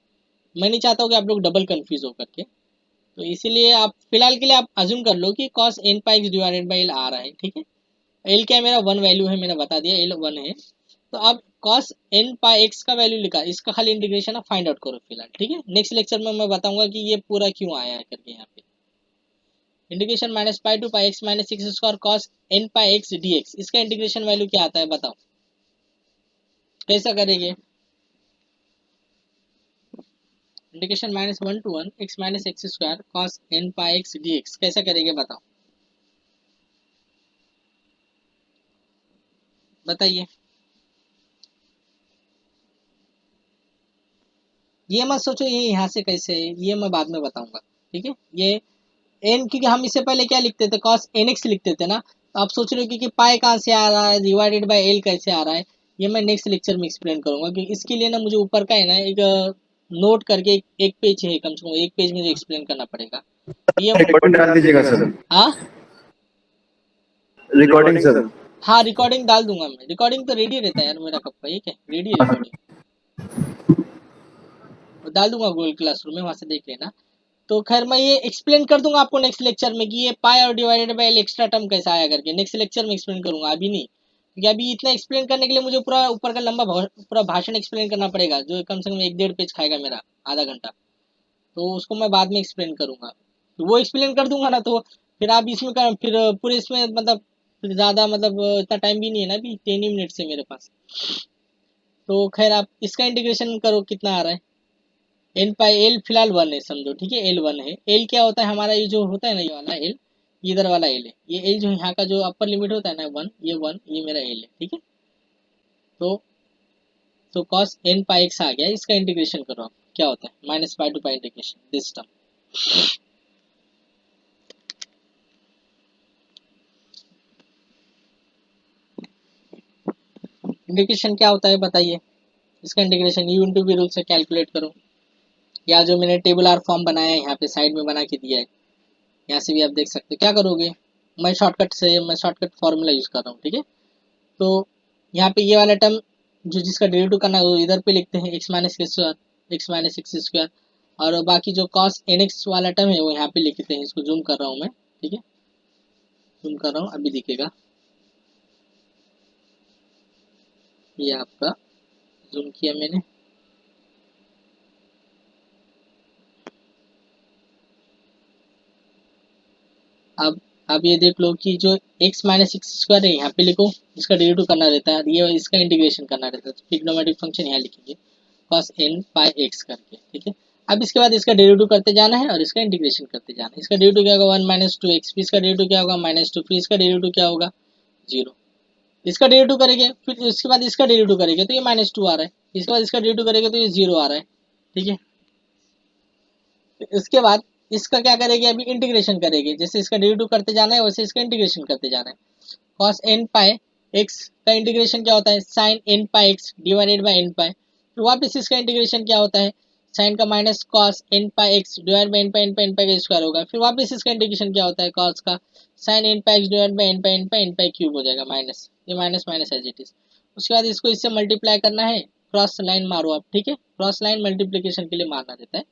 मैं नहीं चाहता हूँ कि आप लोग डबल कंफ्यूज हो करके, तो इसीलिए आप फिलहाल के लिए आप अज्यूम कर लो कि cos n pi x divided by l आ रहा है, ठीक है। l क्या है मेरा 1 वैल्यू है, मैंने बता दिया l 1 है। तो अब cos n पाई x का वैल्यू लिखा, इसका खाली इंटीग्रेशन आप फाइंड आउट करो फिलहाल, ठीक है। नेक्स्ट लेक्चर में मैं बताऊंगा कि ये पूरा क्यों आया है करके। यहाँ पे integration minus pi to pi x minus six square cos n pi x dx, इसका इंटीग्रेशन वैल्यू क्या आता है बताओ, कैसा करेंगे। Integration minus 1 to 1 x minus x square cos n pi x dx कैसा करेंगे बताओ, बताइए। ये मत सोचो ये यहाँ से कैसे है, ये मैं बाद में बताऊंगा, ठीक है। ये n, क्योंकि हम इससे पहले क्या लिखते थे, cos nx लिखते थे ना, तो आप सोच रहे हो कि पाई कहाँ से आ रहा है, डिवाइडेड बाय l कैसे आ रहा है, ये मैं नेक्स्ट लेक्चर में एक्सप्लेन करूंगा। क्योंकि इसके लिए ना मुझे ऊपर का है ना एक नोट करके एक पेज है, कम से कम एक पेज मुझे एक्सप्लेन करना पड़ेगा। ये रिकॉर्डिंग डाल दीजिएगा सर। हाँ रिकॉर्डिंग सर। हाँ रिकॉर्डिंग डाल दूंगा मैं, रिकॉर्डिंग तो रेडी रहता है यार मेरा कब का, ये क्या रेडी है रिकॉर्डिंग, डाल दूंगा गूगल क्लासरूम में, वहां से देख लेना। तो खैर मैं ये एक्सप्लेन कर दूंगा आपको नेक्स्ट लेक्चर में कि ये पाई और divided by L extra term कैसा आया करके, नेक्स्ट लेक्चर में एक्सप्लेन करूंगा, अभी नहीं। क्योंकि अभी इतना एक्सप्लेन करने के लिए मुझे पूरा ऊपर का लंबा पूरा भाषण एक्सप्लेन करना पड़ेगा, जो कम से कम 1-1.5 पेज खाएगा मेरा, आधा घंटा। तो उसको मैं बाद में एक्सप्लेन करूंगा, तो वो एक्सप्लेन कर दूंगा ना, तो फिर आप इसमें फिर पूरे इसमें मतलब फिर ज्यादा मतलब इतना टाइम भी नहीं है ना, अभी 10 ही मिनट है मेरे पास। तो खैर आप इसका इंटीग्रेशन करो, कितना आ रहा है, एन पाई एल फिलहाल 1 है समझो, ठीक है। एल 1 है। एल क्या होता है हमारा, ये जो होता है ना ये वाला एल, इधर वाला एल है, ये एल जो यहाँ का जो अपर लिमिट होता है ना 1, ये 1 ये मेरा एल है, ठीक है। तो cos n पाई एक्स आ गया, इसका इंटीग्रेशन करो आप, क्या होता है minus pi to pi integration this term. Integration क्या होता है बताइए, इसका integration u into v rule से कैलकुलेट करो, या जो मैंने टेबल आर फॉर्म बनाया है यहाँ पे साइड में बना के दिया है, यहाँ से भी आप देख सकते हो। क्या करोगे, मैं शॉर्टकट फॉर्मूला यूज कर रहा हूँ, ठीक है। तो यहाँ पे ये वाला टर्म जो जिसका डेरिवेटिव करना है वो इधर पे लिखते हैं एक्स माइनस एक्स स्क्वायर, और बाकी जो cos nx वाला टर्म है वो यहाँ पे लिखते हैं। इसको जूम कर रहा हूँ मैं, ठीक है, जूम कर रहा हूँ, अभी दिखेगा ये आपका, जूम किया मैंने। अब ये देख लो कि जो x माइनस एक्स स्क्वायर है यहाँ पे लिखो, इसका डेरिवेटिव करना रहता है, ये इसका इंटीग्रेशन करना रहता है, ट्रिग्नोमेट्रिक फंक्शन यहाँ लिखेंगे cos n पाई x करके, ठीक है। अब इसके बाद इसका डेरिवेटिव करते जाना है और इसका इंटीग्रेशन करते जाना है। इसका डेरिवेटिव क्या होगा 1 माइनस 2x, फिर इसका डेरिवेटिव क्या होगा -2, फिर इसका डेरिवेटिव क्या होगा 0, इसका डेरिवेटिव करेंगे, फिर इसके बाद इसका डेरिवेटिव करेंगे तो ये -2 आ रहा है, इसके बाद इसका डेरिवेटिव करेंगे तो ये 0 आ रहा है, ठीक है। इसके बाद इसका क्या करेंगे, अभी इंटीग्रेशन करेंगे, जैसे इसका डेरिवेटिव करते जाना है वैसे इसका इंटीग्रेशन करते जाना है। cos n पाई x का इंटीग्रेशन क्या होता है sin n pi x divided bye n पाई, फिर वापस इसका इंटीग्रेशन क्या होता है sin का minus cos n pi x divide by n पाई का स्क्वायर होगा, फिर वापस इसका इंटीग्रेशन क्या होता है cos का sin n pi x divide by n pi cube हो जाएगा, माइनस ये minus minus as it is. उसके बाद इसको इससे मल्टीप्लाई करना है, क्रॉस लाइन मारो आप, ठीक है, क्रॉस लाइन मल्टीप्लीकेशन के लिए मारना रहता है,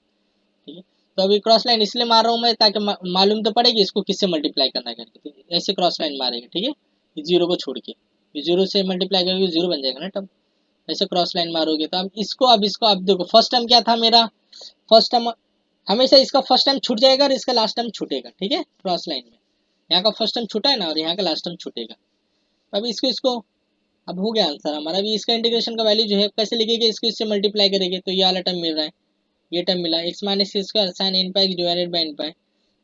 ठीक है। तो अभी क्रॉस लाइन इसलिए मार रहा हूँ मैं ताकि मालूम तो पड़ेगी इसको किससे मल्टीप्लाई करना है करके, तो ऐसे क्रॉस लाइन मारेंगे, ठीक है, जीरो को छोड़ के, जीरो से मल्टीप्लाई करोगे जीरो बन जाएगा ना टर्म, ऐसे क्रॉस लाइन मारोगे। तो अब इसको अब देखो फर्स्ट टर्म क्या था मेरा, फर्स्ट टर्म हमेशा इसका फर्स्ट टाइम छूट जाएगा और इसका लास्ट टाइम छूटेगा, ठीक है, क्रॉस लाइन में यहाँ का फर्स्ट टाइम छूटा है ना और यहाँ का लास्ट टाइम छूटेगा। अब इसको अब हो गया आंसर हमारा। अभी इसका इंटीग्रेशन का वैल्यू जो है कैसे लिखेंगे, इसको इससे मल्टीप्लाई करेंगे तो ये वाला टर्म मिल रहा है, ये टर्म मिला x minus square sine n pi divided by n पाई,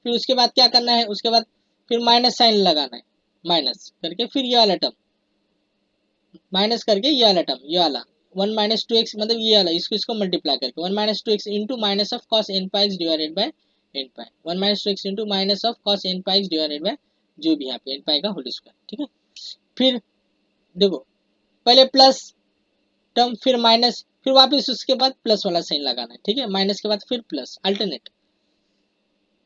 फिर उसके बाद क्या करना है, उसके बाद फिर माइनस साइन लगाना है, माइनस करके फिर ये वाला टर्म माइनस करके ये वाला टर्म ये वाला 1 माइनस 2x मतलब ये वाला इसको मल्टीप्लाई करके 1 minus 2x into minus of cos n pi divided by n pi, 1 minus 2x into minus of cos n pi divided by जो भी यहाँ पे n पाई का होल स्क्वायर, ठीक है। फिर देखो पहले प्लस टर्म फिर माइनस फिर वापस उसके बाद प्लस वाला साइन लगाना है, ठीक है। माइनस के बाद फिर प्लस, अल्टरनेट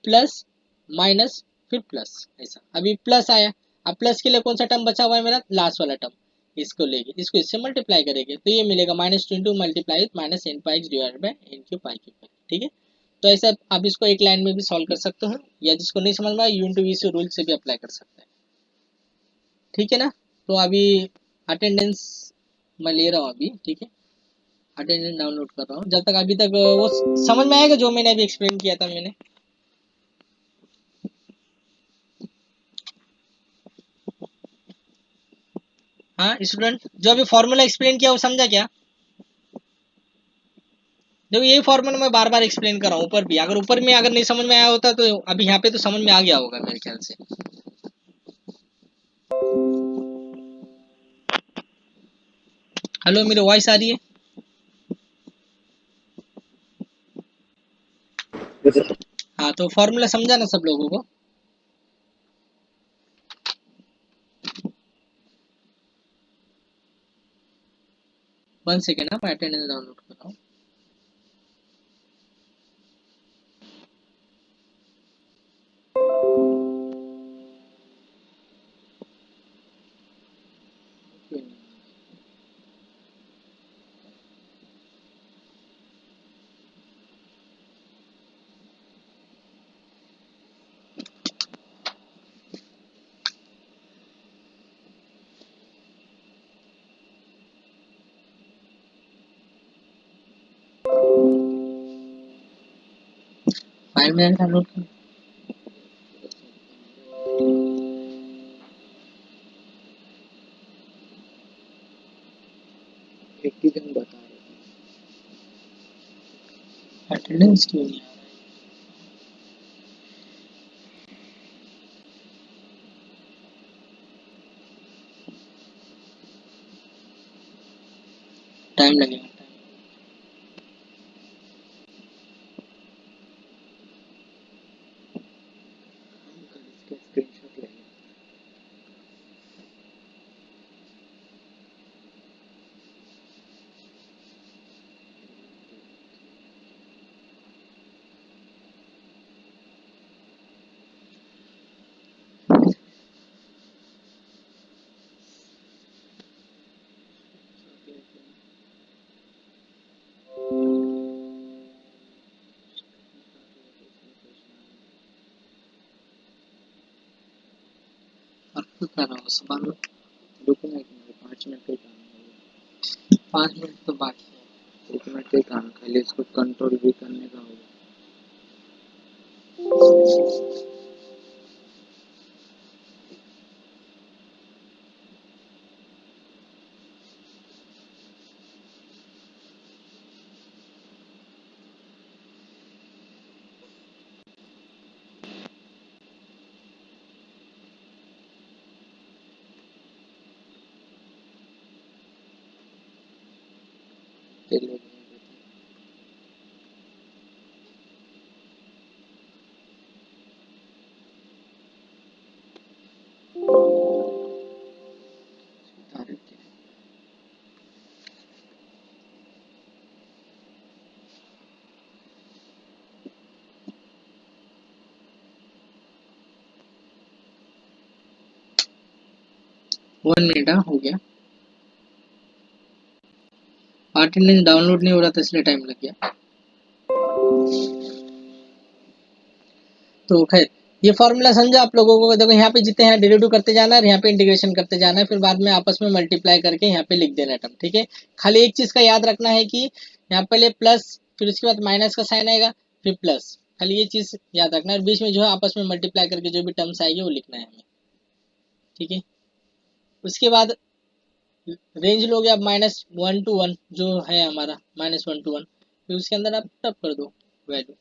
प्लस माइनस फिर प्लस, ऐसा। अभी प्लस आया, अब प्लस के लिए कौन सा टर्म बचा हुआ है मेरा, लास्ट वाला टर्म, इसको लेके इसको इससे मल्टीप्लाई करेंगे तो ये मिलेगा minus 2 into multiply with minus n pi x divide by n q pi q pi, ठीक है। तो ऐसा आप इसको एक लाइन में भी सॉल्व कर सकते हो, या जिसको नहीं समझ में आया u into v c rule से भी अप्लाई कर सकते हैं, ठीक है ना। तो अभी अटेंडेंस मैं ले रहा हूँ अभी, ठीक है। अटेंडेंस डाउनलोड कर रहा हूँ, जब तक अभी तक वो समझ में आएगा जो मैंने अभी एक्सप्लेन किया था मैंने। हाँ स्टूडेंट, जो अभी फॉर्मूला एक्सप्लेन किया वो समझा क्या। देखो यही फॉर्मूला मैं बार बार एक्सप्लेन कर रहा हूँ, ऊपर भी अगर ऊपर में अगर नहीं समझ में आया होता तो अभी यहाँ पे तो समझ में आ गया होगा मेरे ख्याल से। हेलो, मेरी वॉइस आ रही है। हाँ तो फॉर्मूला समझा ना सब लोगों को। वन सेकेंड, मैं अटेंडेंस डाउनलोड कर रहा हूँ। फाइल में डाउनलोड कर, अटेंडेंस क्यों नहीं आ रहा है। टाइम लगेगा। आपको कर रहा हूँ सुबह में, रुको ना एक मिनट, 5 मिनट का ही काम है, 5 मिनट तो बाकी है, 1 मिनट का ही काम, खाली इसको कंट्रोल भी करने का होगा। चलो वन मिनट हो गया। अटेंडेंस डाउनलोड नहीं हो रहा था इसलिए टाइम लग गया। तो खैर ये फॉर्मूला समझा आप लोगों को। देखो यहाँ पे जितने हैं डेरिवेटिव करते जाना है, यहाँ पे इंटीग्रेशन करते जाना है, फिर बाद में आपस में मल्टीप्लाई करके यहाँ पे लिख देना टर्म, ठीक है। खाली एक चीज का याद रखना है कि यहाँ पहले प्लस, फिर उसके बाद माइनस का साइन आएगा, फिर प्लस, खाली ये चीज याद रखना है। और बीच में जो है आपस में मल्टीप्लाई करके जो भी टर्म्स आएगी वो लिखना है हमें, ठीक है। उसके बाद रेंज लोगे आप -1 to 1 जो है हमारा, -1 to 1, फिर उसके अंदर आप टप कर दो वैल्यू,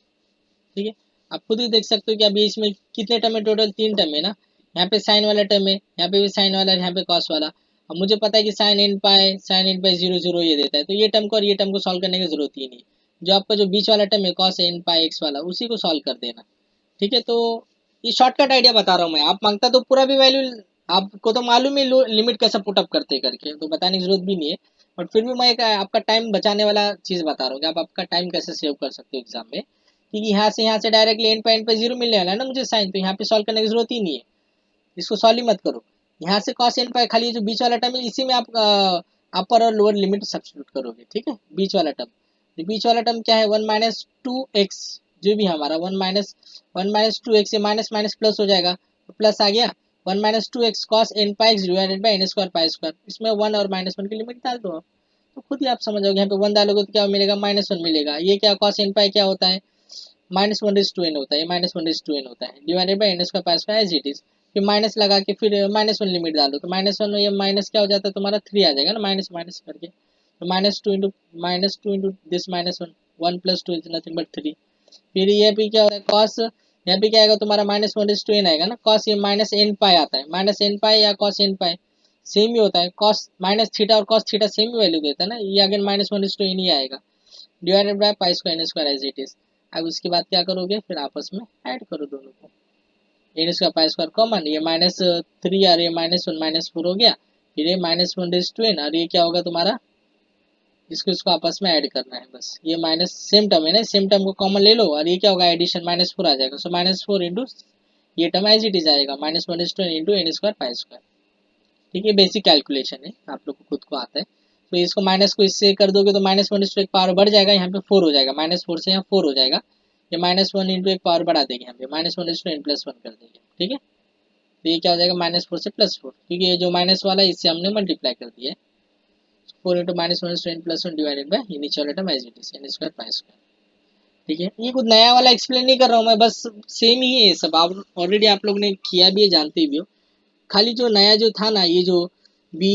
ठीक है। आप खुद ही देख सकते हो कि अभी इसमें कितने टर्म है, टोटल 3 टर्म है ना। यहाँ पे साइन वाला टर्म है, यहाँ पे भी साइन वाला है, यहाँ पे कॉस वाला। अब मुझे पता है कि sin n पाई 0 0 ये देता है, तो ये टर्म को और ये टर्म को सॉल्व करने की जरूरत ही नहीं। जो आपका जो बीच वाला टर्म है cos n पाई x वाला, उसी को सॉल्व कर देना, ठीक है। तो ये शॉर्टकट आइडिया बता रहा हूँ मैं, आप मांगता तो पूरा भी वैल्यू, आपको तो मालूम ही लिमिट कैसे पुटअप करते करके, तो बताने की जरूरत भी नहीं है। और फिर भी मैं एक आपका टाइम बचाने वाला चीज़ बता रहा हूँ कि आप आपका टाइम कैसे सेव कर सकते हो एग्जाम में, क्योंकि यहाँ से डायरेक्टली एंड पे जीरो मिलने वाला है ना मुझे साइन, तो यहाँ पे सॉल्व करने की जरूरत ही नहीं है, इसको सॉल्व ही मत करो। यहाँ से कॉस एन पाई खाली जो बीच वाला टर्म है इसी में आप अपर और लोअर लिमिट सब्स्टिट्यूट करोगे, ठीक है। बीच वाला टर्म, तो बीच वाला टर्म क्या है, 1 - 2x, जो भी हमारा 1 - 2x, ये माइनस माइनस प्लस हो जाएगा, तो प्लस आ गया 1 - 2x cos n pi x divided by n square pi square, इसमें 1 और -1 की लिमिट डाल दो आप, तो खुद ही आप समझ जाओगे। यहाँ पे 1 डालोगे तो क्या मिलेगा, -1 मिलेगा। ये क्या cos n पाई क्या होता है, -1/n होता है, ये -1/n होता है, divided by n square pi square as it is. फिर माइनस लगा के फिर -1 लिमिट डालो, तो -1 ये माइनस क्या हो जाता है तुम्हारा 3 आ जाएगा ना, माइनस माइनस करके, तो -2 into this -1, 1 + 2 is nothing but 3। फिर ये भी क्या होता है कॉस, यहाँ पे क्या आएगा तुम्हारा -1/n आएगा ना, कॉस ये -n पाई आता है, -n पाई या cos n पाई सेम ही होता है, कॉस माइनस थीटा और cos थीटा सेम ही वैल्यू देता है ना, ये अगेन -1/n ही आएगा, divided by pi square n square as it is. अब उसके बाद क्या करोगे, फिर आपस में ऐड करो दोनों को, n square pi square common, ये -3 और ये -1 -4 हो गया, फिर ये -1/n और ये क्या होगा तुम्हारा, इसको इसको आपस में ऐड करना है बस, ये माइनस सेम टर्म है ना, सेम टर्म को कॉमन ले लो और ये क्या होगा एडिशन -4 आ जाएगा, सो -4 इंटू ये टर्म एज इट इज आएगा, -1/n into n square pi square, ठीक है। बेसिक कैलकुलेशन है, आप लोग को खुद को आता है। तो इसको माइनस को इससे कर दोगे तो -1 एक पावर बढ़ जाएगा, यहाँ पे 4 हो जाएगा, -4 से यहाँ 4 हो जाएगा, ये -1 इंटू एक पावर बढ़ा देंगे यहाँ पे, -1/n + 1 कर देंगे, ठीक है। तो ये क्या हो जाएगा -4 से +4, क्योंकि ये जो माइनस वाला है इससे हमने मल्टीप्लाई कर दिया है, 4 इंटू -1/n + 1 डिवाइडेड बाय ये नीचे वाला term as it is n square pi square, ठीक है। ये कुछ नया वाला एक्सप्लेन नहीं कर रहा हूँ मैं, बस सेम ही है ये सब, आप ऑलरेडी आप लोग ने किया भी है, जानते भी हो। खाली जो नया जो था ना, ये जो बी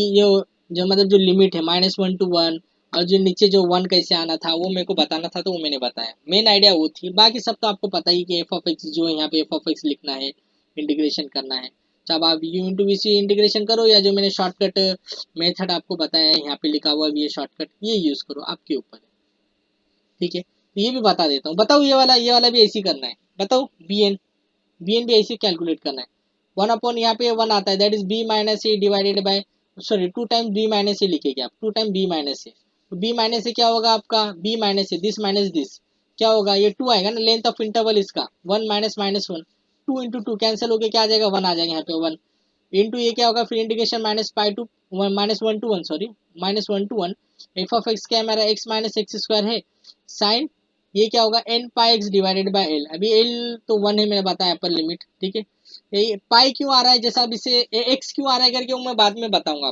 जो मतलब जो लिमिट है -1 to 1, और जो नीचे जो 1 कैसे आना था वो मेरे को बताना था, तो वो मैंने बताया, मेन आइडिया वो थी। बाकी सब तो आपको पता ही कि f(x) जो है यहाँ पे f(x) लिखना है, इंटीग्रेशन करना है, जब आप u into v c integration करो, या जो मैंने शॉर्टकट मेथड आपको बताया है यहाँ पे लिखा हुआ भी है शॉर्टकट, ये यूज करो, आपके ऊपर है, ठीक है। तो ये भी बता देता हूँ, बताओ ये वाला भी ऐसे ही करना है, बताओ bn भी ऐसे कैलकुलेट करना है। 1 अपॉन यहाँ पे 1 आता है, that is b minus a divided by, sorry 2 times b minus a लिखेंगे आप, 2 टाइम b माइनस ए, तो b माइनस ए क्या होगा आपका, b minus A this minus this क्या होगा, ये 2 आएगा ना, लेंथ ऑफ इंटरवल इसका 1 माइनस -1, 2 इंटू 2 कैंसिल होके क्या आ जाएगा, 1 आ जाएगा यहाँ पे 1 इंटू ये क्या होगा, फिर integration -1 to 1 sorry -1 to 1 f(x) क्या है हमारा x माइनस एक्स स्क्वायर है, साइन ये क्या होगा n pi x divided bye l, अभी l तो 1 है मैंने बताया अपर लिमिट, ठीक है। ये पाई क्यों आ रहा है, जैसा अब इसे x क्यों आ रहा है करके वो मैं बाद में बताऊंगा।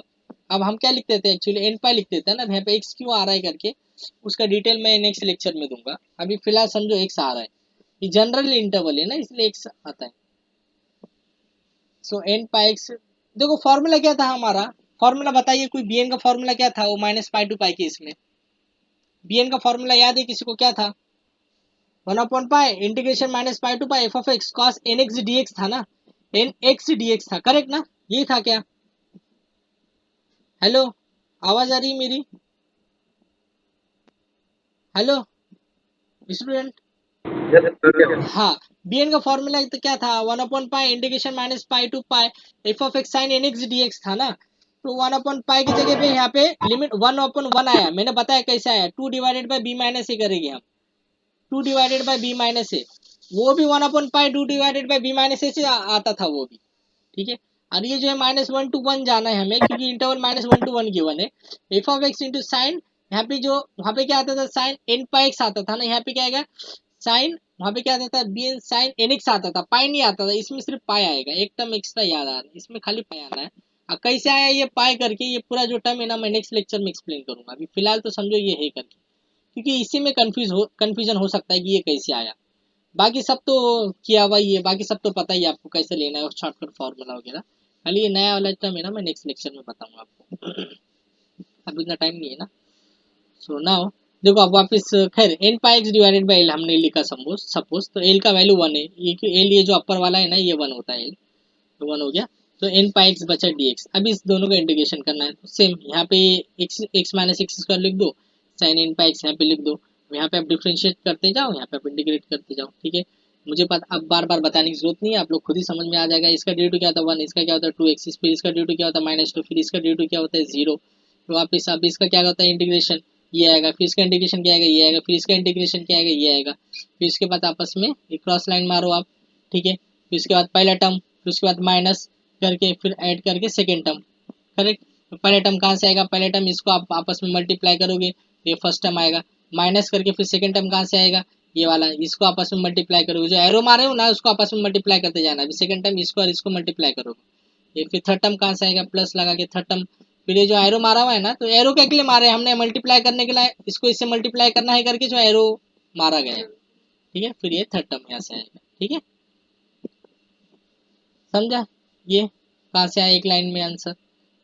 अब हम क्या लिख देते हैं एक्चुअली, n पाई लिख देते हैं ना, यहाँ पे x क्यों आ रहा है करके उसका डिटेल मैं नेक्स्ट लेक्चर में दूंगा, अभी फिलहाल समझो x आ रहा है, ये जनरल इंटरवल है ना इसलिए x आता है। सो n पाई एक्स, देखो फॉर्मूला क्या था हमारा, फॉर्मूला बताइए कोई, bn का फॉर्मूला क्या था, वो -पाई टू पाई के, इसमें bn का फॉर्मूला याद है किसी को, क्या था, 1/पाई integration -pi to pi f(x) cos nx dx था ना, nx dx था, करेक्ट ना, ये था क्या, हेलो आवाज आ रही है मेरी, हेलो स्टूडेंट, हाँ bn का फॉर्मूला तो क्या था, 1/पाई integration -pi to pi f(x) sin nx dx था ना, तो 1/पाई की जगह पे यहाँ पे लिमिट 1/1 आया, मैंने बताया कैसे आया, 2 डिवाइडेड बाय b माइनस ए करेंगे हम, 2 डिवाइडेड बाय b माइनस ए, वो भी 1/पाई 2 डिवाइडेड बाय b माइनस ए से आता था वो भी, ठीक है। और ये जो है -1 to 1 जाना है हमें, क्योंकि इंटरवल -1 to 1 गिवन है, f(x) इंटू साइन, यहाँ पे जो वहाँ पे क्या आता था साइन n पाई एक्स आता था ना, यहाँ पे क्या आएगा साइन, वहाँ पे क्या आता था bn साइन nx आता था, पाई नहीं आता था, इसमें सिर्फ पाई आएगा, एक टर्म एक्स्ट्रा याद आ रहा है, इसमें खाली पाई आना है। अब कैसे आया ये पाई करके, ये पूरा जो टर्म है ना मैं नेक्स्ट लेक्चर में एक्सप्लेन करूंगा, अभी फिलहाल तो समझो ये है करके, क्योंकि इसी में कंफ्यूजन हो सकता है कि ये कैसे आया, बाकी सब तो किया हुआ ही है, बाकी सब तो पता ही है आपको कैसे लेना है शॉर्टकट फार्मूला वगैरह, खाली ये नया वाला टर्म है ना मैं नेक्स्ट लेक्चर में बताऊंगा आपको अभी इतना टाइम नहीं है ना। सो नाउ देखो अब वापस, खैर n pi x divided by l हमने लिखा सपोज, तो l का वैल्यू 1 है, ये l ये जो अपर वाला है ना ये 1 होता है l, तो 1 हो गया, तो n पाई एक्स बचा dx, अब इस दोनों का इंटीग्रेशन करना है, तो सेम यहाँ पे x माइनस एक्स स्क्वायर लिख दो, साइन n पाई एक्स यहाँ पे लिख दो, यहाँ पे आप डिफ्रेंशिएट करते जाओ, यहाँ पे आप इंटीग्रेट करते जाओ, ठीक है। मुझे पता अब बार बार बताने की जरूरत नहीं है, आप लोग खुद ही समझ में आ जाएगा, इसका ड्यू टू क्या होता है 1, इसका क्या होता है 2x, फिर इसका ड्यू टू क्या होता है -2, फिर इसका ड्यू टू क्या होता है 0, तो वापिस अब इसका क्या होता है इंटीग्रेशन, ये आएगा, फिर इसका इंटीग्रेशन क्या आएगा, ये आएगा, फिर इसका इंटीग्रेशन क्या आएगा, ये आएगा, फिर इसके बाद आपस में एक क्रॉस लाइन मारो आप, ठीक है, फिर इसके बाद पहला टर्म, फिर उसके बाद माइनस करके फिर ऐड करके सेकेंड टर्म, करेक्ट। तो पहले टर्म कहाँ से आएगा, पहले टर्म इसको आप आपस में मल्टीप्लाई करोगे, ये फर्स्ट टर्म आएगा, माइनस करके फिर सेकेंड टर्म कहाँ से आएगा, ये वाला, इसको आपस में मल्टीप्लाई करोगे, जो एरो मारे हो ना उसको आपस में मल्टीप्लाई करते जाना, अभी सेकंड टर्म इसको और इसको मल्टीप्लाई करोगे, ये फिर थर्ड टर्म कहाँ से आएगा, प्लस लगा के थर्ड टर्म, फिर ये जो एरो मारा हुआ है ना, तो एरो के लिए मारे हमने मल्टीप्लाई करने के लिए, इसको इससे मल्टीप्लाई करना है करके जो एरो मारा गया है, ठीक है, फिर ये थर्ड टर्म यहाँ से आएगा, ठीक है, समझा, ये कहाँ से आया एक लाइन में आंसर।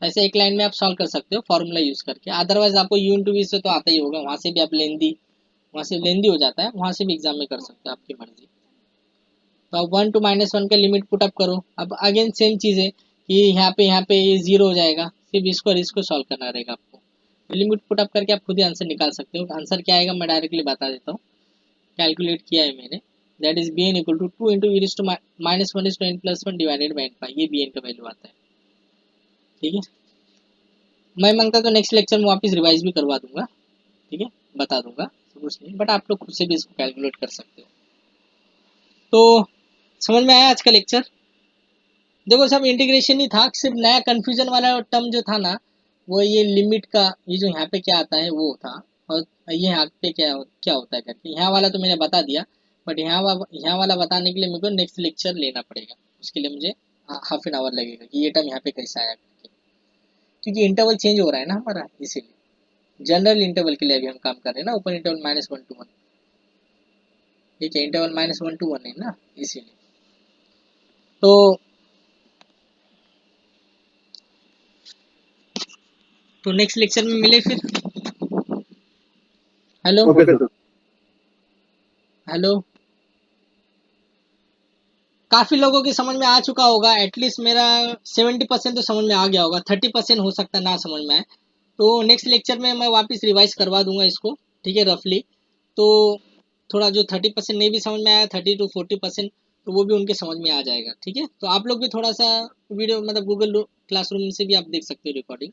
ऐसे एक लाइन में आप सॉल्व कर सकते हो फॉर्मूला यूज करके, अदरवाइज आपको यू इंटू वी से तो आता ही होगा, वहाँ से भी आप लेंदी, वहाँ से लेंदी हो जाता है, वहाँ से भी एग्जाम में कर सकते हो, आपकी मर्जी। तो अब 1 to -1 का लिमिट पुट अप करो, अब अगेन सेम चीज़ है कि यहाँ पे ये 0 हो जाएगा, सिर्फ इसको और इसको सॉल्व करना रहेगा आपको, लिमिट पुट अप करके आप खुद ही आंसर निकाल सकते हो, आंसर क्या आएगा मैं डायरेक्टली बता देता हूँ, कैलकुलेट किया है मैंने, that is bn equal to 2 into e to -1 is to n plus 1 divided by n pi, ये bn का वैल्यू आता है, ठीक है। मैं मांगता तो नेक्स्ट लेक्चर में वापस रिवाइज भी करवा दूंगा, ठीक है, बता दूंगा, कुछ नहीं, बट आप लोग खुद से भी इसको कैलकुलेट कर सकते हो। तो समझ में आया आज का लेक्चर। देखो सब इंटीग्रेशन ही था, सिर्फ नया कंफ्यूजन वाला टर्म जो था ना, वो ये लिमिट का, ये जो यहाँ पे क्या आता है वो था, और ये यहाँ पे क्या होता है करके, यहाँ वाला तो मैंने बता दिया, बट यहाँ वाला बताने के लिए मेरे को नेक्स्ट लेक्चर लेना पड़ेगा, उसके लिए मुझे हाफ एन आवर लगेगा कि ये टर्म यहाँ पे कैसा आया करके, क्योंकि इंटरवल चेंज हो रहा है ना हमारा, इसीलिए जनरल इंटरवल के लिए अभी हम काम कर रहे हैं ना, ओपन इंटरवल -1 to 1, ठीक है, इंटरवल -1 to 1 है ना, इसीलिए। तो नेक्स्ट लेक्चर में मिले फिर। Hello okay sir. हेलो, काफी लोगों की समझ में आ चुका होगा, एटलीस्ट मेरा 70% तो समझ में आ गया होगा, 30% हो सकता है ना समझ में आए, तो नेक्स्ट लेक्चर में मैं वापस रिवाइज करवा दूंगा इसको, ठीक है, रफली। तो थोड़ा जो 30% नहीं भी समझ में आया, 30 to 40%, तो वो भी उनके समझ में आ जाएगा, ठीक है। तो आप लोग भी थोड़ा सा वीडियो मतलब गूगल क्लासरूम से भी आप देख सकते हो रिकॉर्डिंग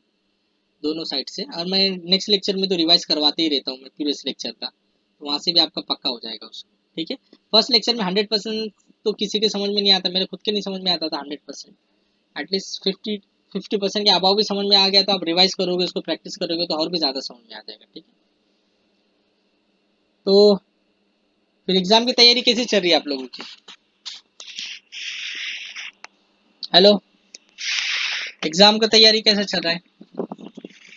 दोनों साइड से, और मैं नेक्स्ट लेक्चर में तो रिवाइज करवाते ही रहता हूँ मैं प्रीवियस लेक्चर का, तो वहाँ से भी आपका पक्का हो जाएगा उसको, ठीक है। फर्स्ट लेक्चर में 100% तो किसी के समझ में नहीं आता, मेरे खुद के नहीं समझ में आता था 100%, एटलीस्ट 50% के अभाव भी समझ में आ गया, तो आप रिवाइज करोगे उसको, प्रैक्टिस करोगे तो और भी ज़्यादा समझ में आ जाएगा, ठीक है। तो फिर एग्जाम की तैयारी कैसी चल रही है आप लोगों की। हेलो, एग्जाम का तैयारी कैसा चल रहा है,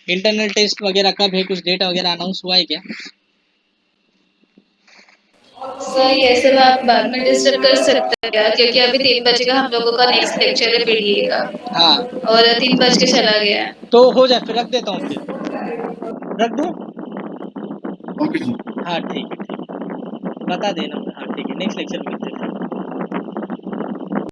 इंटरनल टेस्ट वगैरह कब है, कुछ डेट वगैरह अनाउंस हुआ है क्या। सर ये सब आप बाद में डिस्टर्ब कर सकते हैं क्या, क्योंकि अभी 3 बजे का हम लोगों का नेक्स्ट लेक्चर है पीडीए का, हाँ और 3 बज के चला गया है। तो हो जाए, फिर रख देता हूँ, फिर रख दूँ, ओके सर। हाँ ठीक है, बता देना, हाँ ठीक है, नेक्स्ट लेक्चर में मिलते हैं।